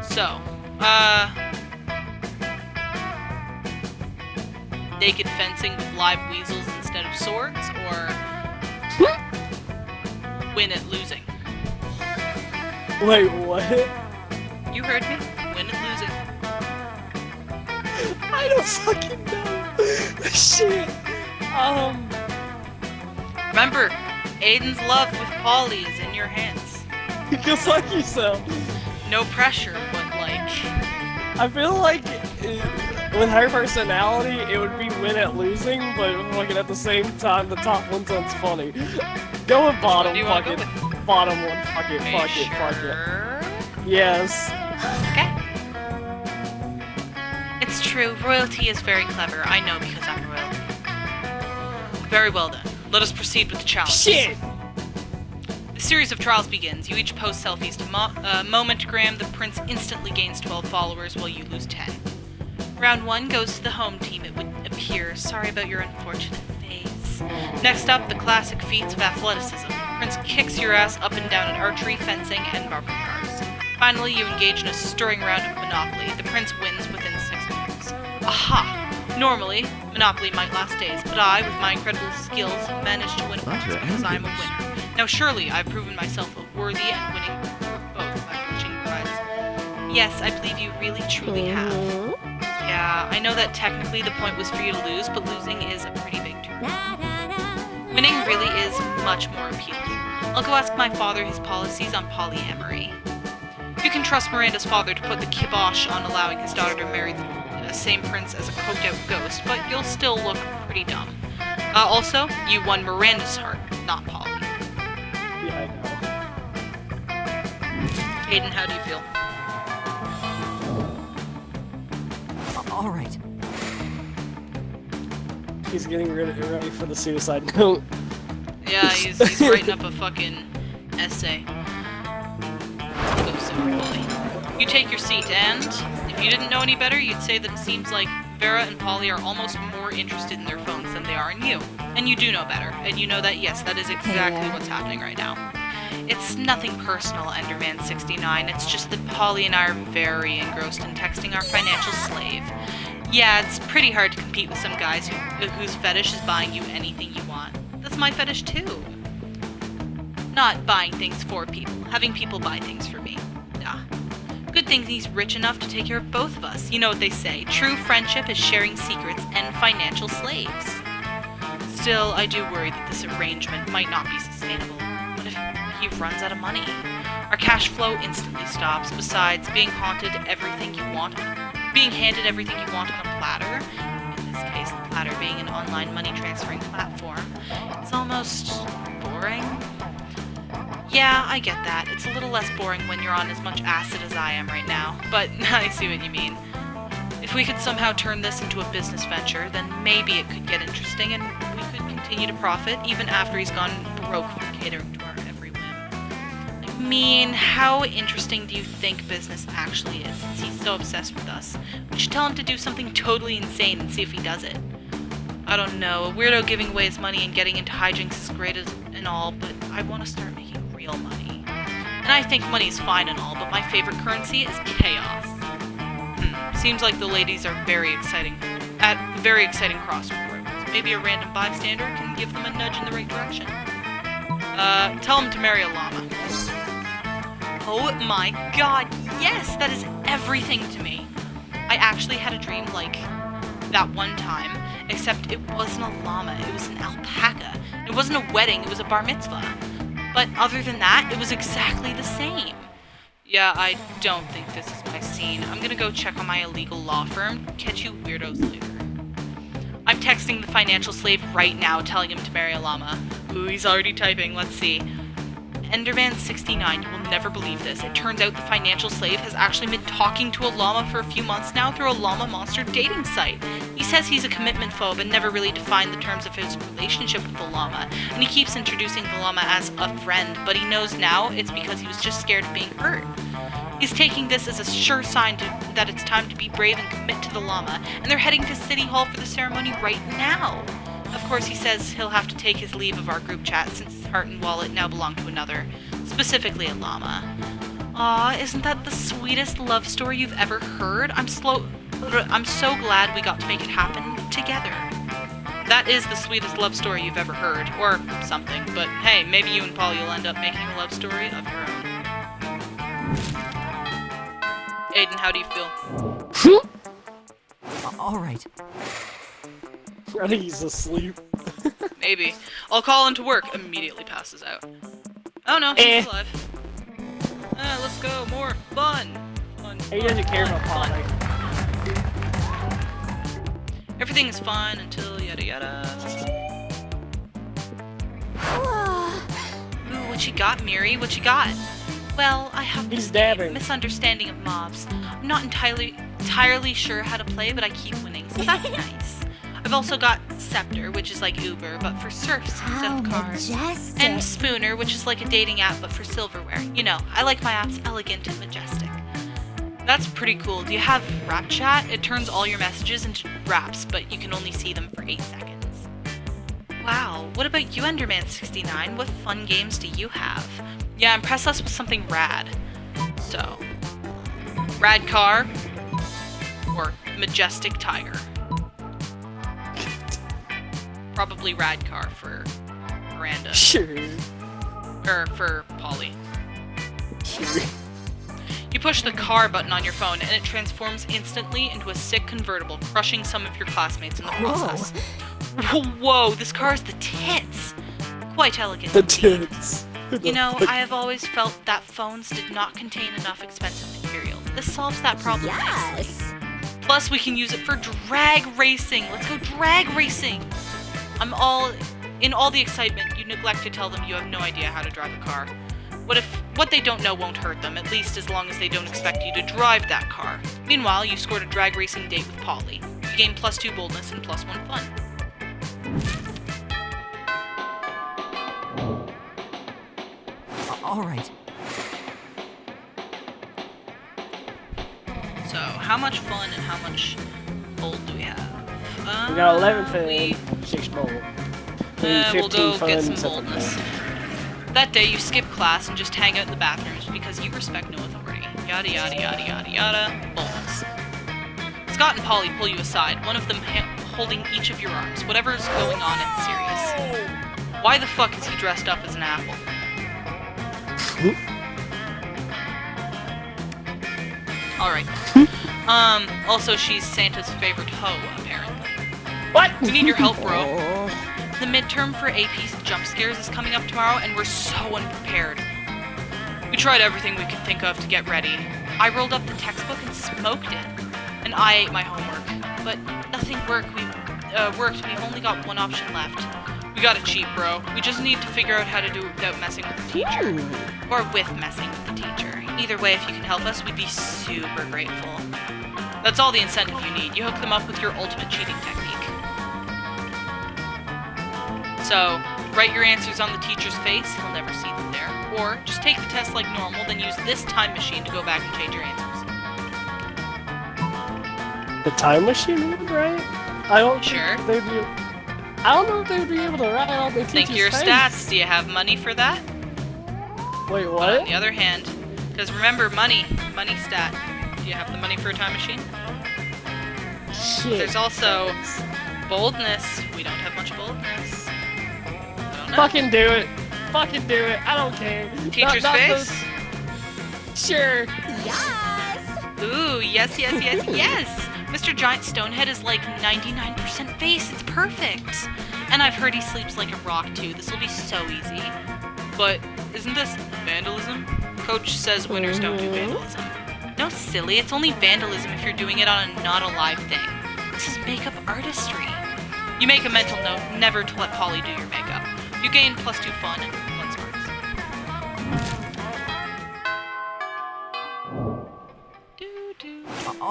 So, naked fencing with live weasels instead of swords, or win at losing? Wait, what? You heard me. Win at losing. I don't fucking know. Shit. Remember, Aiden's love with Polly is in your hands. Just like you said. No pressure, but like... I feel like with her personality, it would be win at losing, but fucking at the same time, the top one sounds funny. Go with bottom, fuck it. Bottom one, fuck it, fuck it, fuck it. Yes. Okay. It's true, royalty is very clever. I know because I'm royalty. Very well then. Let us proceed with the challenge. Shit! The series of trials begins. You each post selfies to Momentgram. The prince instantly gains 12 followers while you lose 10. Round 1 goes to the home team, it would appear. Sorry about your unfortunate face. Next up, the classic feats of athleticism. Prince kicks your ass up and down in archery, fencing, and bumper cars. Finally, you engage in a stirring round of Monopoly. The prince wins within 6 minutes. Aha! Normally, Monopoly might last days, but I, with my incredible skills, have managed to win once because I'm a winner. Now surely I've proven myself a worthy and winning both by pushing prizes. Yes, I believe you really truly have. Yeah, I know that technically the point was for you to lose, but losing is a pretty big turn. Winning really is much more appealing. I'll go ask my father his policies on polyamory. You can trust Miranda's father to put the kibosh on allowing his daughter to marry the same prince as a coked-out ghost, but you'll still look pretty dumb. Also, you won Miranda's heart, not Polly. Yeah, I know. Aiden, how do you feel? All right. He's getting ready for the suicide note. Yeah, he's writing up a fucking essay. Go so Polly. You take your seat, and if you didn't know any better, you'd say that it seems like Vera and Polly are almost more interested in their phones than they are in you. And you do know better, and you know that, yes, that is exactly what's happening right now. It's nothing personal, Enderman69, it's just that Polly and I are very engrossed in texting our financial slave. Yeah, it's pretty hard to compete with some guys whose fetish is buying you anything you want. That's my fetish too. Not buying things for people, having people buy things for me. Nah. Good thing he's rich enough to take care of both of us. You know what they say, true friendship is sharing secrets and financial slaves. Still, I do worry that this arrangement might not be sustainable. What if he runs out of money? Our cash flow instantly stops. Besides, being handed everything you want on a platter, in this case the platter being an online money transferring platform, is almost boring. Yeah, I get that. It's a little less boring when you're on as much acid as I am right now, but I see what you mean. If we could somehow turn this into a business venture, then maybe it could get interesting and we could continue to profit even after he's gone broke from catering to our every whim. I mean, how interesting do you think business actually is, since he's so obsessed with us? We should tell him to do something totally insane and see if he does it. I don't know, a weirdo giving away his money and getting into hijinks is great and all, but I want to start making real money. And I think money is fine and all, but my favorite currency is chaos. Seems like the ladies are very exciting crossroads. Maybe a random bystander can give them a nudge in the right direction. Tell him to marry a llama. Oh my god, yes! That is everything to me. I actually had a dream like that one time, except it wasn't a llama, it was an alpaca. It wasn't a wedding, it was a bar mitzvah. But other than that, it was exactly the same. Yeah, I don't think this is my scene. I'm gonna go check on my illegal law firm. Catch you weirdos later. I'm texting the financial slave right now, telling him to marry a llama. Ooh, he's already typing. Let's see. Enderman69, you will never believe this. It turns out the financial slave has actually been talking to a llama for a few months now through a llama monster dating site. He says he's a commitment phobe and never really defined the terms of his relationship with the llama, and he keeps introducing the llama as a friend, but he knows now it's because he was just scared of being hurt. He's taking this as a sure sign that it's time to be brave and commit to the llama, and they're heading to City Hall for the ceremony right now. Of course, he says he'll have to take his leave of our group chat since his heart and wallet now belong to another, specifically a llama. Aw, isn't that the sweetest love story you've ever heard? I'm so glad we got to make it happen together. That is the sweetest love story you've ever heard, or something, but hey, maybe you and Polly will end up making a love story of your own. Aiden, how do you feel? All right. I think he's asleep. Maybe. I'll call into work. Immediately passes out. Oh no, he's alive. Let's go. More fun. He doesn't care about Polly. Everything is fine until yada yada. Ooh, what you got, Miri? What you got? Well, I have this misunderstanding of mobs. I'm not entirely sure how to play, but I keep winning, so that's nice. I've also got Scepter, which is like Uber, but for surfs instead of cars. Majestic. And Spooner, which is like a dating app, but for silverware. You know, I like my apps elegant and majestic. That's pretty cool. Do you have Rap Chat? It turns all your messages into raps, but you can only see them for 8 seconds. Wow, what about you, Enderman69? What fun games do you have? Yeah, impress us with something rad. So, rad car or majestic tiger? Probably rad car for Miranda. Sure. Or for Polly. Sure. You push the car button on your phone and it transforms instantly into a sick convertible, crushing some of your classmates in the process. Whoa, this car is the tits! Quite elegant. The tits. You know, I have always felt that phones did not contain enough expensive materials. This solves that problem nicely. Yes. Plus, we can use it for drag racing. Let's go drag racing! In all the excitement, you neglect to tell them you have no idea how to drive a car. What they don't know won't hurt them, at least as long as they don't expect you to drive that car. Meanwhile, you scored a drag racing date with Polly. You gain +2 boldness and +1 fun. All right. So, how much fun and how much bold do we have? We got 11 fun, 6 bold. We'll go get some boldness. That day, you skip class and just hang out in the bathrooms because you respect no authority. Yada yada yada yada yada. Boldness. Scott and Polly pull you aside, one of them holding each of your arms. Whatever's going on, it's serious. Why the fuck is he dressed up as an apple? Alright. Also, she's Santa's favorite hoe, apparently. What? We need your help, bro. The midterm for AP's jump scares is coming up tomorrow, and we're so unprepared. We tried everything we could think of to get ready. I rolled up the textbook and smoked it. And I ate my homework. But nothing worked. We've only got one option left. We gotta cheat, bro. We just need to figure out how to do it without messing with the teacher. Or with messing with the teacher. Either way, if you can help us, we'd be super grateful. That's all the incentive you need. You hook them up with your ultimate cheating technique. So, write your answers on the teacher's face, he'll never see them there. Or, just take the test like normal, then use this time machine to go back and change your answers. The time machine would, right? I don't Sure. think they'd be... I don't know if they'd be able to write on the teacher's Think your face. stats. Do you have money for that? Wait, On what? the other hand, because remember, money stat. Do you have the money for a time machine? Shit. There's also boldness. We don't have much boldness. I don't know. Fucking do it. Fucking do it. I don't care. Teacher's Not face? those- Sure. Yes. Ooh, yes, yes, yes, yes! Mr. Giant Stonehead is like 99% face. It's perfect. And I've heard he sleeps like a rock too. This will be so easy. But isn't this vandalism? Coach says winners don't do vandalism. No, silly. It's only vandalism if you're doing it on a not alive thing. This is makeup artistry. You make a mental note never to let Polly do your makeup. You gain +2 fun and 1 smarts.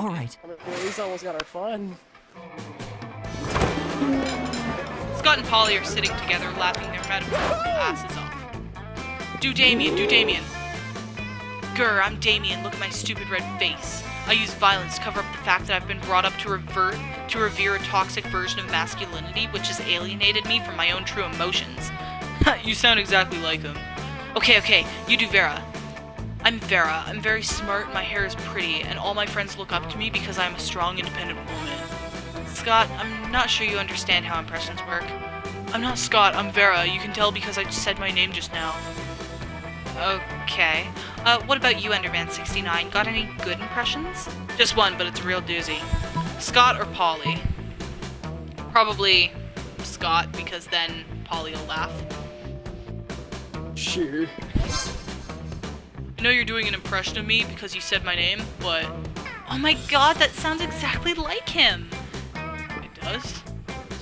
All right. I mean, at least almost got our fun. Scott and Polly are sitting together, laughing their metaphorical asses off. Do Damien, do Damien. Grr, I'm Damien, look at my stupid red face. I use violence to cover up the fact that I've been brought up to revere a toxic version of masculinity, which has alienated me from my own true emotions. You sound exactly like him. Okay, you do Vera. I'm Vera. I'm very smart, my hair is pretty, and all my friends look up to me because I'm a strong, independent woman. Scott, I'm not sure you understand how impressions work. I'm not Scott, I'm Vera. You can tell because I just said my name just now. Okay. What about you, Enderman69? Got any good impressions? Just one, but it's a real doozy. Scott or Polly? Probably Scott, because then Polly will laugh. Sure. I know you're doing an impression of me because you said my name, but... Oh my god, that sounds exactly like him! It does?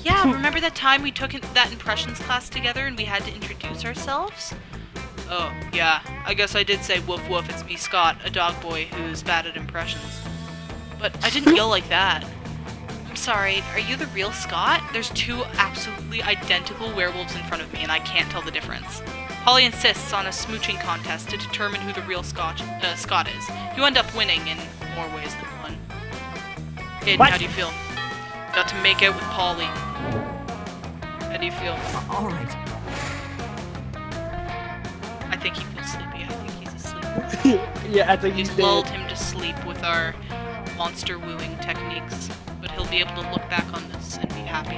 Yeah, remember that time we took that impressions class together and we had to introduce ourselves? Oh, yeah, I guess I did say woof woof, it's me, Scott, a dog boy who's bad at impressions. But I didn't yell like that. I'm sorry, are you the real Scott? There's two absolutely identical werewolves in front of me and I can't tell the difference. Polly insists on a smooching contest to determine who the real Scott is. You end up winning in more ways than one. Aiden, how do you feel? Got to make out with Polly. How do you feel? All right. I think he feels sleepy. I think he's asleep. Yeah, I think he's We've dead. lulled him to sleep with our monster wooing techniques, but he'll be able to look back on this and be happy.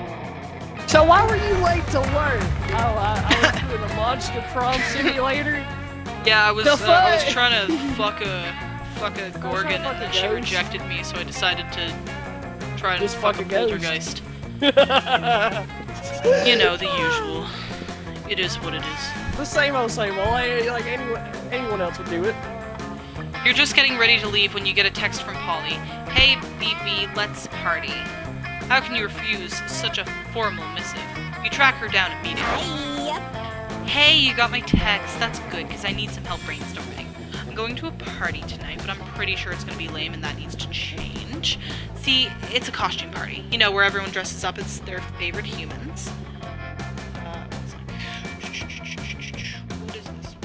So why were you late to work? I was doing a monster prom simulator. Yeah, I was trying to fuck a Gorgon, fuck and then a she ghost. rejected me, so I decided to try and Just fuck a fuck a ghost. poltergeist. You know, the usual. It is what it is. The same old. Like anyone else would do it. You're just getting ready to leave when you get a text from Polly. Hey, BB, let's party. How can you refuse such a formal missive? You track her down immediately. Yep. Hey, you got my text. That's good, because I need some help brainstorming. I'm going to a party tonight, but I'm pretty sure it's going to be lame and that needs to change. See, it's a costume party. You know, where everyone dresses up as their favorite humans. What is this?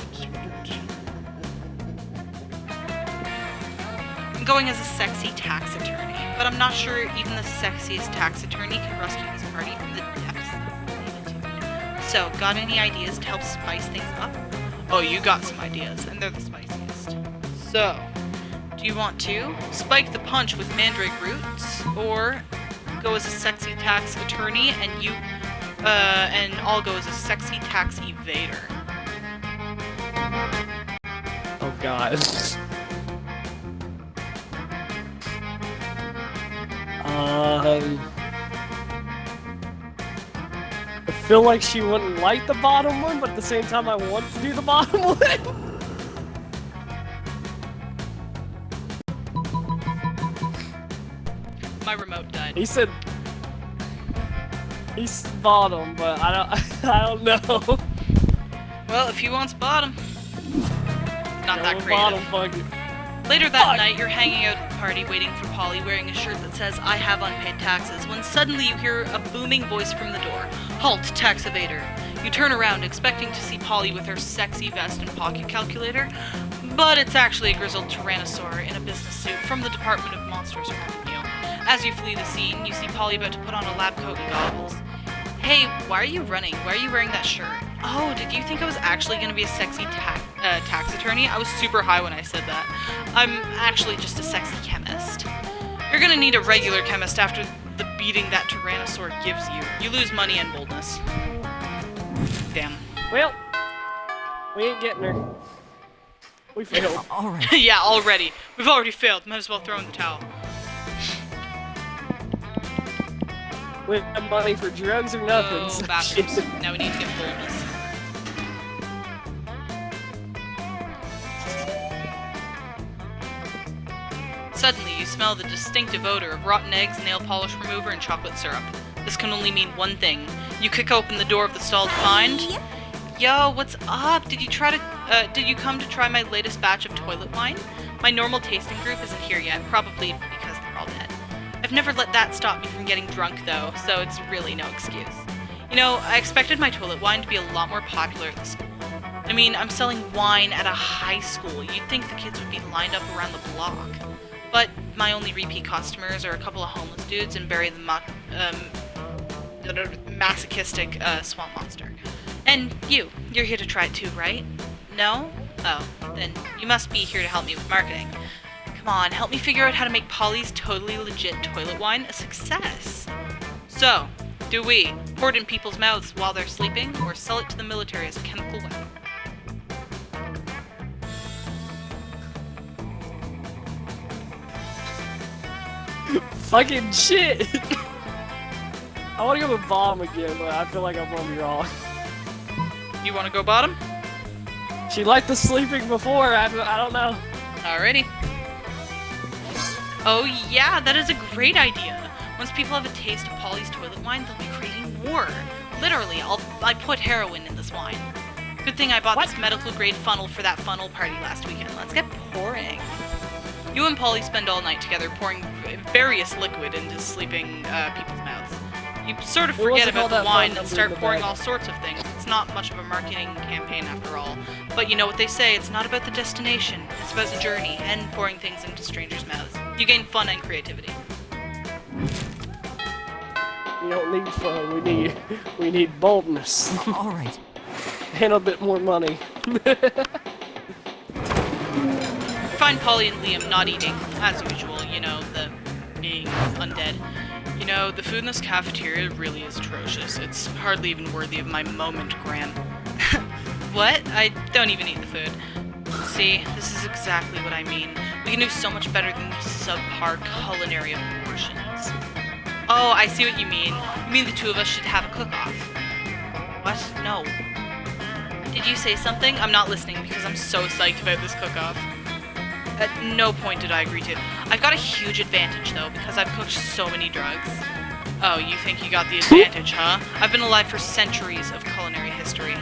I'm going as a sexy tax attorney, but I'm not sure even the sexiest tax attorney can rescue this party from the depths of plenitude. So, got any ideas to help spice things up? Oh, you got some ideas, and they're the spiciest. So, do you want to spike the punch with mandrake roots, or go as a sexy tax attorney and I'll go as a sexy tax evader? Oh god. I feel like she wouldn't like the bottom one, but at the same time I want to do the bottom one. My remote died. He said he's bottom, but I don't know. Well, if he wants bottom, not that creative. Bottom, fuck it. Later that Fuck. night, you're hanging out at the party waiting for Polly wearing a shirt that says, I have unpaid taxes, when suddenly you hear a booming voice from the door. Halt, tax evader. You turn around, expecting to see Polly with her sexy vest and pocket calculator, but it's actually a grizzled tyrannosaur in a business suit from the Department of Monsters Revenue. As you flee the scene, you see Polly about to put on a lab coat and goggles. Hey, why are you running? Why are you wearing that shirt? Oh, did you think I was actually going to be a sexy tax attorney? I was super high when I said that. I'm actually just a sexy chemist. You're going to need a regular chemist after the beating that Tyrannosaur gives you. You lose money and boldness. Damn. Well, we ain't getting her. We failed. All right. Yeah, already. We've already failed. Might as well throw in the towel. We have money for drugs or nothing. Oh, so bastards. shit. Now we need to get boldness. Suddenly, you smell the distinctive odor of rotten eggs, nail polish remover, and chocolate syrup. This can only mean one thing. You kick open the door of the stall to find... Yep. Yo, what's up? Did you come to try my latest batch of toilet wine? My normal tasting group isn't here yet, probably because they're we're all dead. I've never let that stop me from getting drunk, though, so it's really no excuse. You know, I expected my toilet wine to be a lot more popular at the school. I mean, I'm selling wine at a high school. You'd think the kids would be lined up around the block. But my only repeat customers are a couple of homeless dudes and Barry the masochistic swamp monster. And you're here to try it too, right? No? Oh, then you must be here to help me with marketing. Come on, help me figure out how to make Polly's totally legit toilet wine a success. So, do we pour it in people's mouths while they're sleeping, or sell it to the military as a chemical weapon? Fucking shit! I want to go with bomb again, but I feel like I'm gonna be wrong. You want to go bottom? She liked the sleeping before, I don't know. Alrighty. Oh yeah, that is a great idea. Once people have a taste of Polly's toilet wine, they'll be craving more. Literally, I put heroin in this wine. Good thing I bought this medical grade funnel for that funnel party last weekend. Let's get pouring. You and Polly spend all night together pouring various liquid into sleeping people's mouths. You sort of forget about the wine and start pouring all sorts of things. It's not much of a marketing campaign after all. But you know what they say, it's not about the destination, it's about the journey and pouring things into strangers' mouths. You gain fun and creativity. We don't need fun, we need boldness. All right. And a bit more money. Find Polly and Liam not eating, as usual, you know, the being undead. You know, the food in this cafeteria really is atrocious. It's hardly even worthy of my moment, Graham. What? I don't even eat the food. See, this is exactly what I mean. We can do so much better than these subpar culinary abortions. Oh, I see what you mean. You mean the two of us should have a cook-off. What? No. Did you say something? I'm not listening because I'm so psyched about this cook-off. At no point did I agree to. I've got a huge advantage, though, because I've cooked so many drugs. Oh, you think you got the advantage, huh? I've been alive for centuries of culinary history.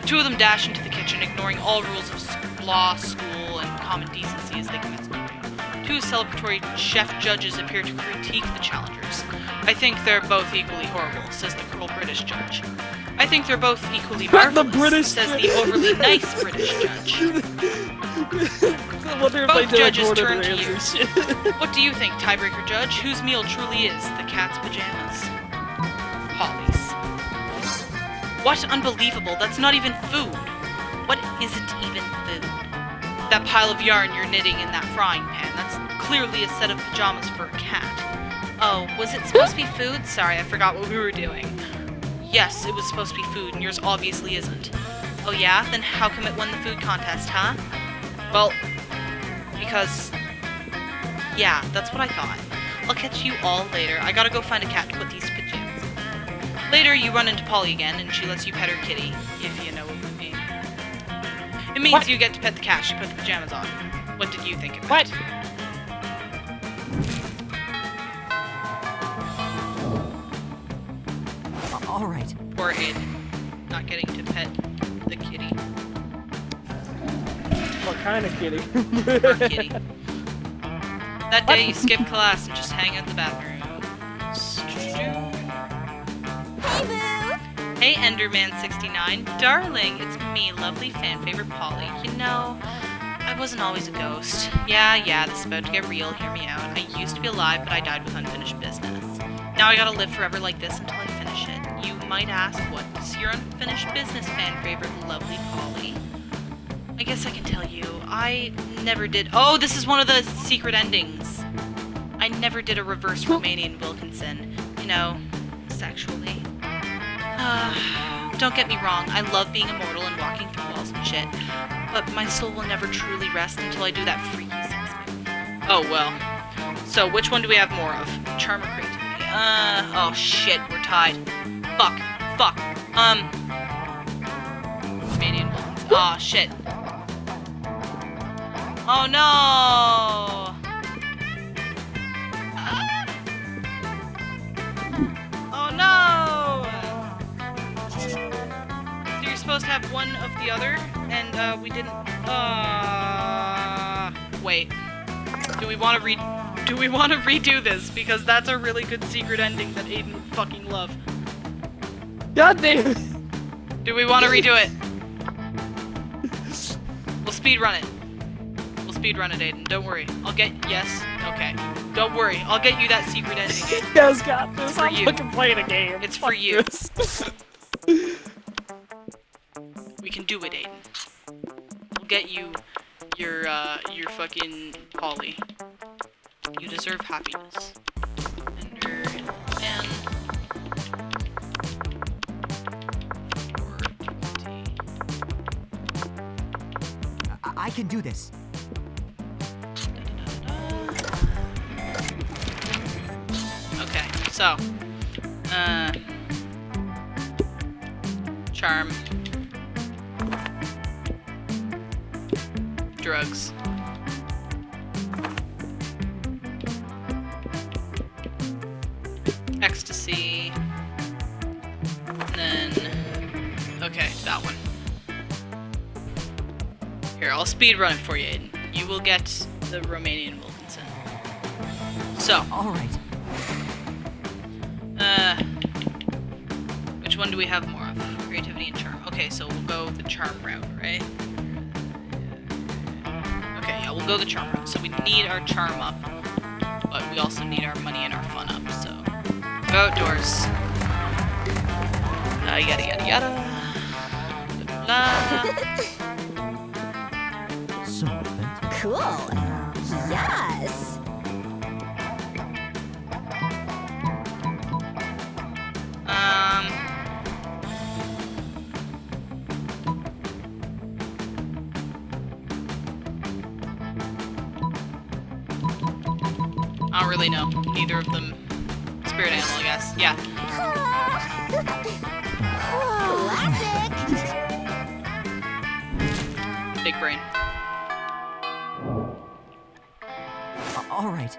The two of them dash into the kitchen, ignoring all rules of law, school, and common decency as they commence cooking. Two celebratory chef judges appear to critique the challengers. I think they're both equally horrible, says the cruel British judge. I think they're both equally marvelous, says the overly nice British judge. Both judges turn to you. What do you think, tiebreaker judge? Whose meal truly is the cat's pajamas? Polly's. What? Unbelievable. That's not even food. What isn't even food? That pile of yarn you're knitting in that frying pan. That's clearly a set of pajamas for a cat. Oh, was it supposed to be food? Sorry, I forgot what we were doing. Yes, it was supposed to be food, and yours obviously isn't. Oh yeah? Then how come it won the food contest, huh? Well, because... yeah, that's what I thought. I'll catch you all later. I gotta go find a cat to put these pajamas on. Later, you run into Polly again, and she lets you pet her kitty, if you know what I mean. It means you get to pet the cat she put the pajamas on. What did you think of it? What? All right. Poor Aiden, not getting to pet the kitty. What kind of kitty? Poor kitty. That day you skip class and just hang out in the bathroom. Hey, Boo! Hey Enderman69, darling, it's me, lovely fan favorite Polly. You know, I wasn't always a ghost. Yeah, this is about to get real, hear me out. I used to be alive, but I died with unfinished business. Now I gotta live forever like this until I finish it. You might ask, what's your unfinished business, fan favorite, lovely Polly? I guess I can tell you, I never did— oh, this is one of the secret endings. I never did a reverse Romanian Wilkinson. You know, sexually. Don't get me wrong, I love being immortal and walking through walls and shit, but my soul will never truly rest until I do that freaky sex move. Oh, well. So, which one do we have more of? Charm or creativity? Oh shit, we're tied. Fuck. Romanian Wilkinson. Aw, shit. Oh no! Oh no! So you're supposed to have one of the other, and we didn't. Wait. Do we want to Do we want to redo this? Because that's a really good secret ending that Aiden would fucking love. God damn it! Do we want to redo it? We'll speedrun it. We'll speedrun it, Aiden. Don't worry. I'll get... Yes. Okay. Don't worry. I'll get you that secret ending, Aiden. You guys got this. For I'm you. fucking playing a game. It's Fuck for you. this. We can do it, Aiden. We'll get you your fucking Polly. You deserve happiness. Ender and 420. I can do this. Okay, so charm, drugs, ecstasy, and then okay, that one. Here, I'll speed run it for you, Aiden. You will get the Romanian Wilkinson. So, Alright. which one do we have more of? Creativity and charm. Okay, so we'll go the charm route, right? Okay, yeah, we'll go the charm route. So we need our charm up, but we also need our money and our fun up, so... Go outdoors. Yada yada yada. Blah, blah. So authentic. Cool. Yes. I don't really know. Neither of them. Spirit animal, I guess. Yeah. Classic. Big brain. Alright.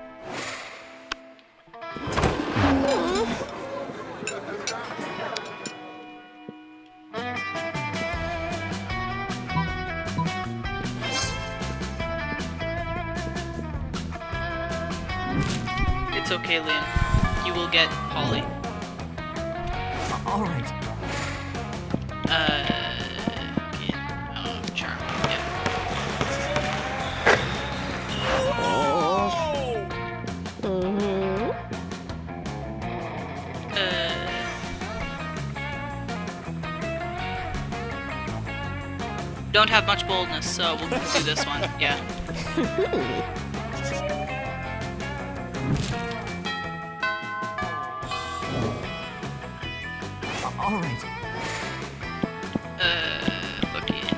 It's okay, Liam. You will get Polly. Alright. Yeah. Oh, charm. Yeah. Don't have much boldness, so we'll do this one. Yeah. Alright. Fuck yeah.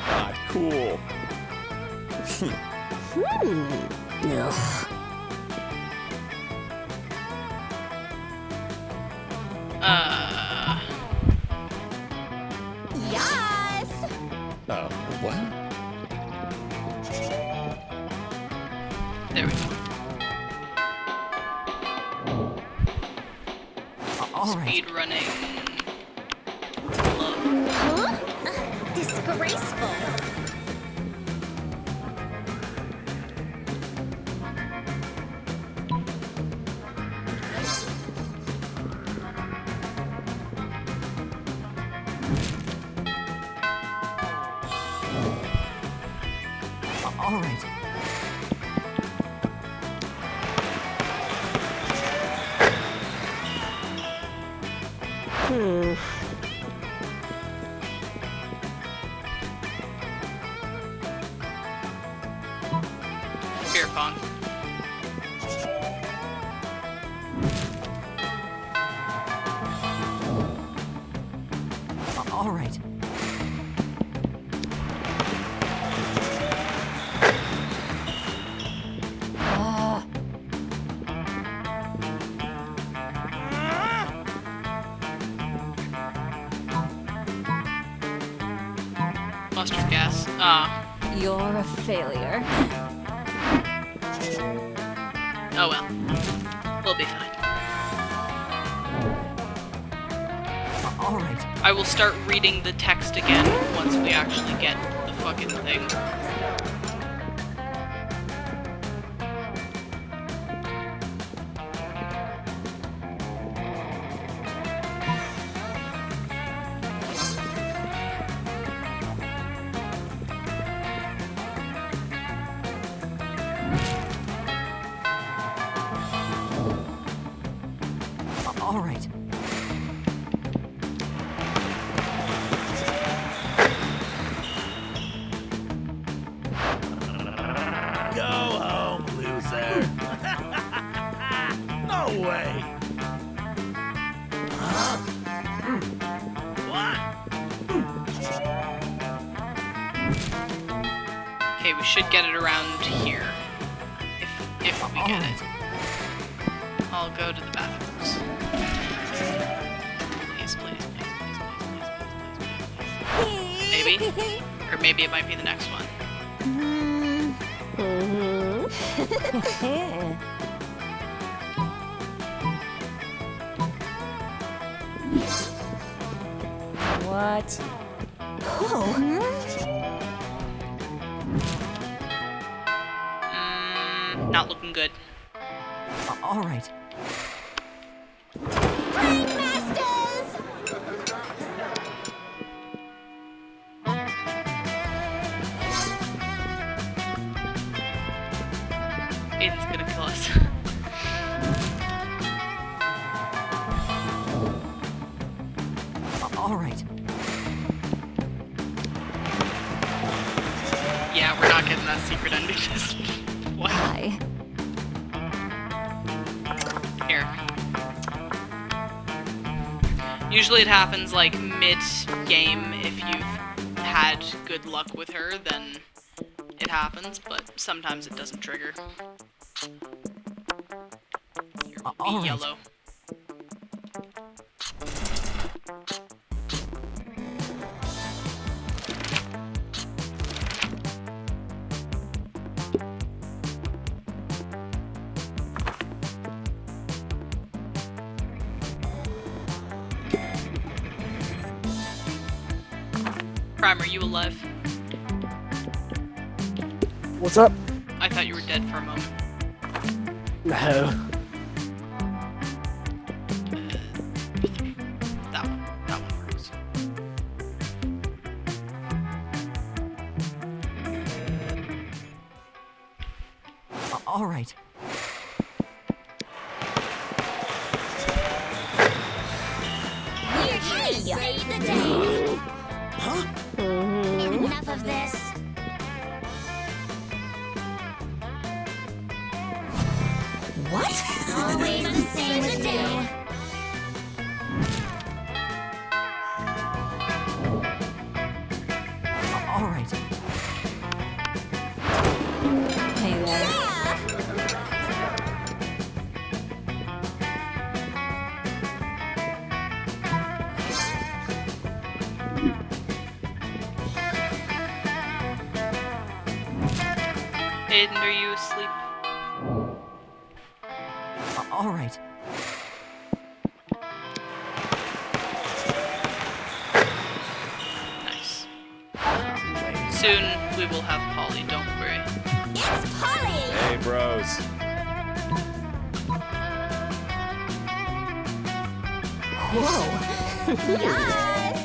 Not cool. Yes. What? There we go. Alright. Speed running. Love. Huh? Disgraceful. Alright. Beer pong. Alright. Mustard gas. Ah. You're a failure. Oh well. We'll be fine. All right. I will start reading the text again once we actually get the fucking thing. All right. Go home, loser. No way. Huh? What? Okay, we should get it around here. If we get it. I'll go to the bathrooms. Please, please, please, please, please, please, please, please, please. Maybe? Or maybe it might be the next one. What? Not looking good. All right. Masters! Aiden's gonna kill us. All right. Yeah, we're not getting that secret ending this one. Hi. Here. Usually it happens like mid-game. If you've had good luck with her, then it happens, but sometimes it doesn't trigger. Here will All be right. yellow. Prime, are you alive? What's up? I thought you were dead for a moment. No. That one. That one works. All right. We're here to save the day. Enough of this. What? Always the same with you. All right. Hey there. Aiden, are you asleep? All right. Nice. Soon we will have Polly, don't worry. It's Polly! Hey, bros. Whoa! Yes!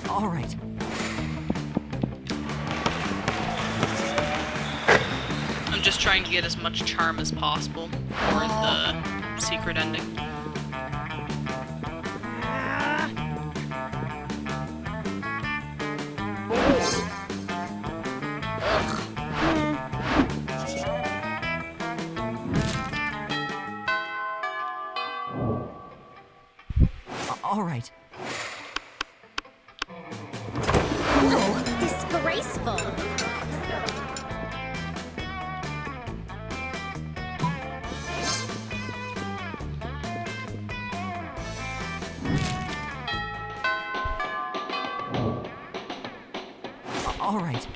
All right. I'm just trying to get as much charm as possible for the secret ending. All right. Whoa! Disgraceful! All right.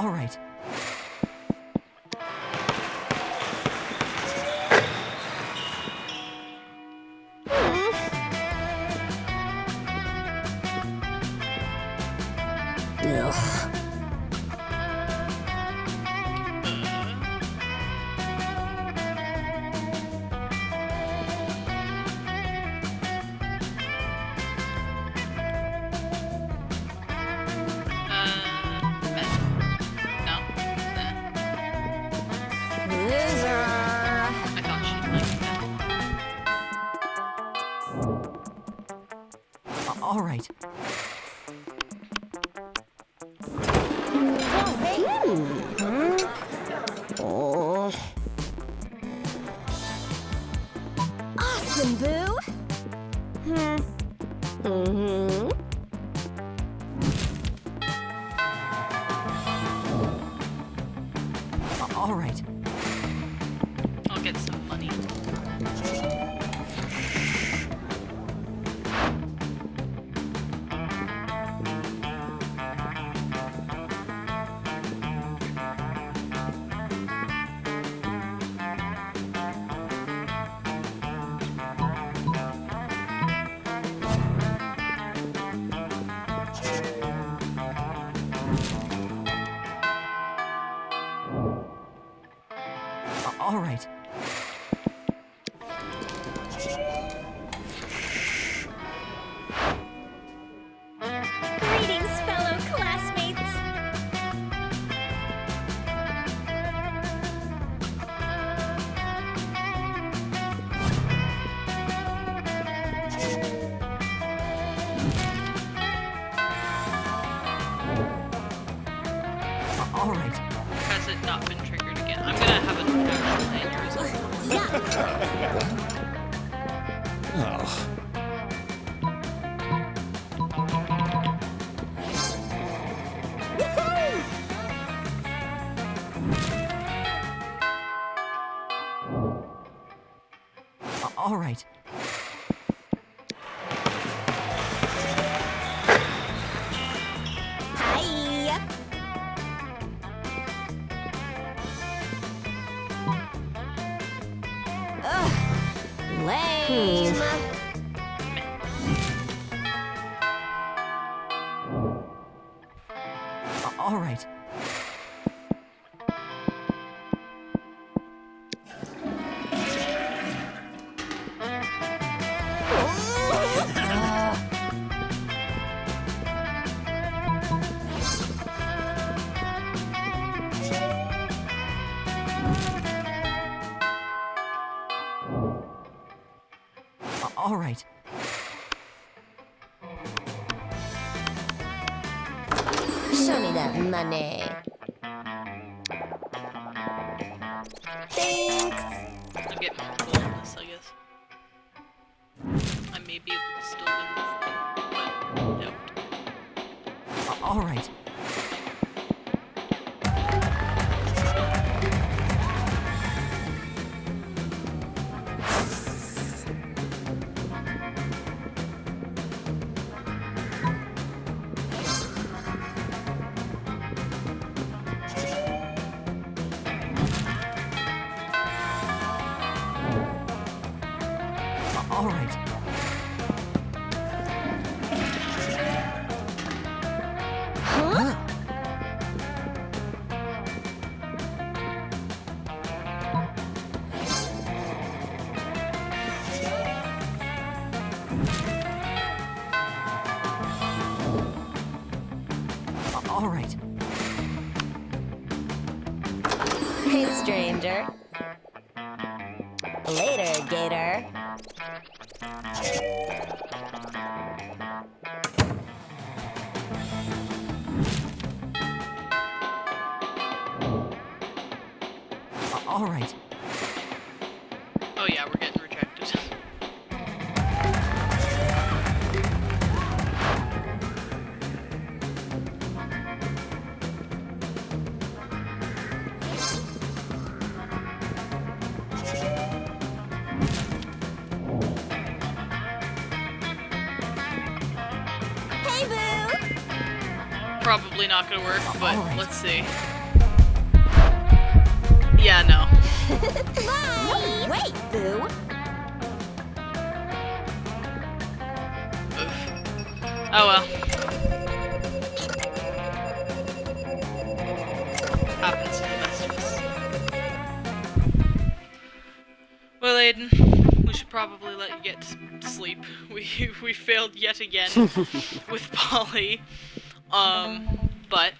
All right. Meh. No? Nah. Loser. I thought she'd like that. All right. Awesome, Boo. All right. I'll get some money. All right. Greetings, fellow classmates. All right. Has it not been triggered again? I'm gonna have an actual aneurysm. Oh, All right. Hi. Ugh. Lame. All right. All right. Show me that money. Thanks. I'll get multiple on this, I guess. I may be able to still win this thing, but no. All right. All right. Huh? All right. Hey, stranger. Later, Gator. All right. Oh yeah, we're getting rejected. Hey, Boo. Probably not gonna work, but Alright. let's see. Yeah, no. Bye. Wait, Boo. Oof. Oh well. Happens to the best of us. Well, Aiden, we should probably let you get to sleep. We failed yet again with Polly. But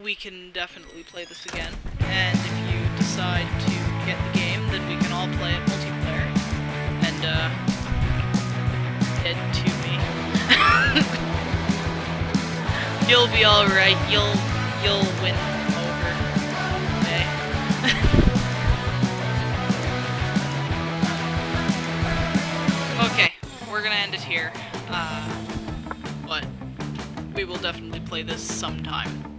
we can definitely play this again. And if you decide to get the game, then we can all play it multiplayer. And dead to me. You'll be all right. You'll win over. Okay. Okay, we're gonna end it here. But we will definitely play this sometime.